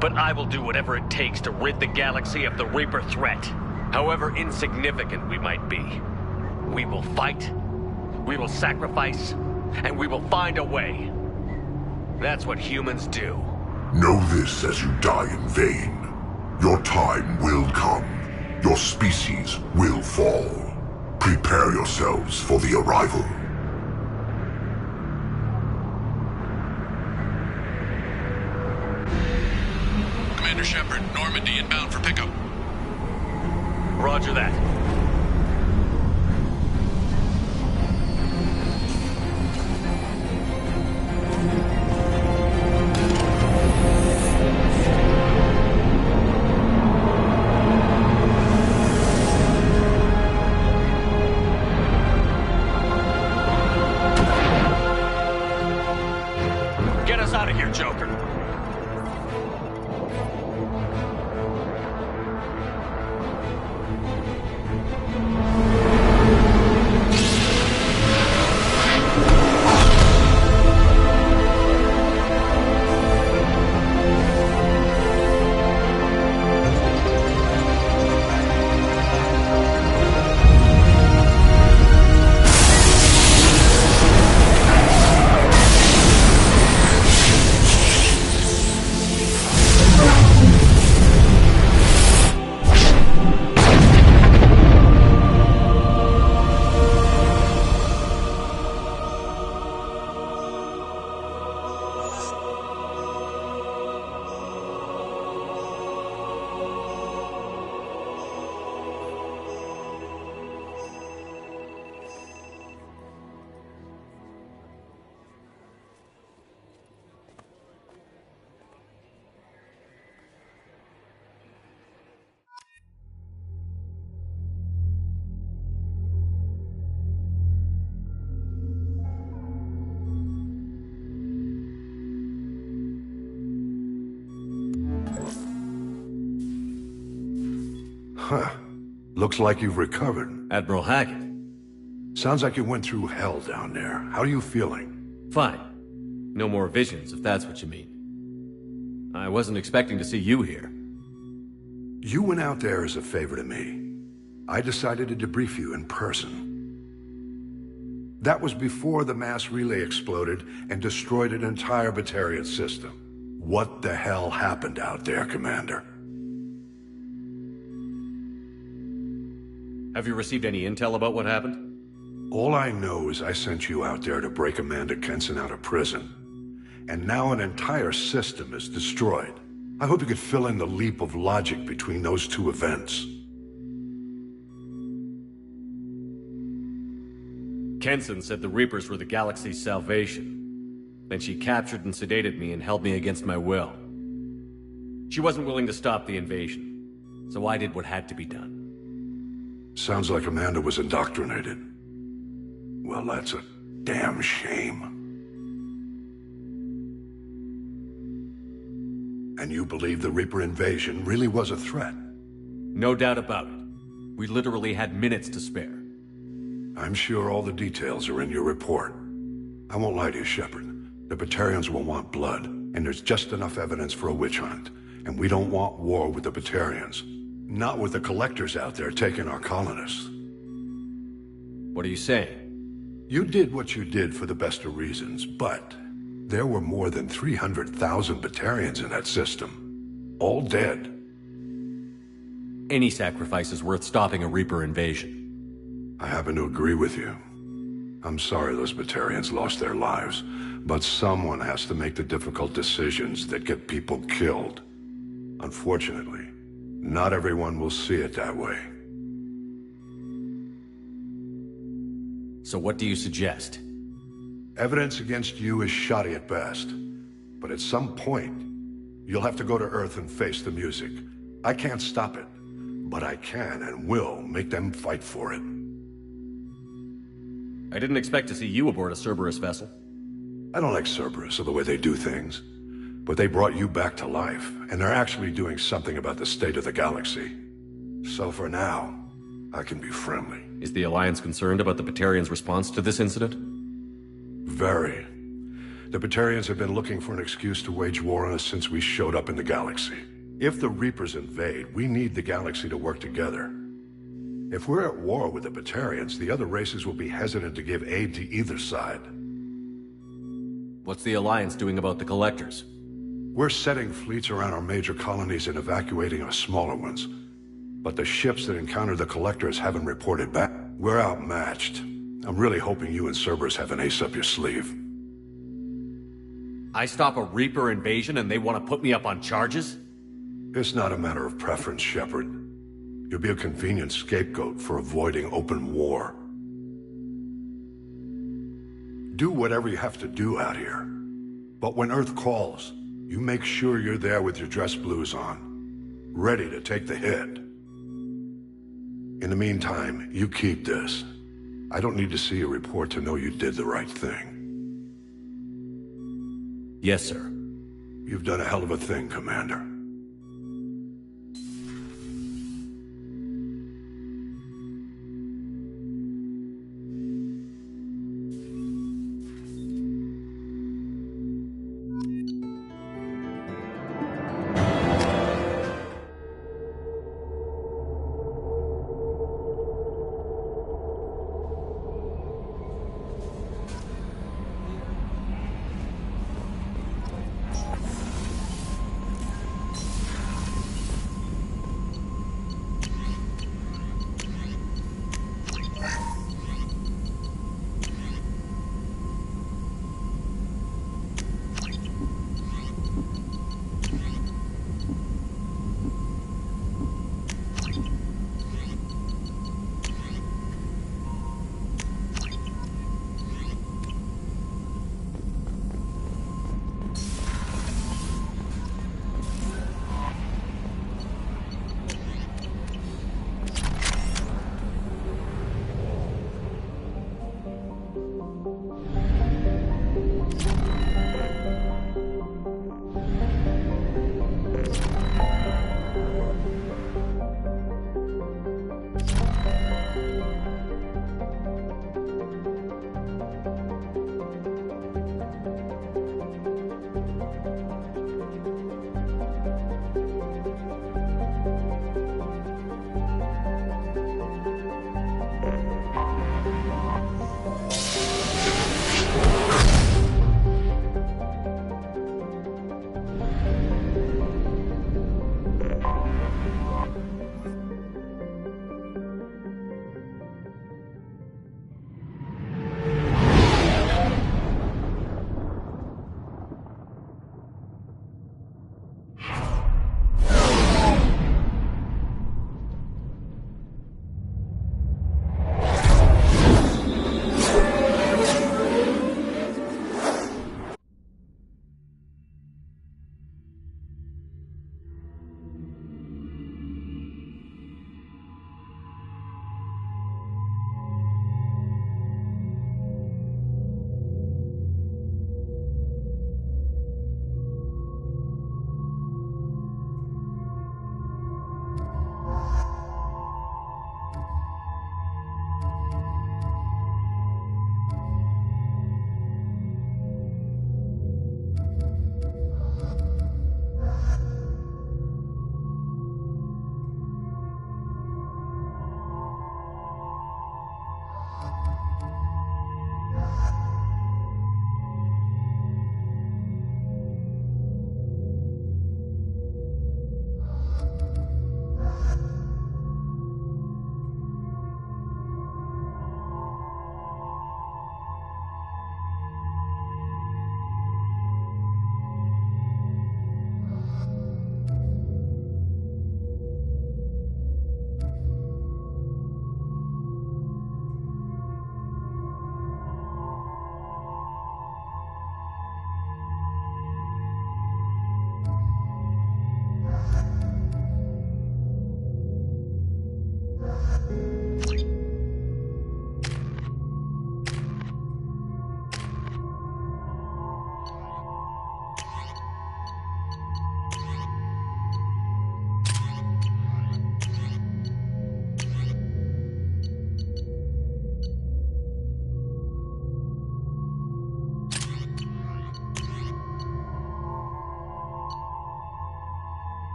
But I will do whatever it takes to rid the galaxy of the Reaper threat. However insignificant we might be. We will fight, we will sacrifice, and we will find a way. That's what humans do. Know this as you die in vain. Your time will come. Your species will fall. Prepare yourselves for the arrival. Commander Shepard, Normandy inbound for pickup. Roger that. Get us out of here, Joker. Huh. Looks like you've recovered. Admiral Hackett. Sounds like you went through hell down there. How are you feeling? Fine. No more visions, if that's what you mean. I wasn't expecting to see you here. You went out there as a favor to me. I decided to debrief you in person. That was before the mass relay exploded and destroyed an entire Batarian system. What the hell happened out there, Commander? Have you received any intel about what happened? All I know is I sent you out there to break Amanda Kenson out of prison. And now an entire system is destroyed. I hope you could fill in the leap of logic between those two events. Kenson said the Reapers were the galaxy's salvation. Then she captured and sedated me and held me against my will. She wasn't willing to stop the invasion, so I did what had to be done. Sounds like Amanda was indoctrinated. Well, that's a damn shame. And you believe the Reaper invasion really was a threat? No doubt about it. We literally had minutes to spare. I'm sure all the details are in your report. I won't lie to you, Shepard. The Batarians will want blood, and there's just enough evidence for a witch hunt. And we don't want war with the Batarians. Not with the collectors out there taking our colonists. What are you saying? You did what you did for the best of reasons, but there were more than 300,000 Batarians in that system. All dead. Any sacrifice is worth stopping a Reaper invasion. I happen to agree with you. I'm sorry those Batarians lost their lives, but someone has to make the difficult decisions that get people killed. Unfortunately, not everyone will see it that way. So what do you suggest? Evidence against you is shoddy at best. But at some point, you'll have to go to Earth and face the music. I can't stop it, but I can and will make them fight for it. I didn't expect to see you aboard a Cerberus vessel. I don't like Cerberus or the way they do things, but they brought you back to life, and they're actually doing something about the state of the galaxy. So for now, I can be friendly. Is the Alliance concerned about the Batarians' response to this incident? Very. The Batarians have been looking for an excuse to wage war on us since we showed up in the galaxy. If the Reapers invade, we need the galaxy to work together. If we're at war with the Batarians, the other races will be hesitant to give aid to either side. What's the Alliance doing about the Collectors? We're setting fleets around our major colonies and evacuating our smaller ones. But the ships that encountered the Collectors haven't reported back. We're outmatched. I'm really hoping you and Cerberus have an ace up your sleeve. I stop a Reaper invasion and they want to put me up on charges? It's not a matter of preference, Shepard. You'll be a convenient scapegoat for avoiding open war. Do whatever you have to do out here. But when Earth calls, you make sure you're there with your dress blues on, ready to take the hit. In the meantime, you keep this. I don't need to see a report to know you did the right thing. Yes, sir. You've done a hell of a thing, Commander.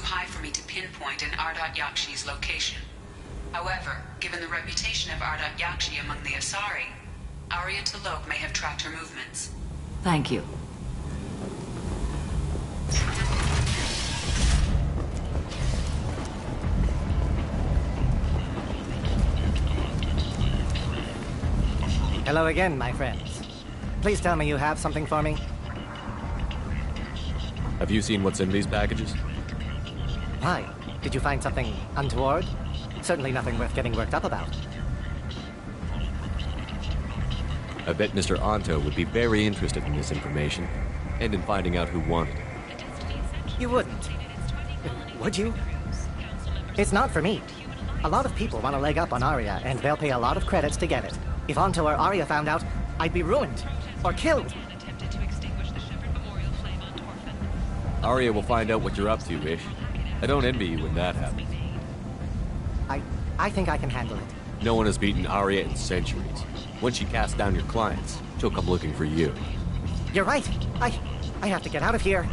high for me to pinpoint an Ardat Yakshi's location. However, given the reputation of Ardat Yakshi among the Asari, Arya T'Loak may have tracked her movements. Thank you. Hello again, my friends. Please tell me you have something for me. Have you seen what's in these packages? Why? Did you find something untoward? Certainly nothing worth getting worked up about. I bet Mr. Anto would be very interested in this information, and in finding out who wanted it. You wouldn't. Would you? It's not for me. A lot of people want a leg up on Arya, and they'll pay a lot of credits to get it. If Anto or Arya found out, I'd be ruined. Or killed. Arya will find out what you're up to, Ish. I don't envy you when that happens. I think I can handle it. No one has beaten Arya in centuries. Once she casts down your clients, she'll come looking for you. You're right. I have to get out of here.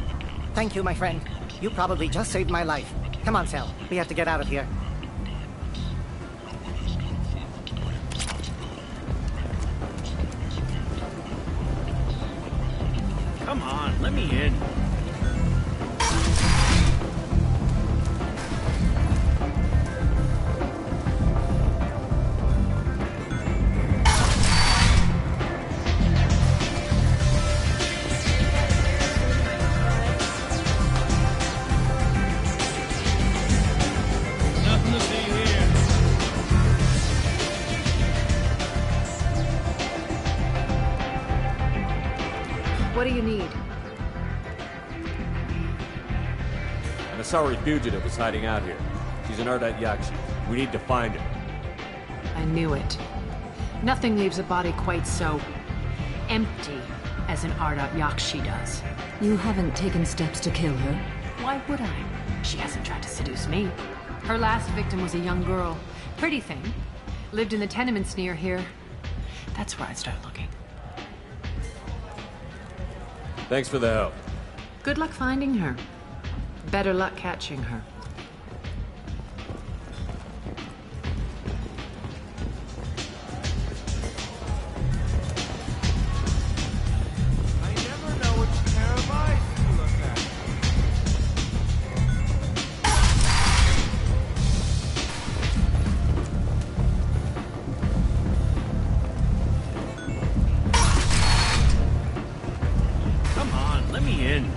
Thank you, my friend. You probably just saved my life. Come on, Sal. We have to get out of here. Come on, let me in. What do you need? An Asari fugitive is hiding out here. She's an Ardat Yakshi. We need to find her. I knew it. Nothing leaves a body quite so empty as an Ardat Yakshi does. You haven't taken steps to kill her? Why would I? She hasn't tried to seduce me. Her last victim was a young girl. Pretty thing. Lived in the tenements near here. That's where I'd start looking. Thanks for the help. Good luck finding her. Better luck catching her. I never know which pair of eyes to look at. Come on, let me in.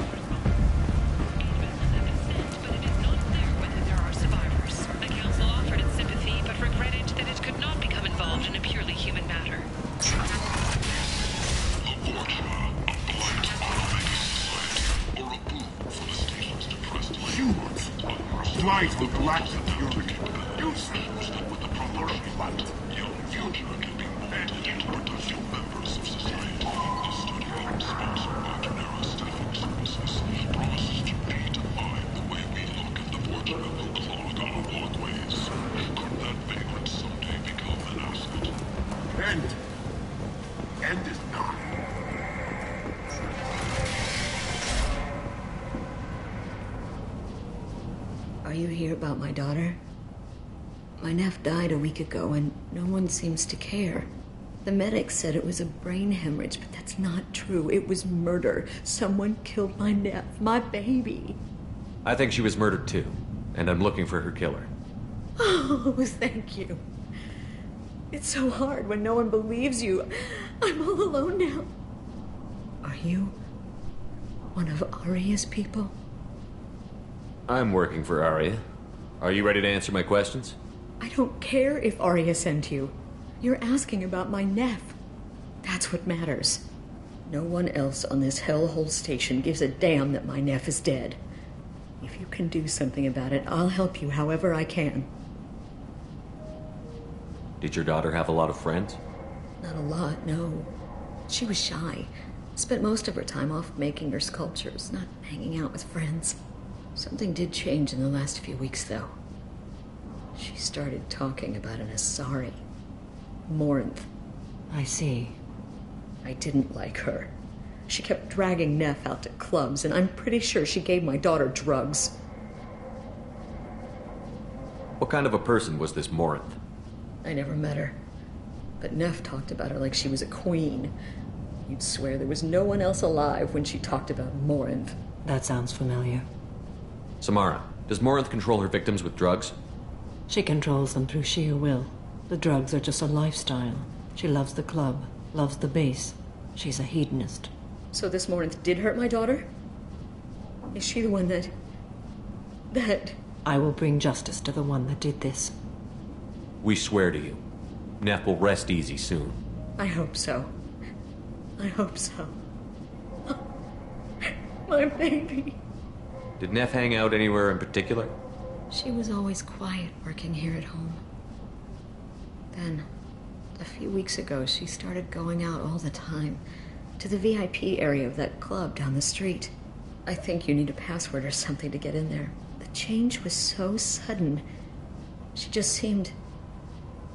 Flight of galactic purity. You seems with the proper flight. Your future can be embedded toward a few members of society. The study helps sponsor Montanero staffing services. Promises to redefine the way we look at the portrait of the clog our walkways. Could that vagrant someday become an asset? End is none. Are you here about my daughter? My nephew died a week ago and no one seems to care. The medics said it was a brain hemorrhage, but that's not true. It was murder. Someone killed my nephew, my baby. I think she was murdered too, and I'm looking for her killer. Oh, thank you. It's so hard when no one believes you. I'm all alone now. Are you one of Arya's people? I'm working for Arya. Are you ready to answer my questions? I don't care if Arya sent you. You're asking about my nephew. That's what matters. No one else on this hellhole station gives a damn that my nephew is dead. If you can do something about it, I'll help you however I can. Did your daughter have a lot of friends? Not a lot, no. She was shy. Spent most of her time off making her sculptures, not hanging out with friends. Something did change in the last few weeks, though. She started talking about an Asari. Morinth. I see. I didn't like her. She kept dragging Neff out to clubs, and I'm pretty sure she gave my daughter drugs. What kind of a person was this Morinth? I never met her. But Neff talked about her like she was a queen. You'd swear there was no one else alive when she talked about Morinth. That sounds familiar. Samara, does Morinth control her victims with drugs? She controls them through sheer will. The drugs are just a lifestyle. She loves the club, loves the base. She's a hedonist. So this Morinth did hurt my daughter? Is she the one that... I will bring justice to the one that did this. We swear to you. Neff will rest easy soon. I hope so. I hope so. My baby. Did Neff hang out anywhere in particular? She was always quiet working here at home. Then, a few weeks ago, she started going out all the time to the VIP area of that club down the street. I think you need a password or something to get in there. The change was so sudden. She just seemed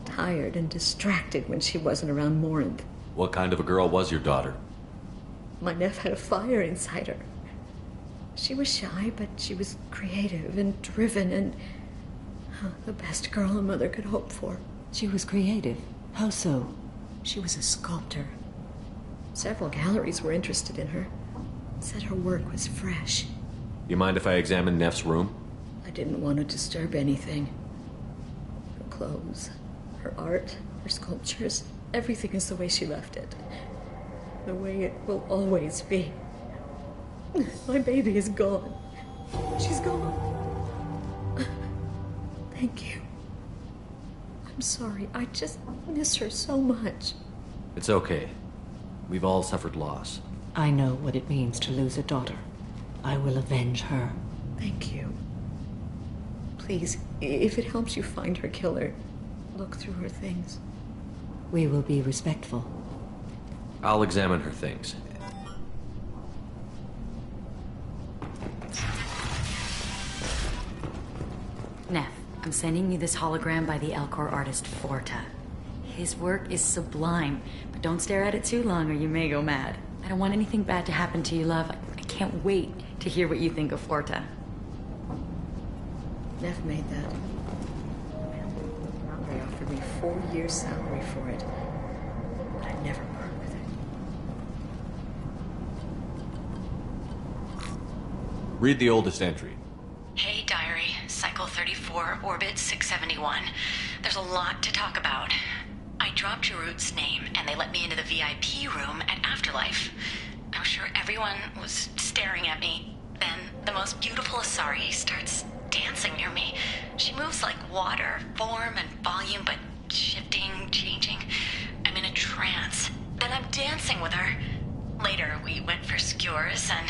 tired and distracted when she wasn't around Morinth. What kind of a girl was your daughter? My Neff had a fire inside her. She was shy, but she was creative and driven and the best girl a mother could hope for. She was creative? How so? She was a sculptor. Several galleries were interested in her. Said her work was fresh. You mind if I examine Neff's room? I didn't want to disturb anything. Her clothes, her art, her sculptures, everything is the way she left it. The way it will always be. My baby is gone. She's gone. Thank you. I'm sorry. I just miss her so much. It's okay. We've all suffered loss. I know what it means to lose a daughter. I will avenge her. Thank you. Please, if it helps you find her killer, look through her things. We will be respectful. I'll examine her things. Neff, I'm sending you this hologram by the Elcor artist Forta. His work is sublime, but don't stare at it too long or you may go mad. I don't want anything bad to happen to you, love. I can't wait to hear what you think of Forta. Neff made that. They offered me 4 years' salary for it, but I'd never part with it. Read the oldest entry. Hey, diary. Cycle 34, orbit 671. There's a lot to talk about. I dropped Jarut's name, and they let me into the VIP room at Afterlife. I was sure everyone was staring at me. Then, the most beautiful Asari starts dancing near me. She moves like water, form and volume, but shifting, changing. I'm in a trance. Then I'm dancing with her. Later, we went for skewers, and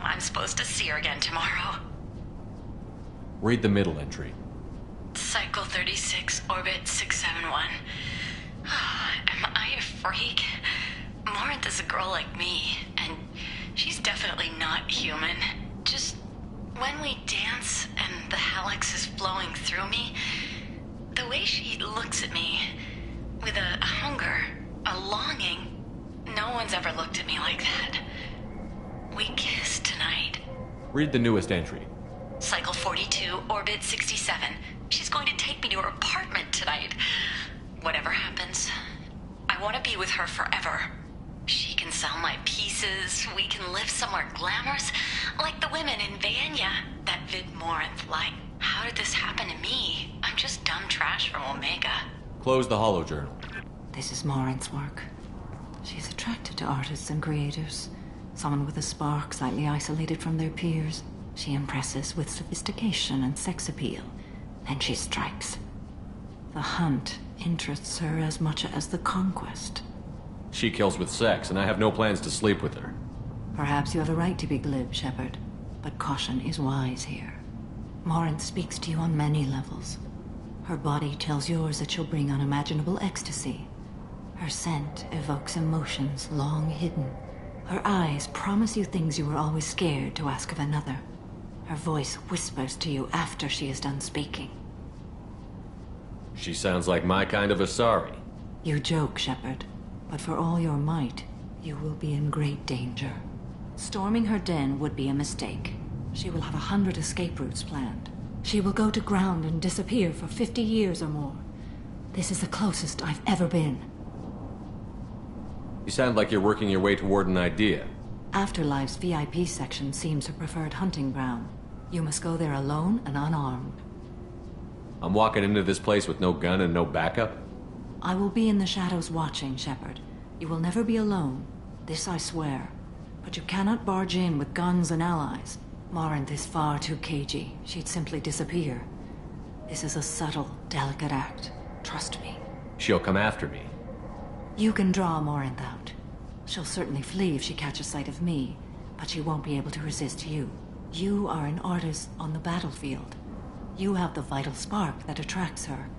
I'm supposed to see her again tomorrow. Read the middle entry. Cycle 36, orbit 671. Am I a freak? Morinth is a girl like me, and she's definitely not human. Just when we dance and the Helix is flowing through me, the way she looks at me with a hunger, a longing, no one's ever looked at me like that. We kissed tonight. Read the newest entry. Cycle 42, orbit 67. She's going to take me to her apartment tonight. Whatever happens, I want to be with her forever. She can sell my pieces. We can live somewhere glamorous, like the women in Vanya that Vid Morinth liked. How did this happen to me? I'm just dumb trash from Omega. Close the holo journal. This is Morinth's work. She's attracted to artists and creators. Someone with a spark, slightly isolated from their peers. She impresses with sophistication and sex appeal. Then she strikes. The hunt interests her as much as the conquest. She kills with sex, and I have no plans to sleep with her. Perhaps you have a right to be glib, Shepard, but caution is wise here. Morinth speaks to you on many levels. Her body tells yours that she'll bring unimaginable ecstasy. Her scent evokes emotions long hidden. Her eyes promise you things you were always scared to ask of another. Her voice whispers to you after she is done speaking. She sounds like my kind of Asari. You joke, Shepard, but for all your might, you will be in great danger. Storming her den would be a mistake. She will have 100 escape routes planned. She will go to ground and disappear for 50 years or more. This is the closest I've ever been. You sound like you're working your way toward an idea. Afterlife's VIP section seems her preferred hunting ground. You must go there alone and unarmed. I'm walking into this place with no gun and no backup? I will be in the shadows watching, Shepard. You will never be alone. This I swear. But you cannot barge in with guns and allies. Morinth is far too cagey. She'd simply disappear. This is a subtle, delicate act. Trust me. She'll come after me. You can draw Morinth out. She'll certainly flee if she catches sight of me, but she won't be able to resist you. You are an artist on the battlefield. You have the vital spark that attracts her.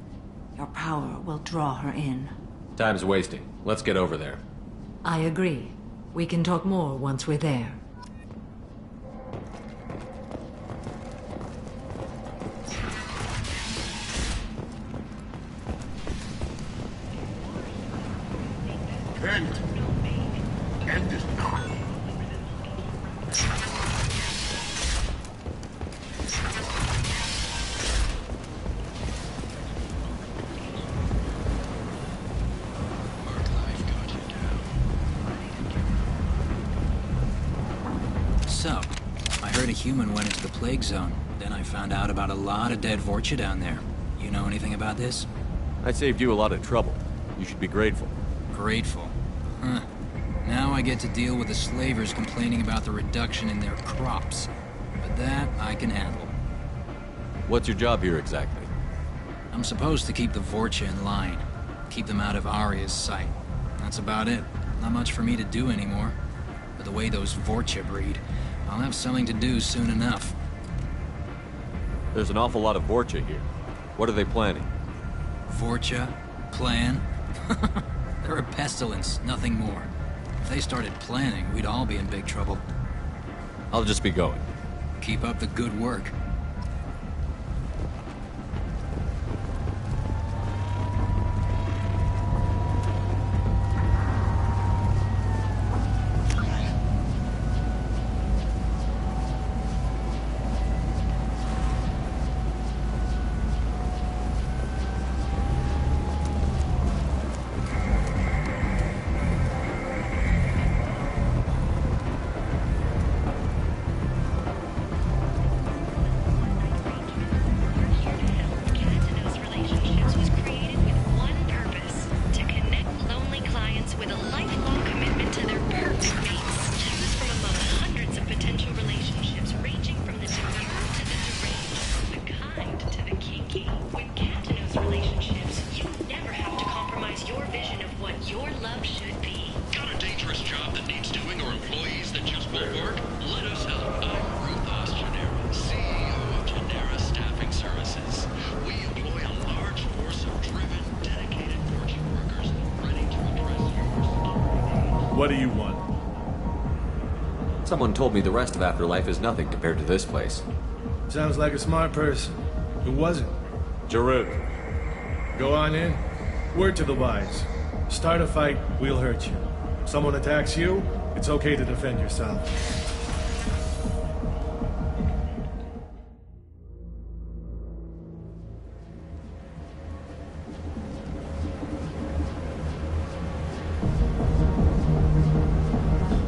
Your power will draw her in. Time's wasting. Let's get over there. I agree. We can talk more once we're there. End is not. So, I heard a human went into the plague zone. Then I found out about a lot of dead Vorcha down there. You know anything about this? I saved you a lot of trouble. You should be grateful. Grateful? Huh. Now I get to deal with the slavers complaining about the reduction in their crops. But that I can handle. What's your job here exactly? I'm supposed to keep the Vorcha in line. Keep them out of Arya's sight. That's about it. Not much for me to do anymore. But the way those Vorcha breed, I'll have something to do soon enough. There's an awful lot of Vorcha here. What are they planning? Vorcha? Plan? They're a pestilence, nothing more. If they started planning, we'd all be in big trouble. I'll just be going. Keep up the good work. What do you want? Someone told me the rest of Afterlife is nothing compared to this place. Sounds like a smart person. Who was it? Jarut. Go on in. Word to the wise. Start a fight, we'll hurt you. If someone attacks you, it's okay to defend yourself.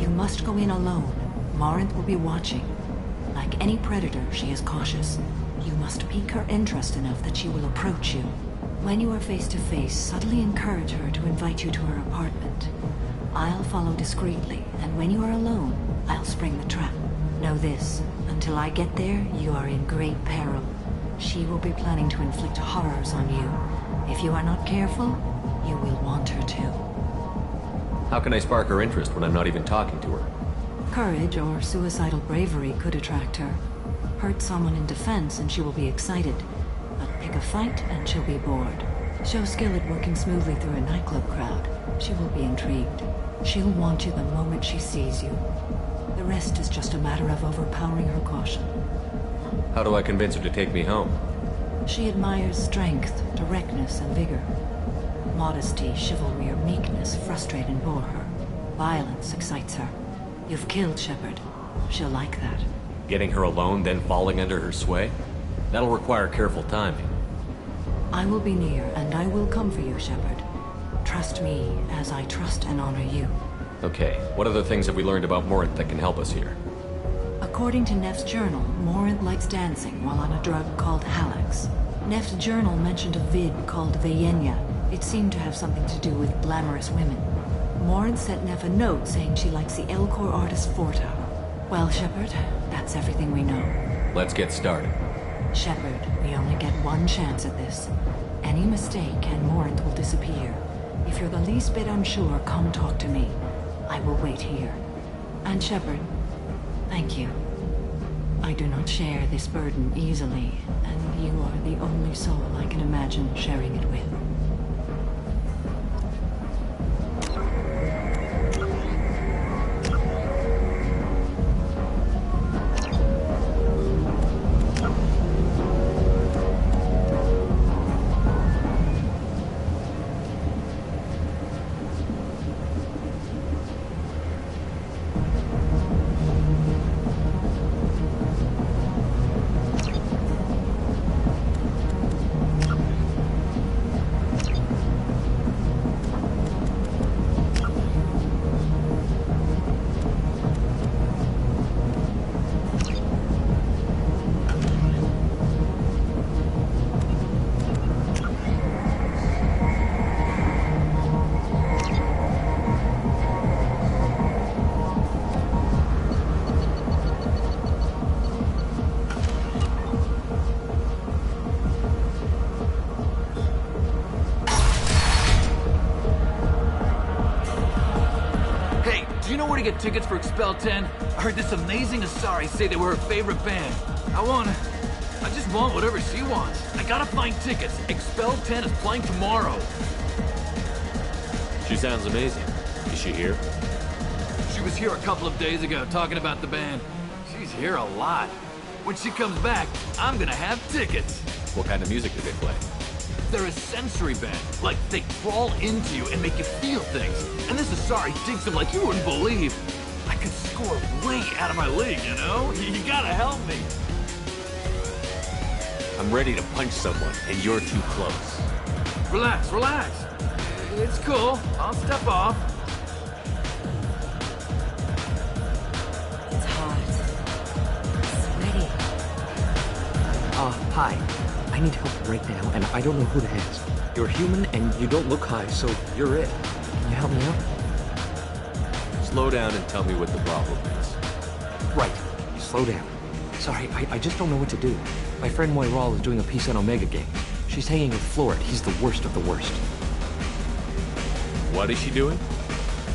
You must go in alone. Morinth will be watching. Like any predator, she is cautious. You must pique her interest enough that she will approach you. When you are face to face, subtly encourage her to invite you to her apartment. I'll follow discreetly, and when you are alone, I'll spring the trap. Know this, until I get there, you are in great peril. She will be planning to inflict horrors on you. If you are not careful, you will want her to. How can I spark her interest when I'm not even talking to her? Courage or suicidal bravery could attract her. Hurt someone in defense and she will be excited. But pick a fight and she'll be bored. Show skill at working smoothly through a nightclub crowd. She will be intrigued. She'll want you the moment she sees you. The rest is just a matter of overpowering her caution. How do I convince her to take me home? She admires strength, directness, and vigor. Modesty, chivalry, or meekness frustrate and bore her. Violence excites her. You've killed Shepard. She'll like that. Getting her alone, then falling under her sway? That'll require careful timing. I will be near, and I will come for you, Shepard. Trust me, as I trust and honor you. Okay, what other things have we learned about Morinth that can help us here? According to Neff's journal, Morinth likes dancing while on a drug called Halax. Neff's journal mentioned a vid called Vayenya. It seemed to have something to do with glamorous women. Morinth sent Neff a note saying she likes the Elcor artist Forta. Well, Shepard, that's everything we know. Let's get started. Shepard, we only get one chance at this. Any mistake and Morinth will disappear. If you're the least bit unsure, come talk to me. I will wait here. And Shepard, thank you. I do not share this burden easily, and you are the only soul I can imagine sharing it with. Get tickets for Expel 10. I heard this amazing Asari say they were her favorite band. I just want whatever she wants. I gotta find tickets. Expel 10 is playing tomorrow. She sounds amazing. Is she here? She was here a couple of days ago talking about the band. She's here a lot. When she comes back, I'm gonna have tickets. What kind of music do they play? They're a sensory band. Like, they crawl into you and make you feel things. And this Asari digs them like you wouldn't believe. I could score way out of my league, you know? You gotta help me. I'm ready to punch someone, and you're too close. Relax, relax. It's cool. I'll step off. It's hot. Sweaty. Hi. I need help right now, and I don't know who to ask. You're human, and you don't look high, so you're it. Can you help me out? Slow down and tell me what the problem is. Right. Slow down. Sorry, I just don't know what to do. My friend Moiral is doing a piece on Omega Gang. She's hanging with Florid. He's the worst of the worst. What is she doing?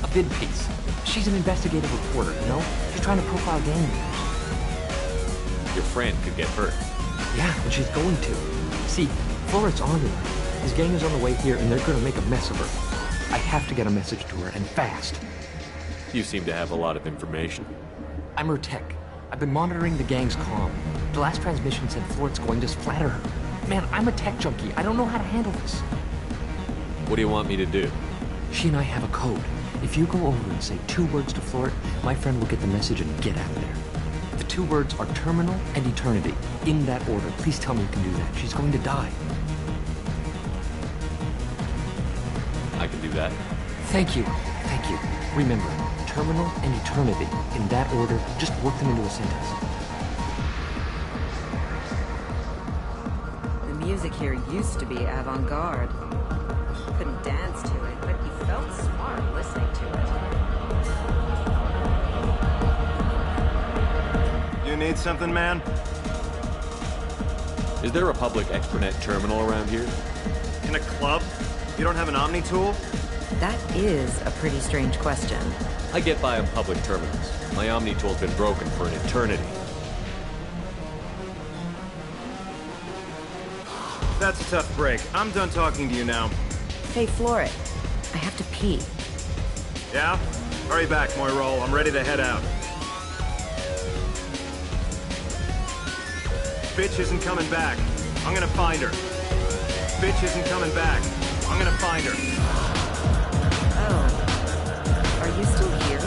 A vid piece. She's an investigative reporter, you know? She's trying to profile gang leaders. Your friend could get hurt. Yeah, and she's going to. See, Florid's on it. His gang is on the way here, and they're gonna make a mess of her. I have to get a message to her, and fast. You seem to have a lot of information. I'm her tech. I've been monitoring the gang's comm. The last transmission said Florid's going to splatter her. Man, I'm a tech junkie. I don't know how to handle this. What do you want me to do? She and I have a code. If you go over and say 2 words to Florid, my friend will get the message and get out of there. The 2 words are terminal and eternity. In that order. Please tell me you can do that. She's going to die. I can do that. Thank you. Thank you. Remember, terminal and eternity. In that order, just work them into a sentence. The music here used to be avant-garde. Couldn't dance to it, but he felt smart listening to it. You need something, man? Is there a public extranet terminal around here? In a club? You don't have an Omni tool? That is a pretty strange question. I get by on public terminals. My Omni tool's been broken for an eternity. That's a tough break. I'm done talking to you now. Hey, Florid. I have to pee. Yeah? Hurry back, Moiral. I'm ready to head out. Bitch isn't coming back. I'm gonna find her. Bitch isn't coming back. I'm gonna find her. Oh. Are you still here?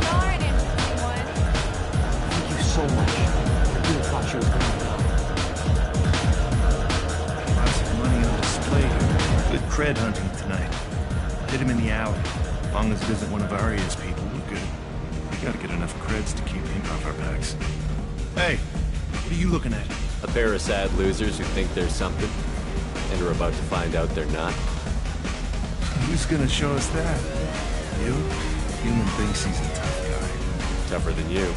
No! cred hunting tonight. Hit him in the alley. As long as it isn't one of Arya's people, we're good. We gotta get enough creds to keep ink off our backs. Hey, what are you looking at? A pair of sad losers who think they're something, and are about to find out they're not. Who's gonna show us that? You? Human thinks he's a tough guy. Tougher than you.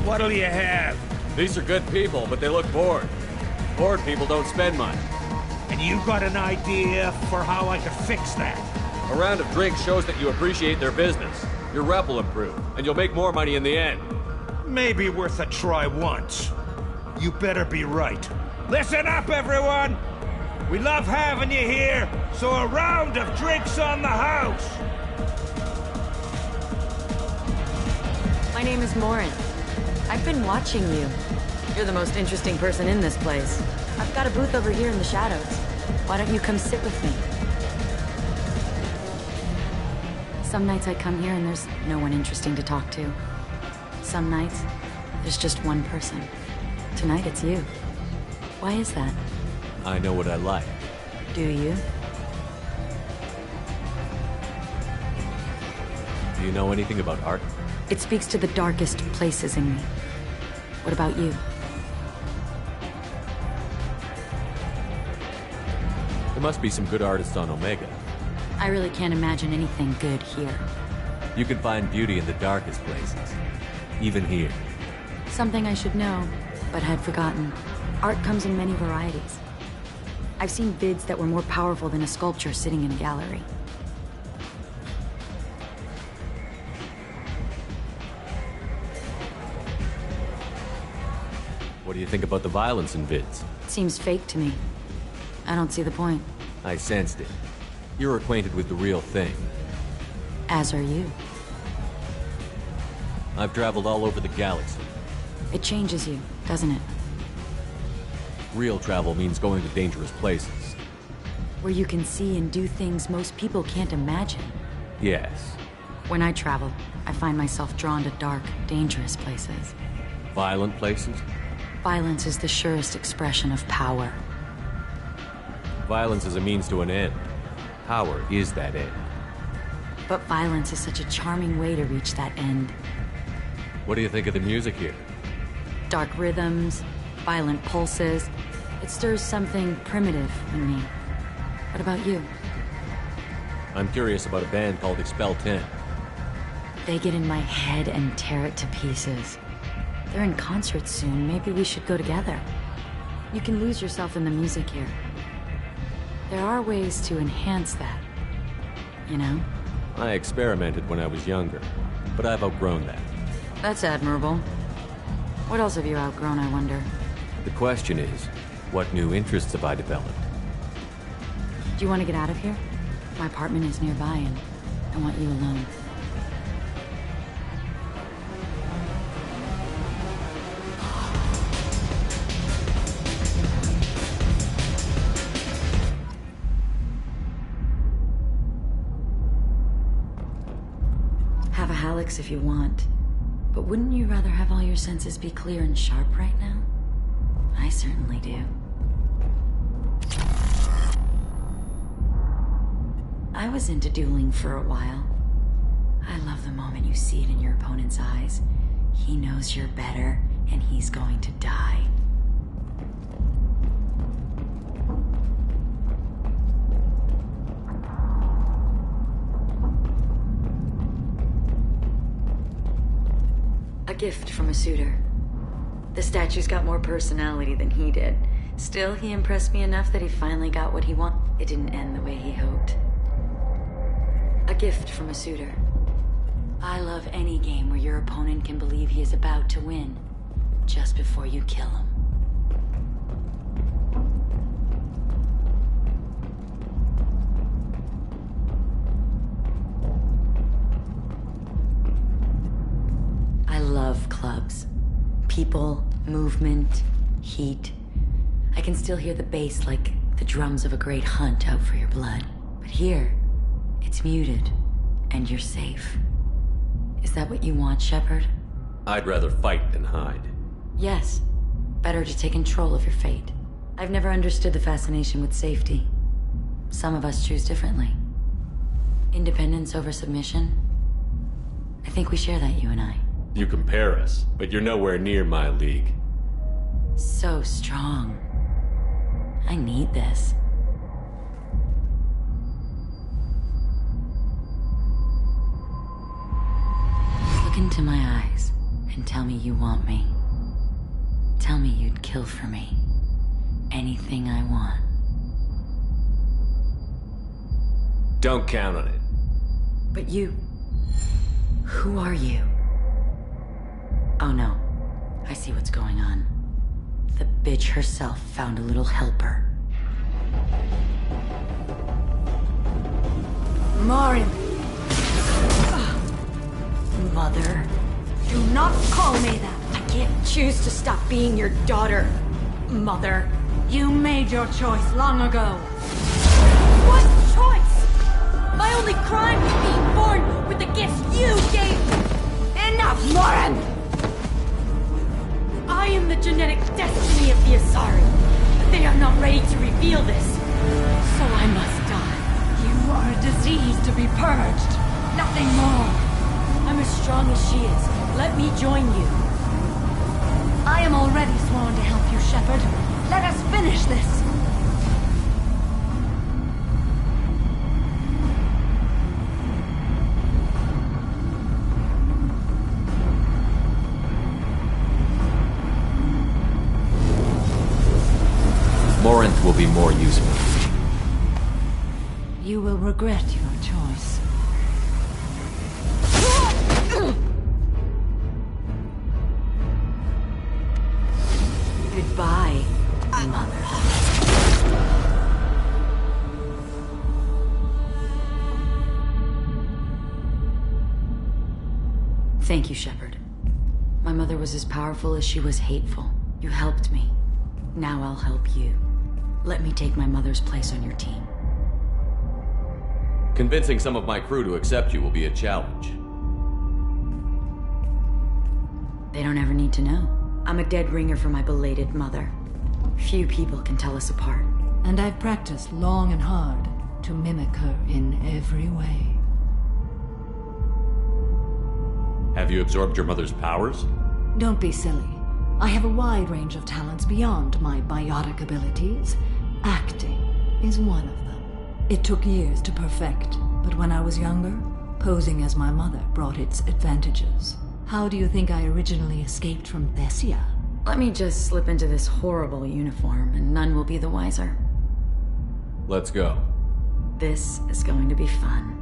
What'll you have? These are good people, but they look bored. Bored people don't spend money. And you got an idea for how I could fix that? A round of drinks shows that you appreciate their business. Your rep will improve, and you'll make more money in the end. Maybe worth a try once. You better be right. Listen up, everyone! We love having you here, so a round of drinks on the house! My name is Morin. I've been watching you. You're the most interesting person in this place. I've got a booth over here in the shadows. Why don't you come sit with me? Some nights I come here and there's no one interesting to talk to. Some nights, there's just one person. Tonight it's you. Why is that? I know what I like. Do you? Do you know anything about art? It speaks to the darkest places in me. What about you? There must be some good artists on Omega. I really can't imagine anything good here. You can find beauty in the darkest places. Even here. Something I should know, but had forgotten. Art comes in many varieties. I've seen bids that were more powerful than a sculpture sitting in a gallery. What do you think about the violence in vids? It seems fake to me. I don't see the point. I sensed it. You're acquainted with the real thing. As are you. I've traveled all over the galaxy. It changes you, doesn't it? Real travel means going to dangerous places. Where you can see and do things most people can't imagine. Yes. When I travel, I find myself drawn to dark, dangerous places. Violent places? Violence is the surest expression of power. Violence is a means to an end. Power is that end. But violence is such a charming way to reach that end. What do you think of the music here? Dark rhythms, violent pulses. It stirs something primitive in me. What about you? I'm curious about a band called Expel 10. They get in my head and tear it to pieces. They're in concert soon. Maybe we should go together. You can lose yourself in the music here. There are ways to enhance that. You know? I experimented when I was younger, but I've outgrown that. That's admirable. What else have you outgrown, I wonder? The question is, what new interests have I developed? Do you want to get out of here? My apartment is nearby and I want you alone. Have a Hallex if you want. But wouldn't you rather have all your senses be clear and sharp right now? I certainly do. I was into dueling for a while. I love the moment you see it in your opponent's eyes. He knows you're better, and he's going to die. A gift from a suitor. The statue's got more personality than he did. Still, he impressed me enough that he finally got what he wanted. It didn't end the way he hoped. A gift from a suitor. I love any game where your opponent can believe he is about to win, just before you kill him. love clubs. People, movement, heat. I can still hear the bass like the drums of a great hunt out for your blood. But here, it's muted, and you're safe. Is that what you want, Shepard? I'd rather fight than hide. Yes. Better to take control of your fate. I've never understood the fascination with safety. Some of us choose differently. Independence over submission? I think we share that, you and I. You compare us, but you're nowhere near my league. So strong. I need this. Look into my eyes and tell me you want me. Tell me you'd kill for me. Anything I want. Don't count on it. But you... Who are you? Oh no. I see what's going on. The bitch herself found a little helper. Morin! Mother. Do not call me that. I can't choose to stop being your daughter. Mother. You made your choice long ago. What choice? My only crime was being born with the gifts you gave me. Enough, Morin! I am the genetic destiny of the Asari, but they are not ready to reveal this. So I must die. You are a disease to be purged. Nothing more. I'm as strong as she is. Let me join you. I am already sworn to help you, Shepard. Let us finish this. Morinth will be more useful. You will regret your choice. Goodbye, Mother. Thank you, Shepard. My mother was as powerful as she was hateful. You helped me. Now I'll help you. Let me take my mother's place on your team. Convincing some of my crew to accept you will be a challenge. They don't ever need to know. I'm a dead ringer for my belated mother. Few people can tell us apart. And I've practiced long and hard to mimic her in every way. Have you absorbed your mother's powers? Don't be silly. I have a wide range of talents beyond my biotic abilities. Acting is one of them. It took years to perfect, but when I was younger, posing as my mother brought its advantages. How do you think I originally escaped from Thessia? Let me just slip into this horrible uniform and none will be the wiser. Let's go. This is going to be fun.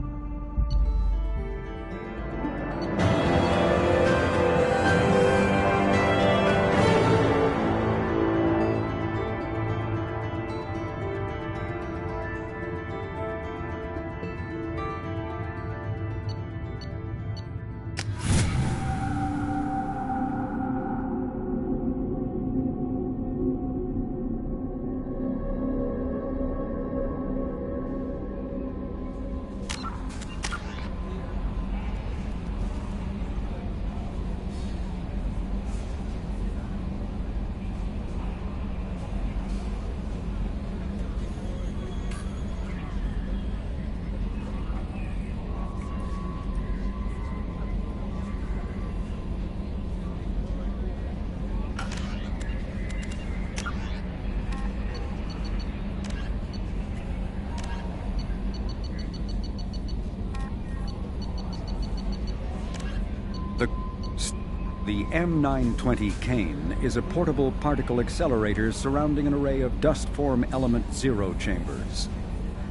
The M920 Kane is a portable particle accelerator surrounding an array of dust-form element zero chambers.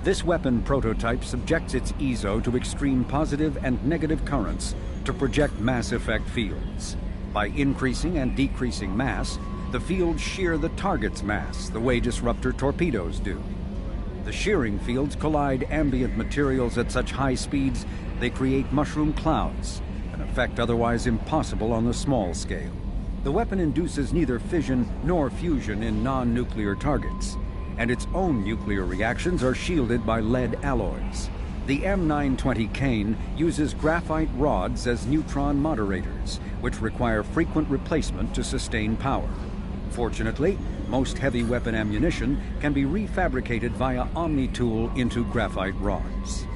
This weapon prototype subjects its EZO to extreme positive and negative currents to project mass effect fields. By increasing and decreasing mass, the fields shear the target's mass, the way disruptor torpedoes do. The shearing fields collide ambient materials at such high speeds they create mushroom clouds, an effect otherwise impossible on the small scale. The weapon induces neither fission nor fusion in non-nuclear targets, and its own nuclear reactions are shielded by lead alloys. The M920 Kane uses graphite rods as neutron moderators, which require frequent replacement to sustain power. Fortunately, most heavy weapon ammunition can be refabricated via Omni-Tool into graphite rods.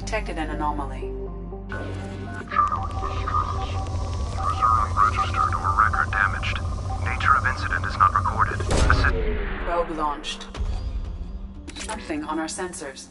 detected an anomaly. Human registered or record damaged. Nature of incident is not recorded. Probe launched. Something on our sensors.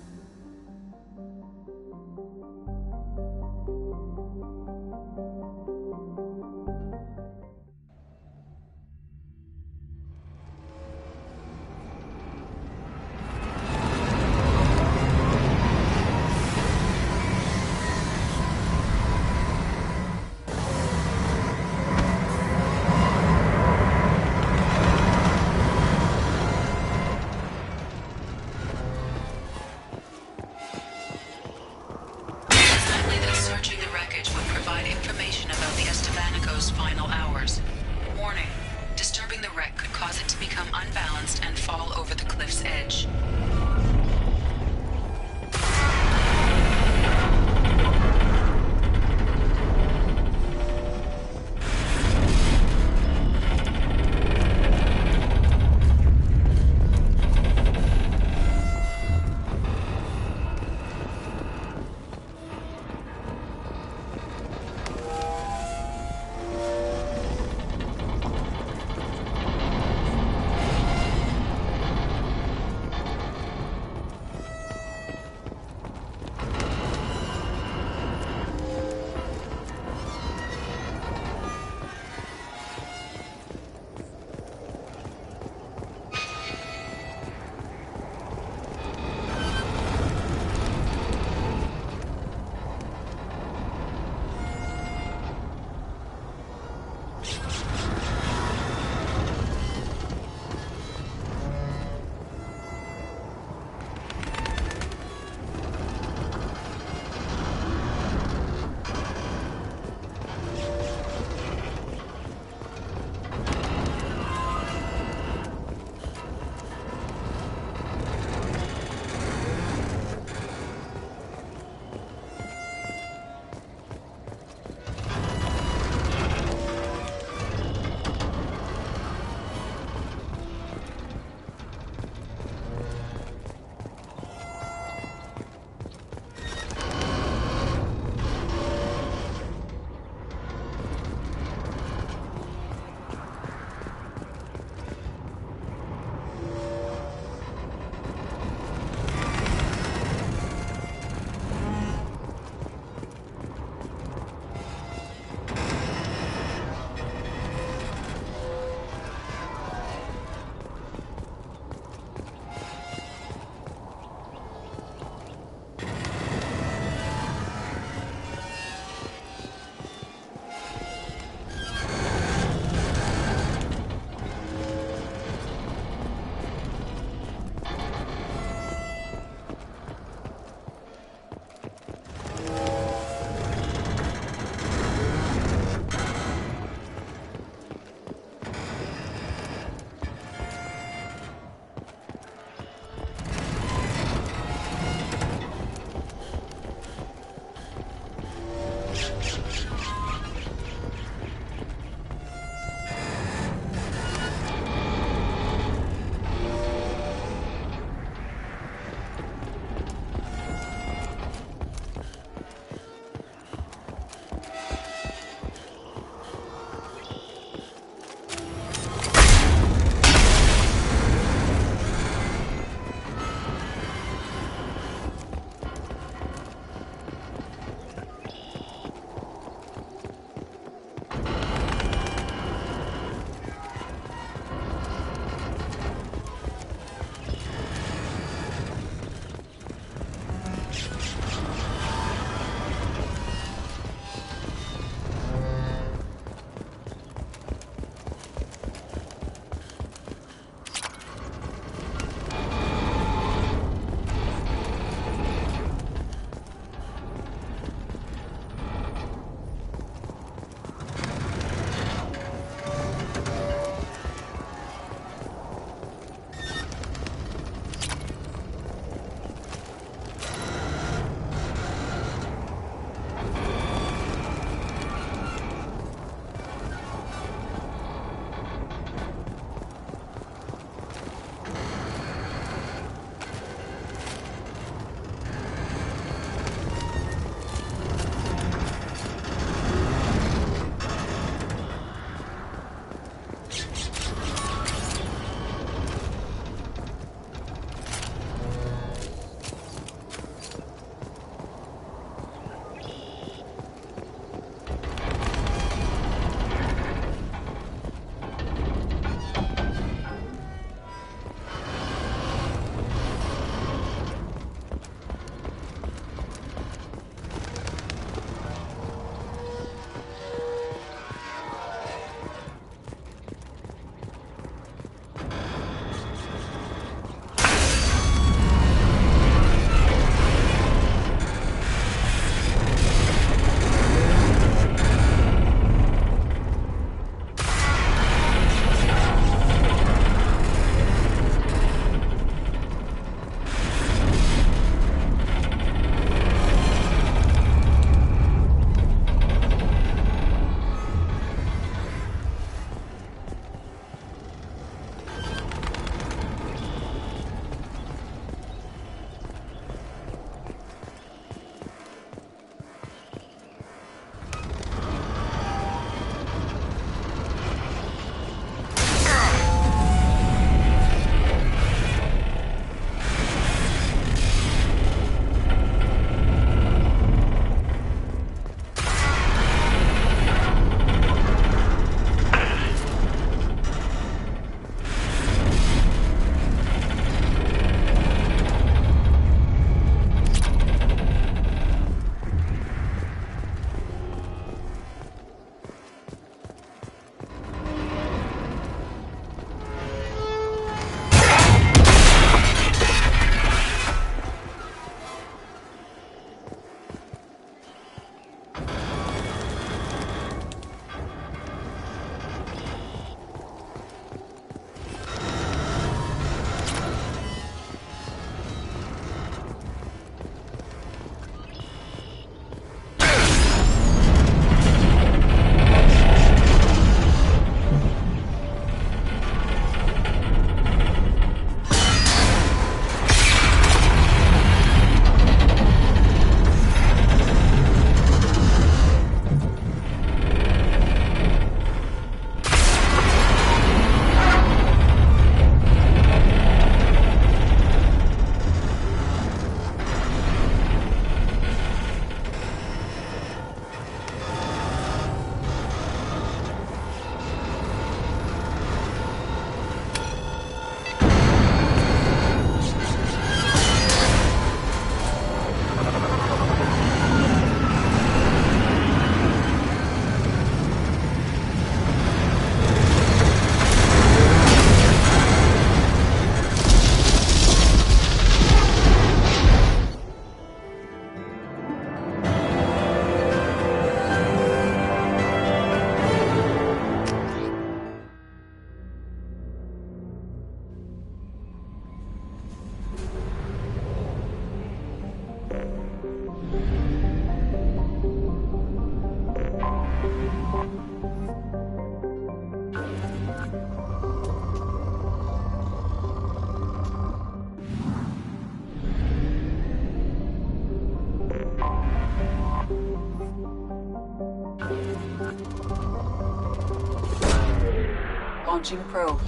Launching probe.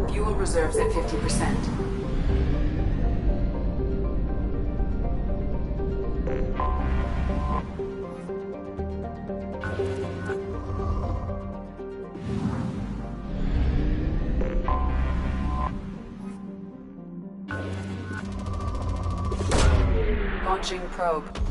Fuel reserves at 50%. Launching probe.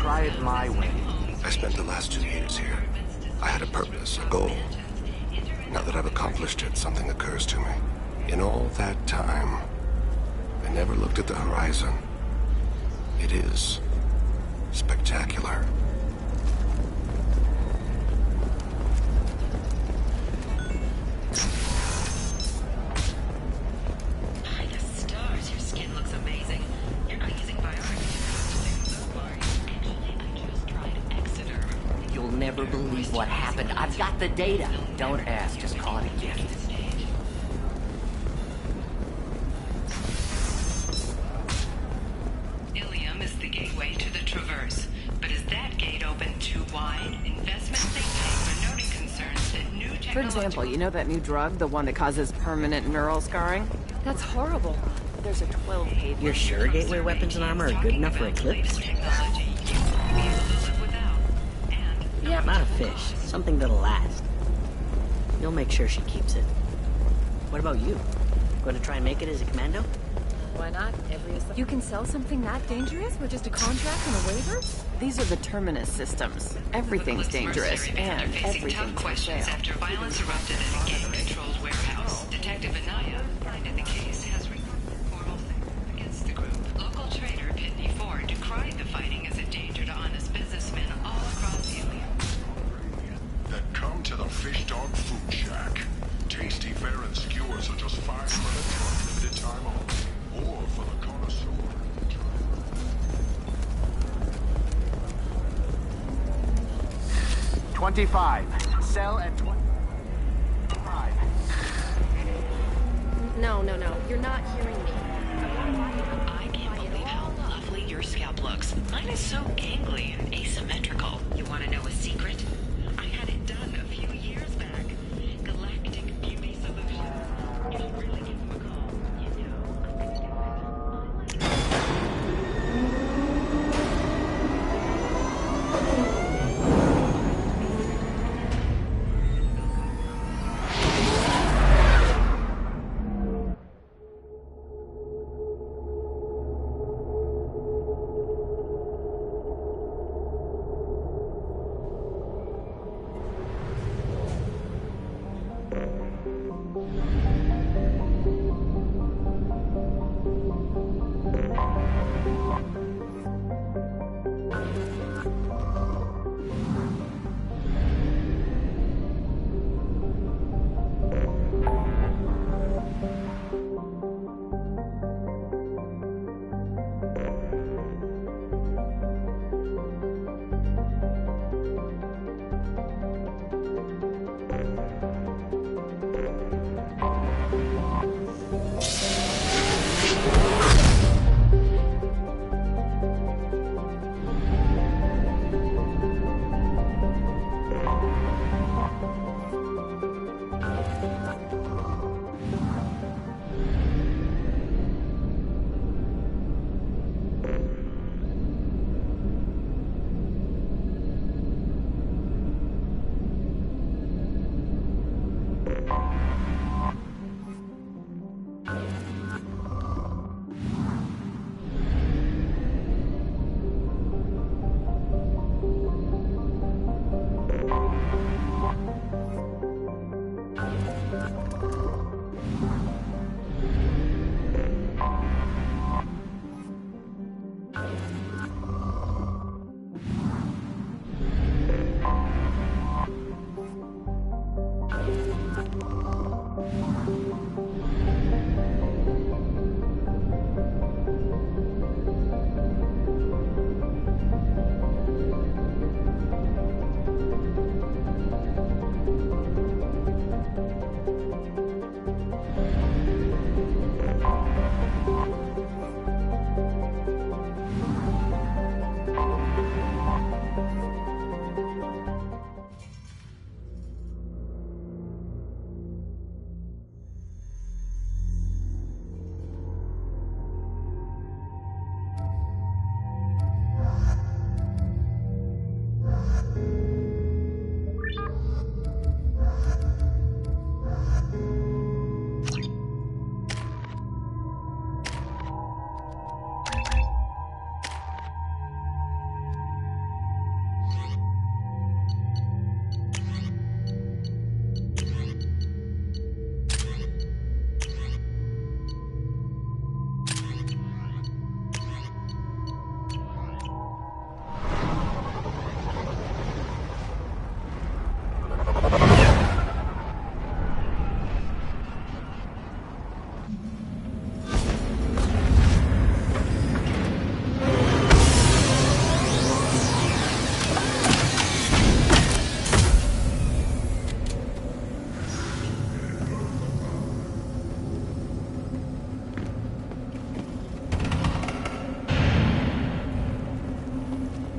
try it my way. I spent the last 2 years here. I had a purpose, a goal. Now that I've accomplished it, something occurs to me. In all that time, I never looked at the horizon. It is spectacular. Never believe what happened. I've got the data. Don't ask, just call it a gift. Ilium is the gateway to the Traverse. But is that gate open too wide? Investment think tanks are noting concerns that new technology... For example, you know that new drug, the one that causes permanent neural scarring? That's horrible. There's a 12-page... You're sure gateway weapons and armor are good enough for Eclipse? Yeah, not a fish. Something that'll last. You'll make sure she keeps it. What about you? Going to try and make it as a commando? Why not? You can sell something that dangerous with just a contract and a waiver? These are the Terminus systems. Everything's dangerous, and everything's tough for questions sale. after violence erupted at a gang-controlled warehouse. Detective Anaya, in the case, has reported formal things against the group. Local trader Pitney Ford decried the fighting as a danger to honest businessmen all across Helium. Then come to the Fish Dog Food Shack. Tasty fare and skewers are just $5 for limited time only. Or for the connoisseur. 25. Sell at 25. No, you're not hearing me. I can't believe how lovely your scalp looks. Mine is so gangly and asymmetrical. You want to know a secret? I had it done a few years back. Galactic Beauty Solutions. You should really give them a call. You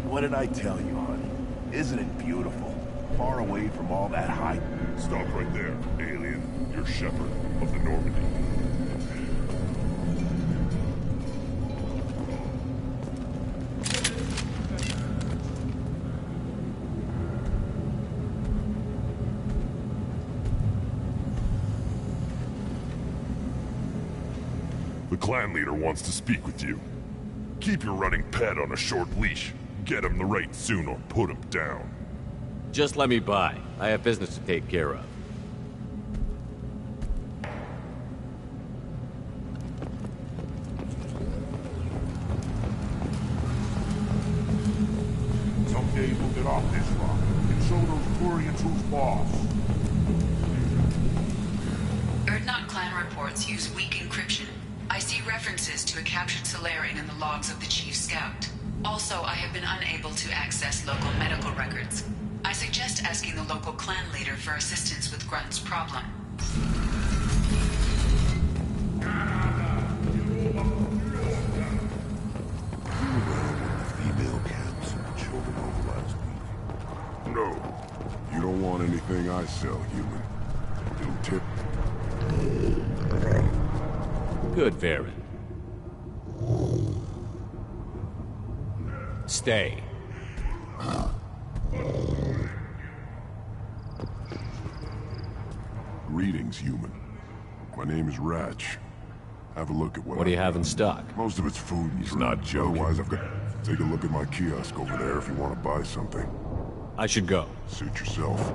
What did I tell you, honey? Isn't it beautiful? Far away from all that hype. Stop right there, alien. You're Shepard of the Normandy. The clan leader wants to speak with you. Keep your running pet on a short leash. Get him the right soon or put him down. Just let me by. I have business to take care of. Someday we'll get off this rock and show those Turians who's boss. Erdnot clan reports use weak encryption. I see references to a captured Solarian in the logs of the Chief Scout. Also, I have been unable to access local medical records. I suggest asking the local clan leader for assistance with Grunt's problem. Female camps and children over last week. No. You don't want anything I sell, human. You'll tip. Good, Varen. Stay. Greetings, human. My name is Ratch. Have a look at What do you have in stock? Most of it's food and drink. Not joking. Otherwise, I've got... Take a look at my kiosk over there if you want to buy something. I should go. Suit yourself.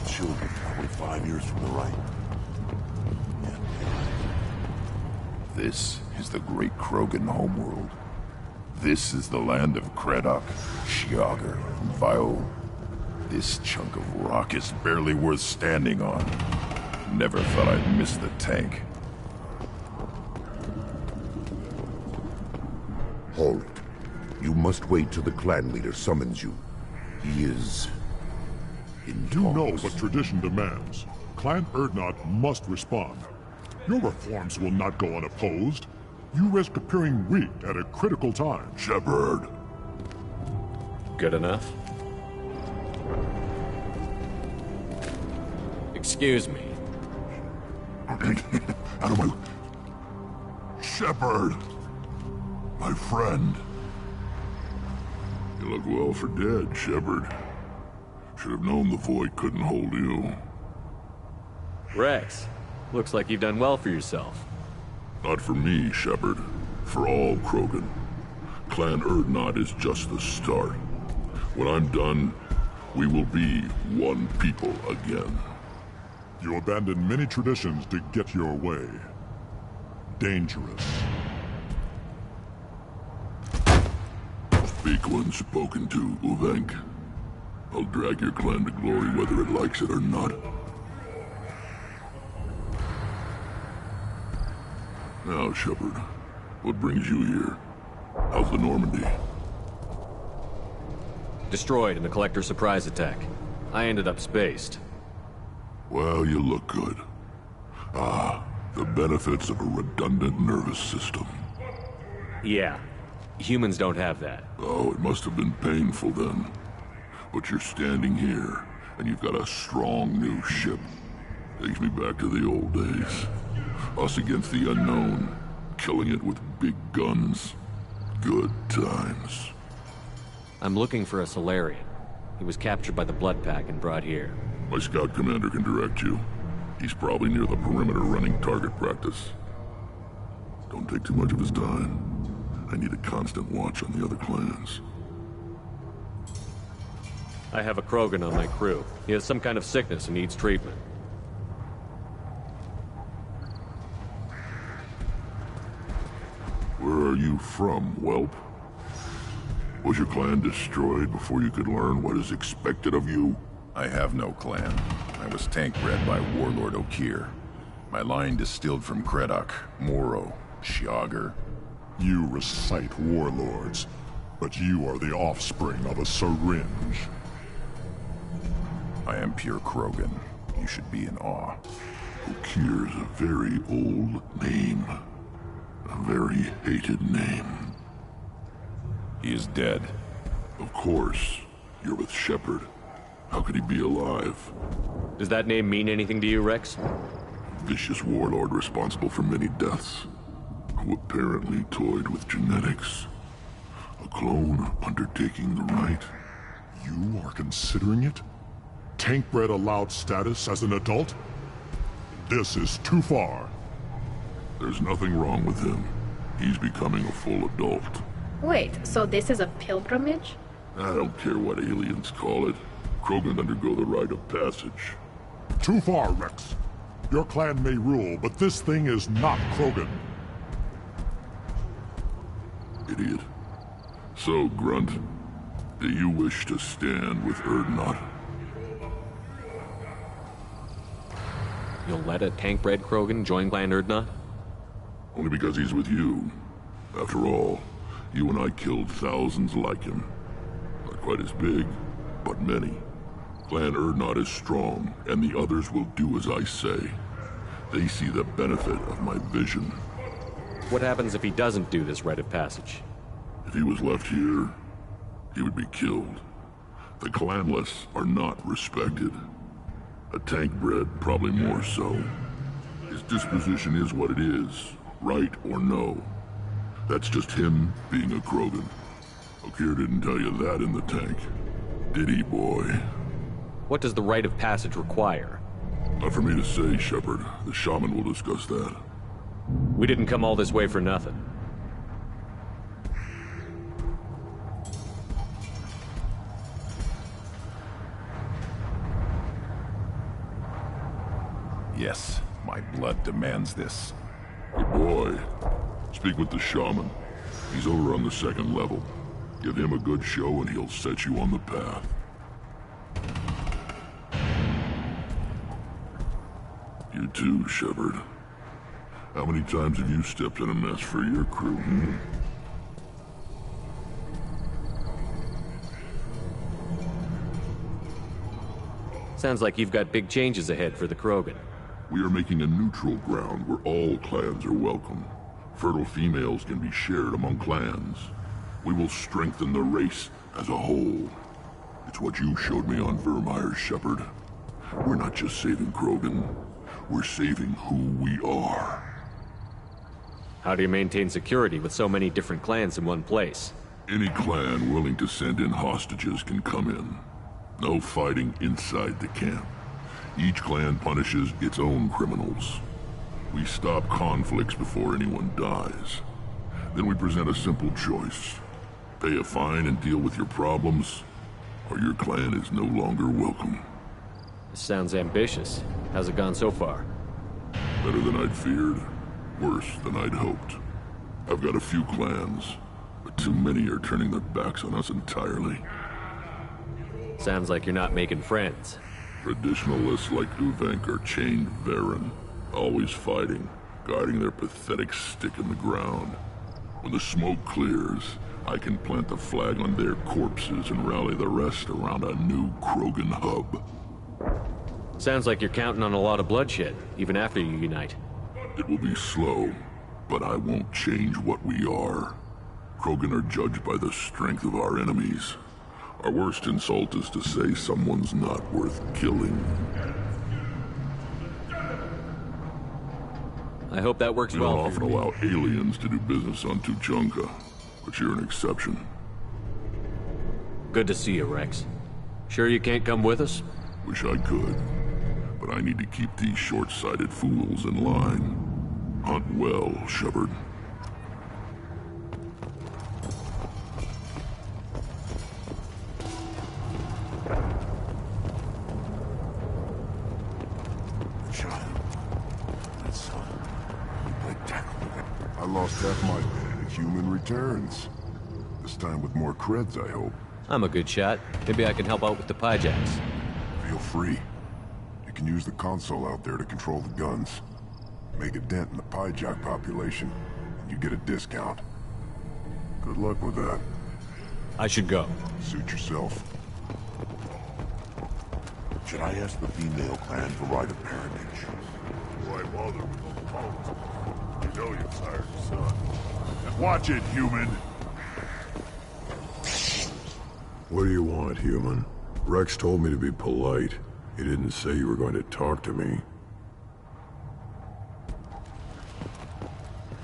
Children, probably 5 years from the right. This is the great Krogan homeworld. This is the land of Kredok, Shiagar, and Vio. This chunk of rock is barely worth standing on. Never thought I'd miss the tank. Halt. You must wait till the clan leader summons you. He is... You know what tradition demands. Clan Erdnot must respond. Your reforms will not go unopposed. You risk appearing weak at a critical time. Shepard. Good enough? Excuse me. Out of my... Shepard! My friend. You look well for dead, Shepard. Should have known the Void couldn't hold you. Rex, looks like you've done well for yourself. Not for me, Shepard. For all Krogan. Clan Erdnot is just the start. When I'm done, we will be one people again. You abandoned many traditions to get your way. Dangerous. Speak when spoken to, Uvenk. I'll drag your clan to glory whether it likes it or not. Now, Shepard, what brings you here? How's the Normandy? Destroyed in the Collector surprise attack. I ended up spaced. Well, you look good. Ah, the benefits of a redundant nervous system. Yeah, humans don't have that. Oh, it must have been painful then. But you're standing here, and you've got a strong new ship. Takes me back to the old days. Us against the unknown, killing it with big guns. Good times. I'm looking for a Solarian. He was captured by the Blood Pack and brought here. My scout commander can direct you. He's probably near the perimeter running target practice. Don't take too much of his time. I need a constant watch on the other clans. I have a Krogan on my crew. He has some kind of sickness and needs treatment. Where are you from, whelp? Was your clan destroyed before you could learn what is expected of you? I have no clan. I was tank bred by Warlord Okeer. My line distilled from Kredok, Moro, Shiagar. You recite warlords, but you are the offspring of a syringe. I am pure Krogan. You should be in awe. Okeer's a very old name. A very hated name. He is dead. Of course. You're with Shepard. How could he be alive? Does that name mean anything to you, Rex? Vicious warlord responsible for many deaths, who apparently toyed with genetics. A clone undertaking the rite. You are considering it? Tankbred allowed status as an adult? This is too far. There's nothing wrong with him. He's becoming a full adult. Wait, so this is a pilgrimage? I don't care what aliens call it. Krogan undergo the rite of passage. Too far, Rex. Your clan may rule, but this thing is not Krogan. Idiot. So, Grunt, do you wish to stand with Urdnot? You'll let a tank-bred Krogan join Clan Urdnot? Only because he's with you. After all, you and I killed thousands like him. Not quite as big, but many. Clan Urdnot is strong, and the others will do as I say. They see the benefit of my vision. What happens if he doesn't do this rite of passage? If he was left here, he would be killed. The clanless are not respected. A tank-bred, probably more so. His disposition is what it is, right or no. That's just him being a Krogan. Okeer didn't tell you that in the tank. Did he, boy? What does the rite of passage require? Not for me to say, Shepard. The shaman will discuss that. We didn't come all this way for nothing. Yes, my blood demands this. Good boy. Speak with the shaman. He's over on the second level. Give him a good show and he'll set you on the path. You too, Shepard. How many times have you stepped in a mess for your crew, Sounds like you've got big changes ahead for the Krogan. We are making a neutral ground where all clans are welcome. Fertile females can be shared among clans. We will strengthen the race as a whole. It's what you showed me on Vermeer, Shepard. We're not just saving Krogan. We're saving who we are. How do you maintain security with so many different clans in one place? Any clan willing to send in hostages can come in. No fighting inside the camp. Each clan punishes its own criminals. We stop conflicts before anyone dies. Then we present a simple choice. Pay a fine and deal with your problems, or your clan is no longer welcome. This sounds ambitious. How's it gone so far? Better than I'd feared. Worse than I'd hoped. I've got a few clans, but too many are turning their backs on us entirely. Sounds like you're not making friends. Traditionalists like Uvenk are chained Varen, always fighting, guarding their pathetic stick in the ground. When the smoke clears, I can plant the flag on their corpses and rally the rest around a new Krogan hub. Sounds like you're counting on a lot of bloodshed, even after you unite. It will be slow, but I won't change what we are. Krogan are judged by the strength of our enemies. Our worst insult is to say someone's not worth killing. I hope that works well. We don't often allow aliens to do business on Tuchanka, but you're an exception. Good to see you, Rex. Sure you can't come with us? Wish I could, but I need to keep these short-sighted fools in line. Hunt well, Shepard. I lost half my band. Human returns. This time with more creds, I hope. I'm a good shot. Maybe I can help out with the Pyjaks. Feel free. You can use the console out there to control the guns. Make a dent in the Pyjak population, and you get a discount. Good luck with that. I should go. Suit yourself. Should I ask the female clan for rite of parentage? Why bother with the pose? You know you've sired your son. Watch it, human! What do you want, human? Rex told me to be polite. You didn't say you were going to talk to me.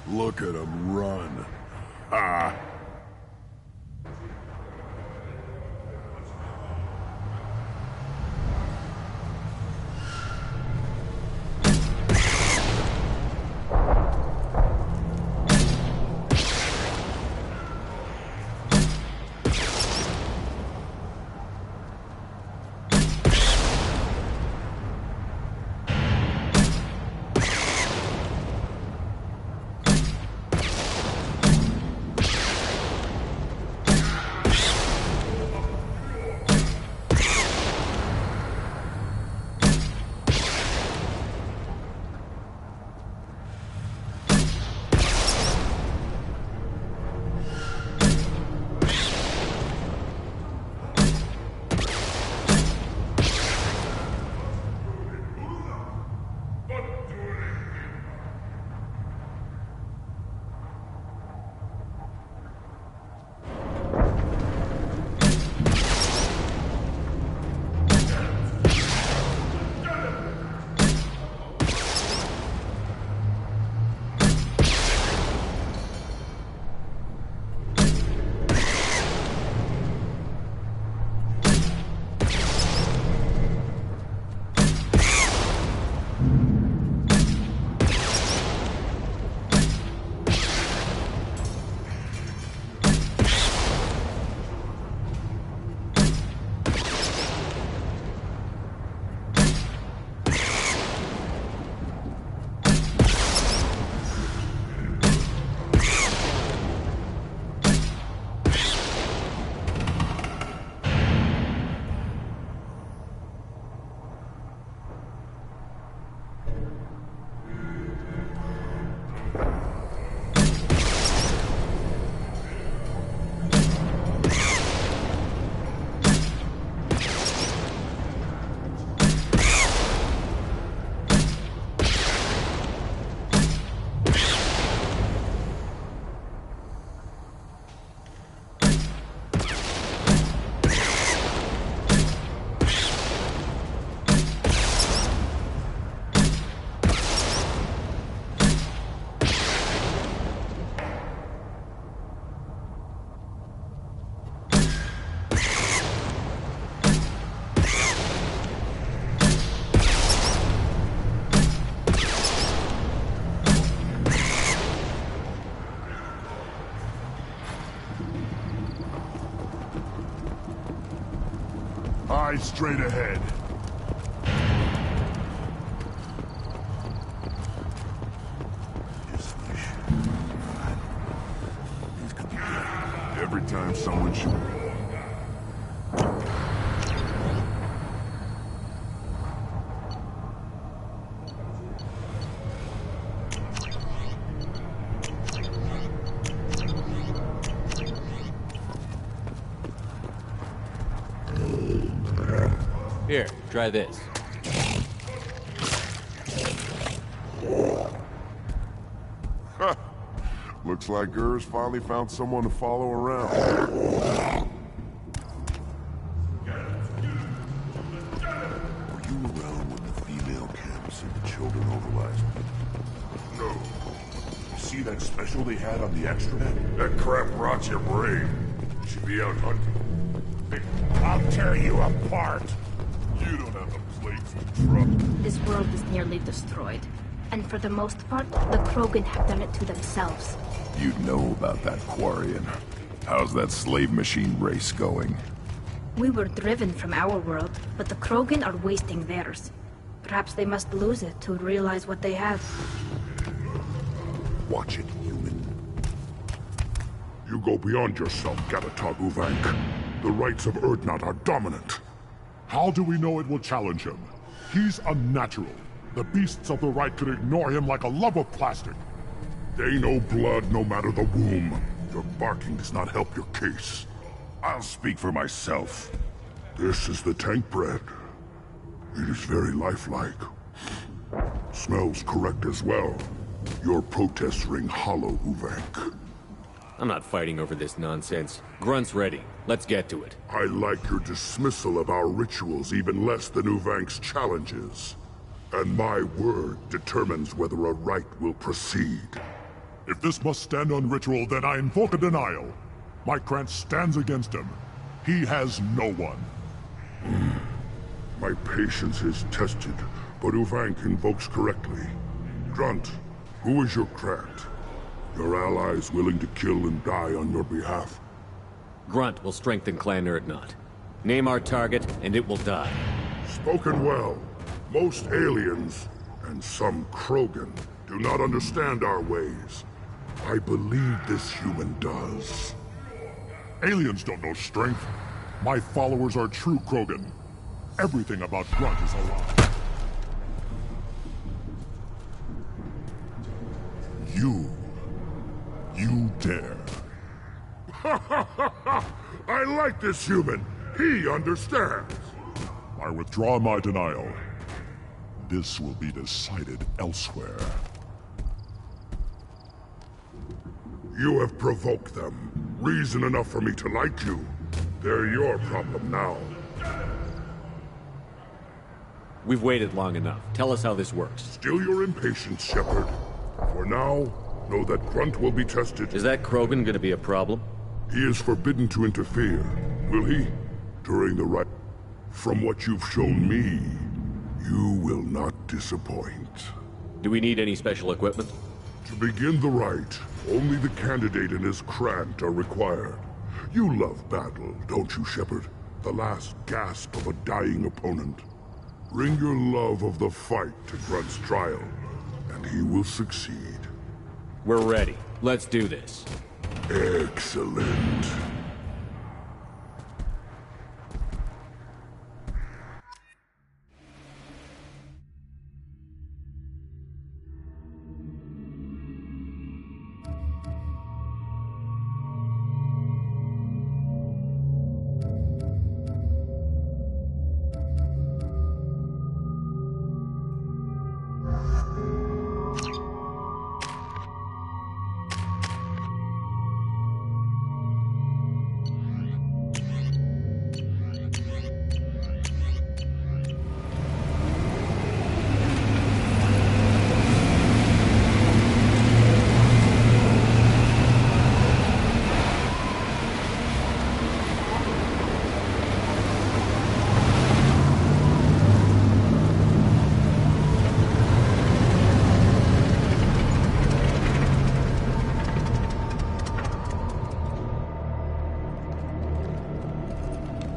Look at him run. Ah! Eyes straight ahead. Every time someone shoots. Here, try this. Looks like Gers finally found someone to follow around. Were you around when the female camps and the children overlapped? No. You see that special they had on the extranet? That crap rots your brain. You should be out hunting. I'll tear you apart. You don't have the plates to truck. This world is nearly destroyed. And for the most part, the Krogan have done it to themselves. You'd know about that, Quarian. How's that slave machine race going? We were driven from our world, but the Krogan are wasting theirs. Perhaps they must lose it to realize what they have. Watch it, human. You go beyond yourself, Gatatog Uvank. The rights of Urdnot are dominant. How do we know it will challenge him? He's unnatural. The beasts of the right could ignore him like a lump of plastic. They know blood no matter the womb. Your barking does not help your case. I'll speak for myself. This is the tank bread. It is very lifelike. Smells correct as well. Your protests ring hollow, Uvank. I'm not fighting over this nonsense. Grunt's ready. Let's get to it. I like your dismissal of our rituals even less than Uvank's challenges. And my word determines whether a rite will proceed. If this must stand on ritual, then I invoke a denial. Mykrant stands against him. He has no one. My patience is tested, but Uvank invokes correctly. Grunt, who is your Krant? Your allies willing to kill and die on your behalf? Grunt will strengthen Clan Urdnot. Name our target, and it will die. Spoken well. Most aliens, and some Krogan, do not understand our ways. I believe this human does. Aliens don't know strength. My followers are true Krogan. Everything about Grunt is a lie. You dare. I like this human. He understands. I withdraw my denial. This will be decided elsewhere. You have provoked them. Reason enough for me to like you. They're your problem now. We've waited long enough. Tell us how this works. Still your impatience, Shepard. For now, know that Grunt will be tested. Is that Krogan gonna be a problem? He is forbidden to interfere. Will he? During the rite. From what you've shown me, you will not disappoint. Do we need any special equipment? To begin the rite, only the candidate and his Krant are required. You love battle, don't you, Shepard? The last gasp of a dying opponent. Bring your love of the fight to Grunt's trial, and he will succeed. We're ready. Let's do this. Excellent.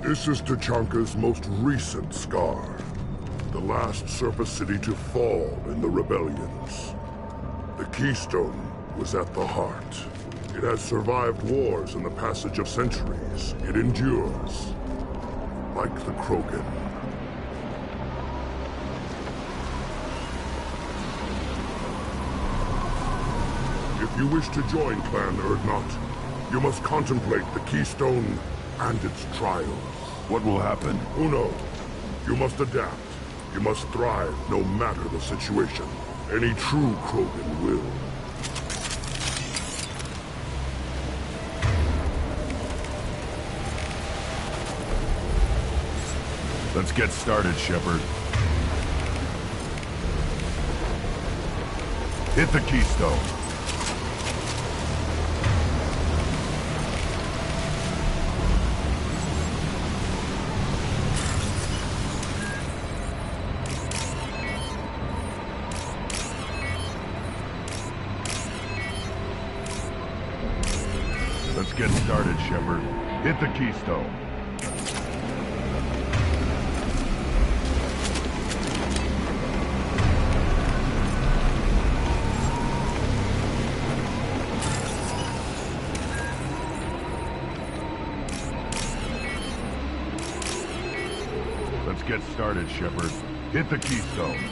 This is Tachanka's most recent scar. The last surface city to fall in the rebellions. The Keystone was at the heart. It has survived wars and the passage of centuries. It endures. Like the Krogan. If you wish to join Clan Urdnot, you must contemplate the Keystone and its trials. What will happen? Who knows? You must adapt. You must thrive no matter the situation. Any true Krogan will. Let's get started, Shepard. Hit the Keystone. Let's get started, Shepard. Hit the Keystone. Let's get started, Shepard. Hit the Keystone.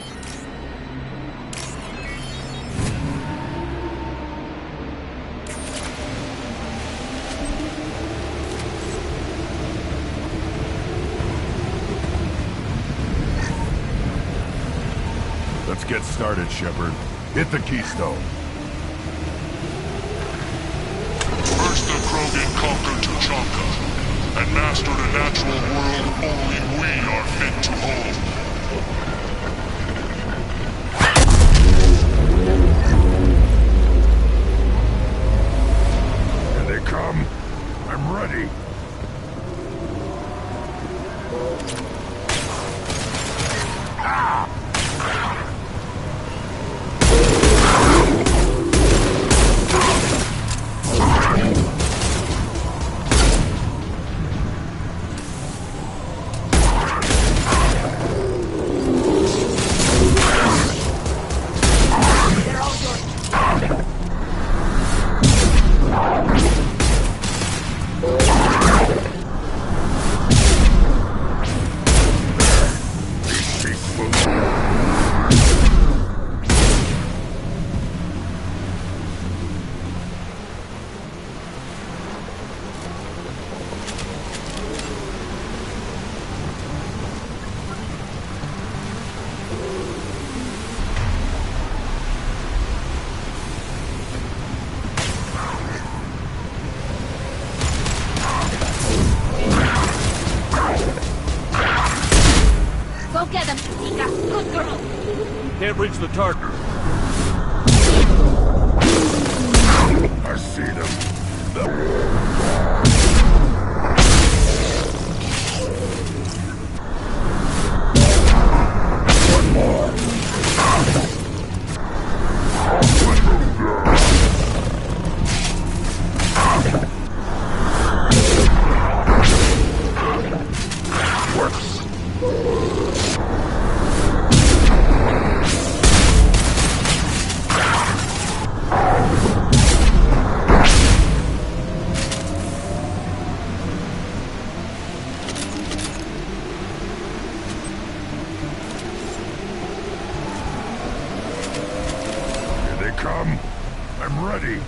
Let's get started, Shepard. Hit the Keystone. First the Krogan conquered Tachanka. and mastered a natural world only we are fit to hold. Here they come. I'm ready. Go get him, Tika. Good girl. Can't reach the target. I see them. One more. Come. I'm ready.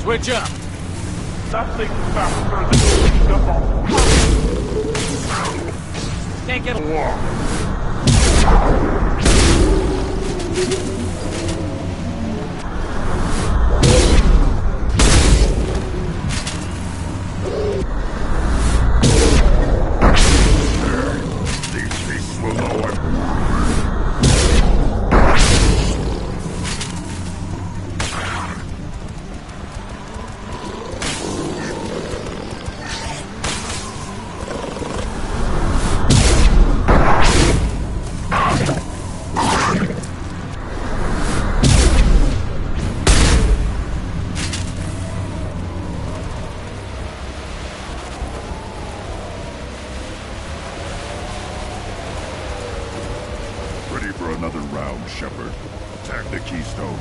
Switch up. Nothing faster than double. Can't get These beasts will know it. Ready for another round, Shepard. Attack the Keystone.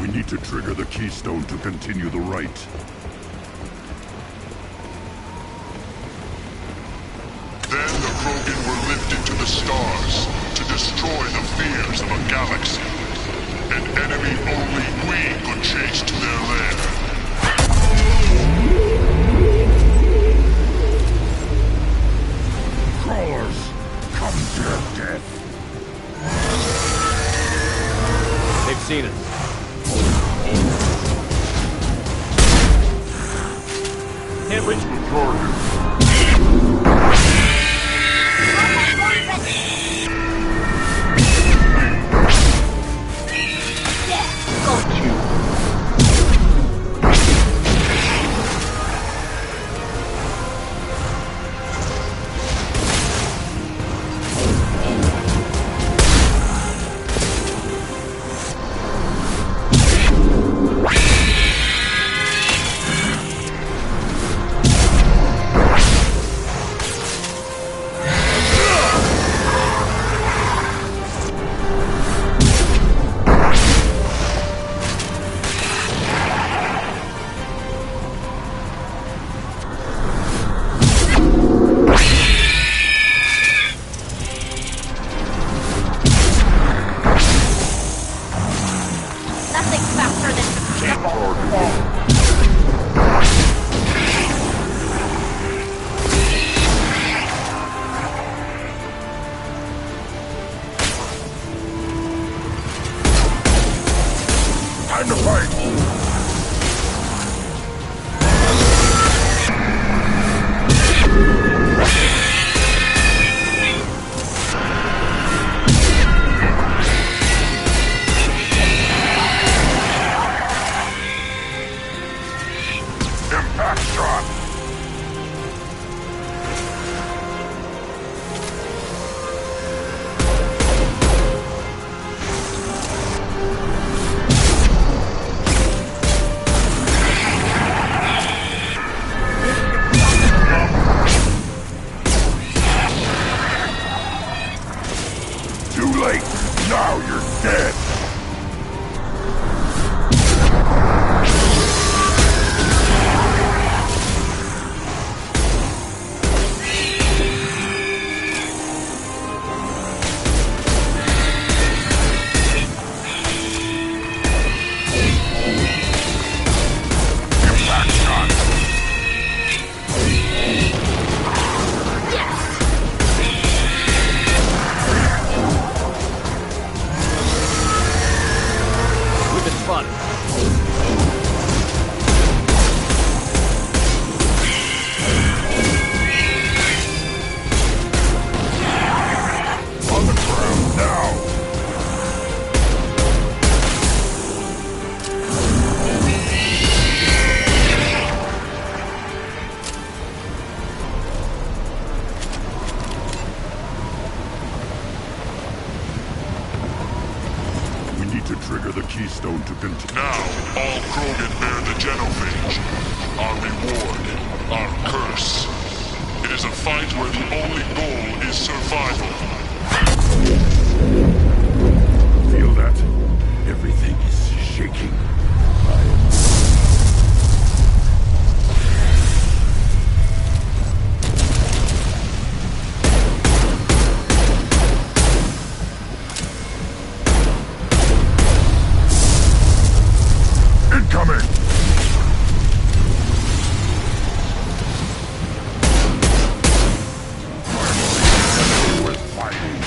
We need to trigger the Keystone to continue the rite. Then the Krogan were lifted to the stars to destroy the fears of a galaxy. An enemy only we could chase to their lair. Crawlers, come to your death. They've seen us. Can't reach the target. Time to fight! Impact shot! Too late! Now you're dead! To trigger the keystone to continue. Now, all Krogan bear the genophage. Our reward, our curse. It is a fight where the only goal is survival. Feel that? Everything is shaking. Incoming! With fighting.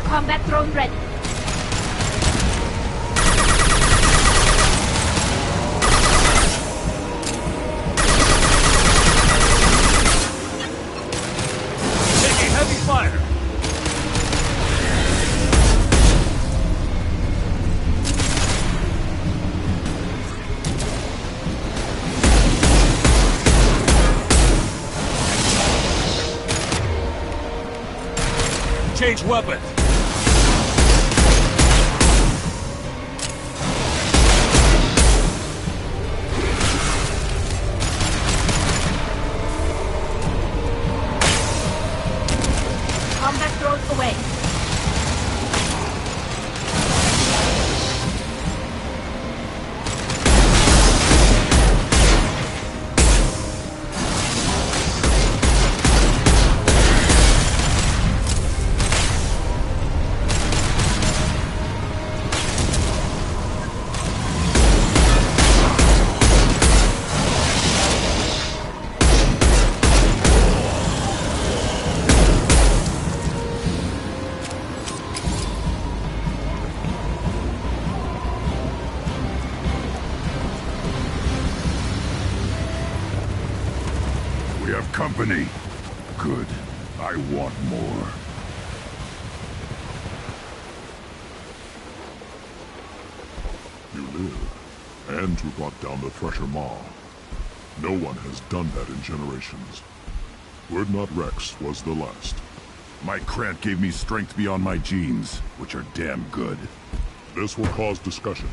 Combat drone ready. Taking heavy fire. Change weapon! Combat drones away. We have company. Good. I want more. You live, and you brought down the Thresher Maw. No one has done that in generations. Urdnot Rex was the last. My Krant gave me strength beyond my genes, which are damn good. This will cause discussion.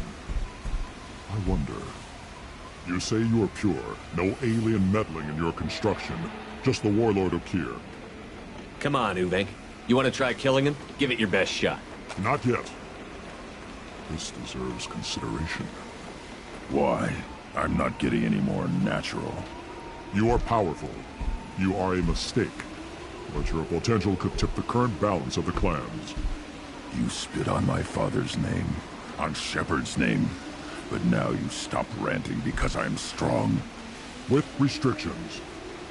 I wonder... You say you are pure, no alien meddling in your construction, just the warlord of Kier. Come on, Uveng. You want to try killing him? Give it your best shot. Not yet. This deserves consideration. Why? I'm not getting any more natural. You are powerful. You are a mistake. But your potential could tip the current balance of the clans. You spit on my father's name, on Shepard's name, but now you stop ranting because I'm strong. With restrictions.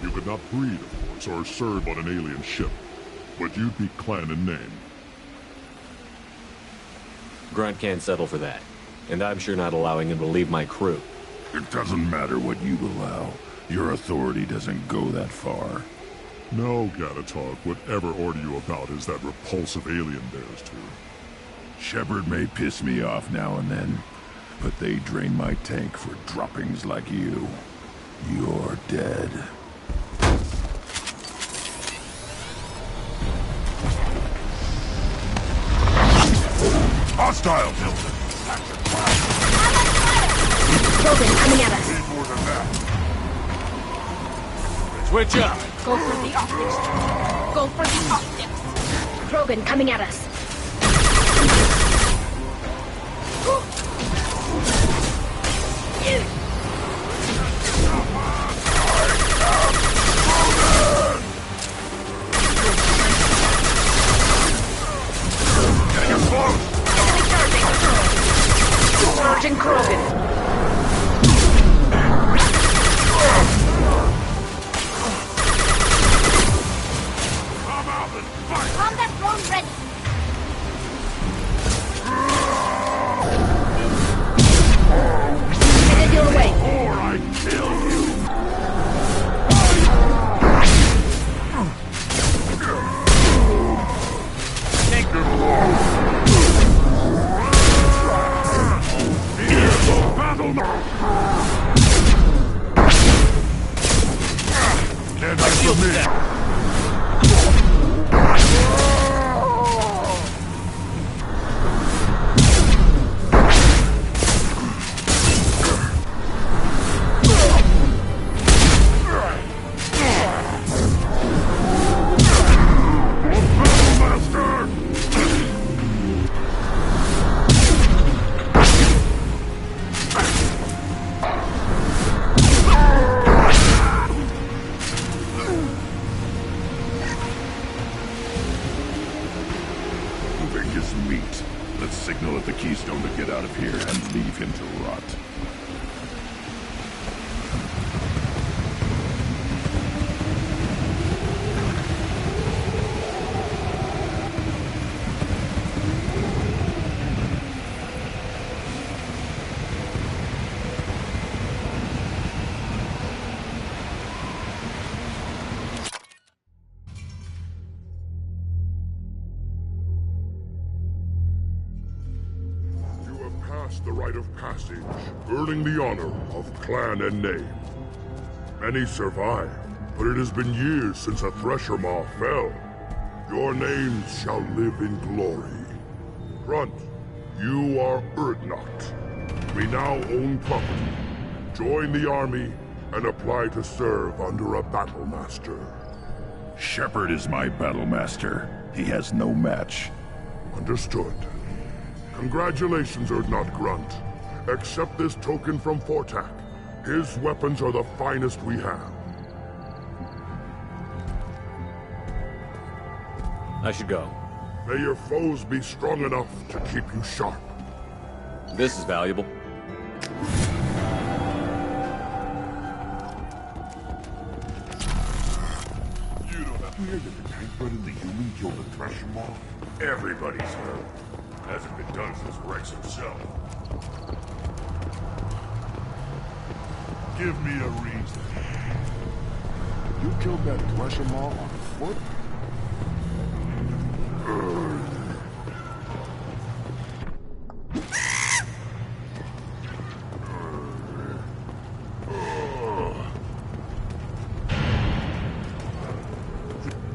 You could not breed, of course, or serve on an alien ship. But you'd be clan in name. Grunt can't settle for that. And I'm sure not allowing him to leave my crew. It doesn't matter what you allow. Your authority doesn't go that far. No, Gatatog, whatever order you about is that repulsive alien dares to. Shepard may piss me off now and then, but they drain my tank for droppings like you. You're dead. Hostile, Hilton! Krogan coming at us. Need more than that. Switch up! Go for the optics. Go for the optics. Krogan coming at us. Charging Krogan. Combat drone ready. Headed your way. Or I kill you. Take her. Battle now! Can't I feel me. that. Let's signal at the Keystone to get out of here and leave him to rot. The rite of passage, earning the honor of clan and name. Many survive, but it has been years since a Thresher Maw fell. Your names shall live in glory. Grunt, you are Urdnot. We now own property. Join the army and apply to serve under a battle master. Shepard is my battle master. He has no match. Understood. Congratulations, Urdnot Grunt. Accept this token from Fortak. His weapons are the finest we have. I should go. May your foes be strong enough to keep you sharp. This is valuable. You don't have to hear that the tank bred and the human killed the Thresher Maw? Everybody's heard. Hasn't been done since Rex himself. Give me a reason. You killed that Thresher Maw on foot?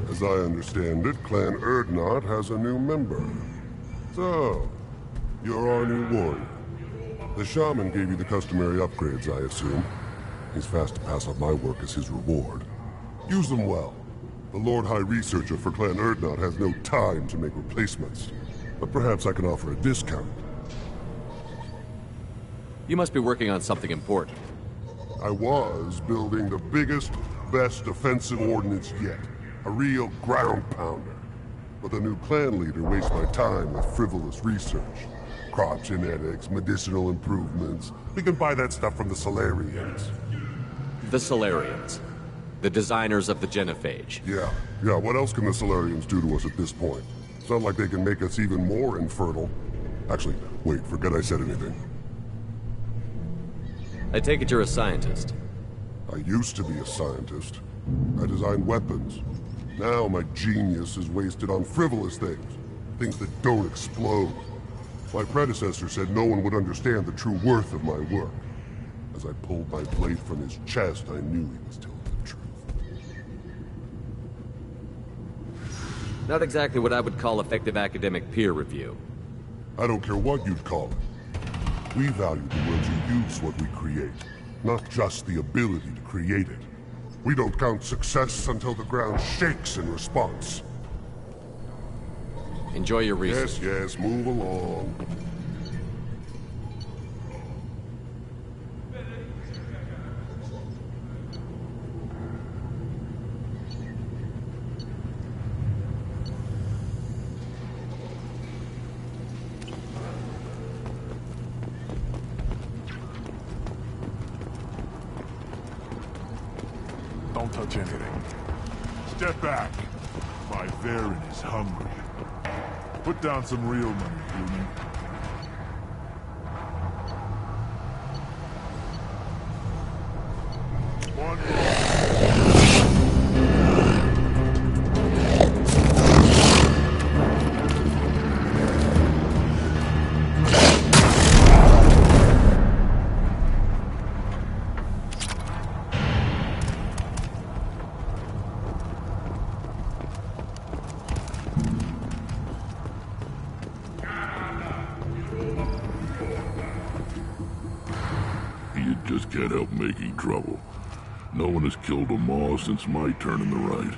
As I understand it, Clan Urdnot has a new member. So, you're our new warrior. The shaman gave you the customary upgrades, I assume. He's fast to pass on my work as his reward. Use them well. The Lord High Researcher for Clan Urdnot has no time to make replacements. But perhaps I can offer a discount. You must be working on something important. I was building the biggest, best defensive ordnance yet. A real ground pounder. But the new clan leader wastes my time with frivolous research. Crop genetics, medicinal improvements. We can buy that stuff from the Solarians. The Solarians. The designers of the genophage. Yeah, what else can the Solarians do to us at this point? It's not like they can make us even more infertile. Actually, wait, forget I said anything. I take it you're a scientist. I used to be a scientist. I designed weapons. Now my genius is wasted on frivolous things. Things that don't explode. My predecessor said no one would understand the true worth of my work. As I pulled my blade from his chest, I knew he was telling the truth. Not exactly what I would call effective academic peer review. I don't care what you'd call it. We value the world you use what we create, not just the ability to create it. We don't count success until the ground shakes in response. Enjoy your research. Yes, move along. Don't touch anything. Step back. My Varen is hungry. Put down some real money, human. Just can't help making trouble. No one has killed a Maw since my turn in the right.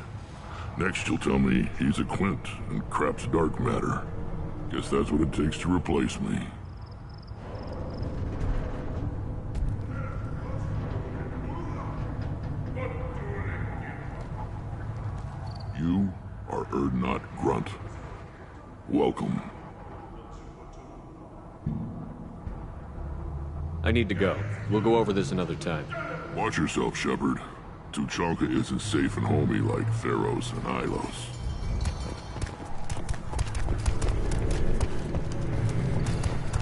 Next you'll tell me he's a Quint and crap's dark matter. Guess that's what it takes to replace me. You are Urdnot Grunt. Welcome. I need to go. We'll go over this another time. Watch yourself, Shepard. Tuchanka isn't safe and homey like Theros and Ilos.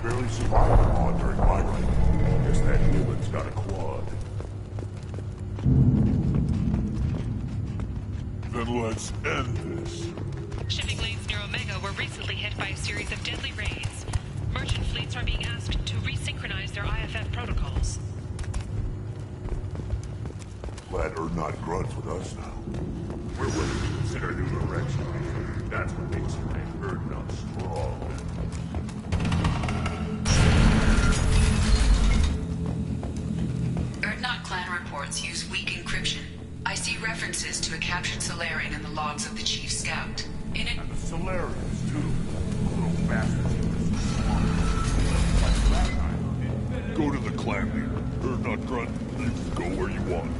Barely survived the Maw during my reign. Guess that human's got a quad. Then let's end this. Shipping lanes near Omega were recently hit by a series of deadly raids. Merchant fleets are being asked to resynchronize their IFF protocols. Glad Urdnot Grunt's with us now. We're willing to in a new direction. That's what makes you make Urdnot strong. Urdnot clan reports use weak encryption. I see references to a captured Solarian in the logs of the Chief Scout. In it... And the Solarians, too. Little bastards. Go to the clan leader. Urdnot Grunt. You can go where you want.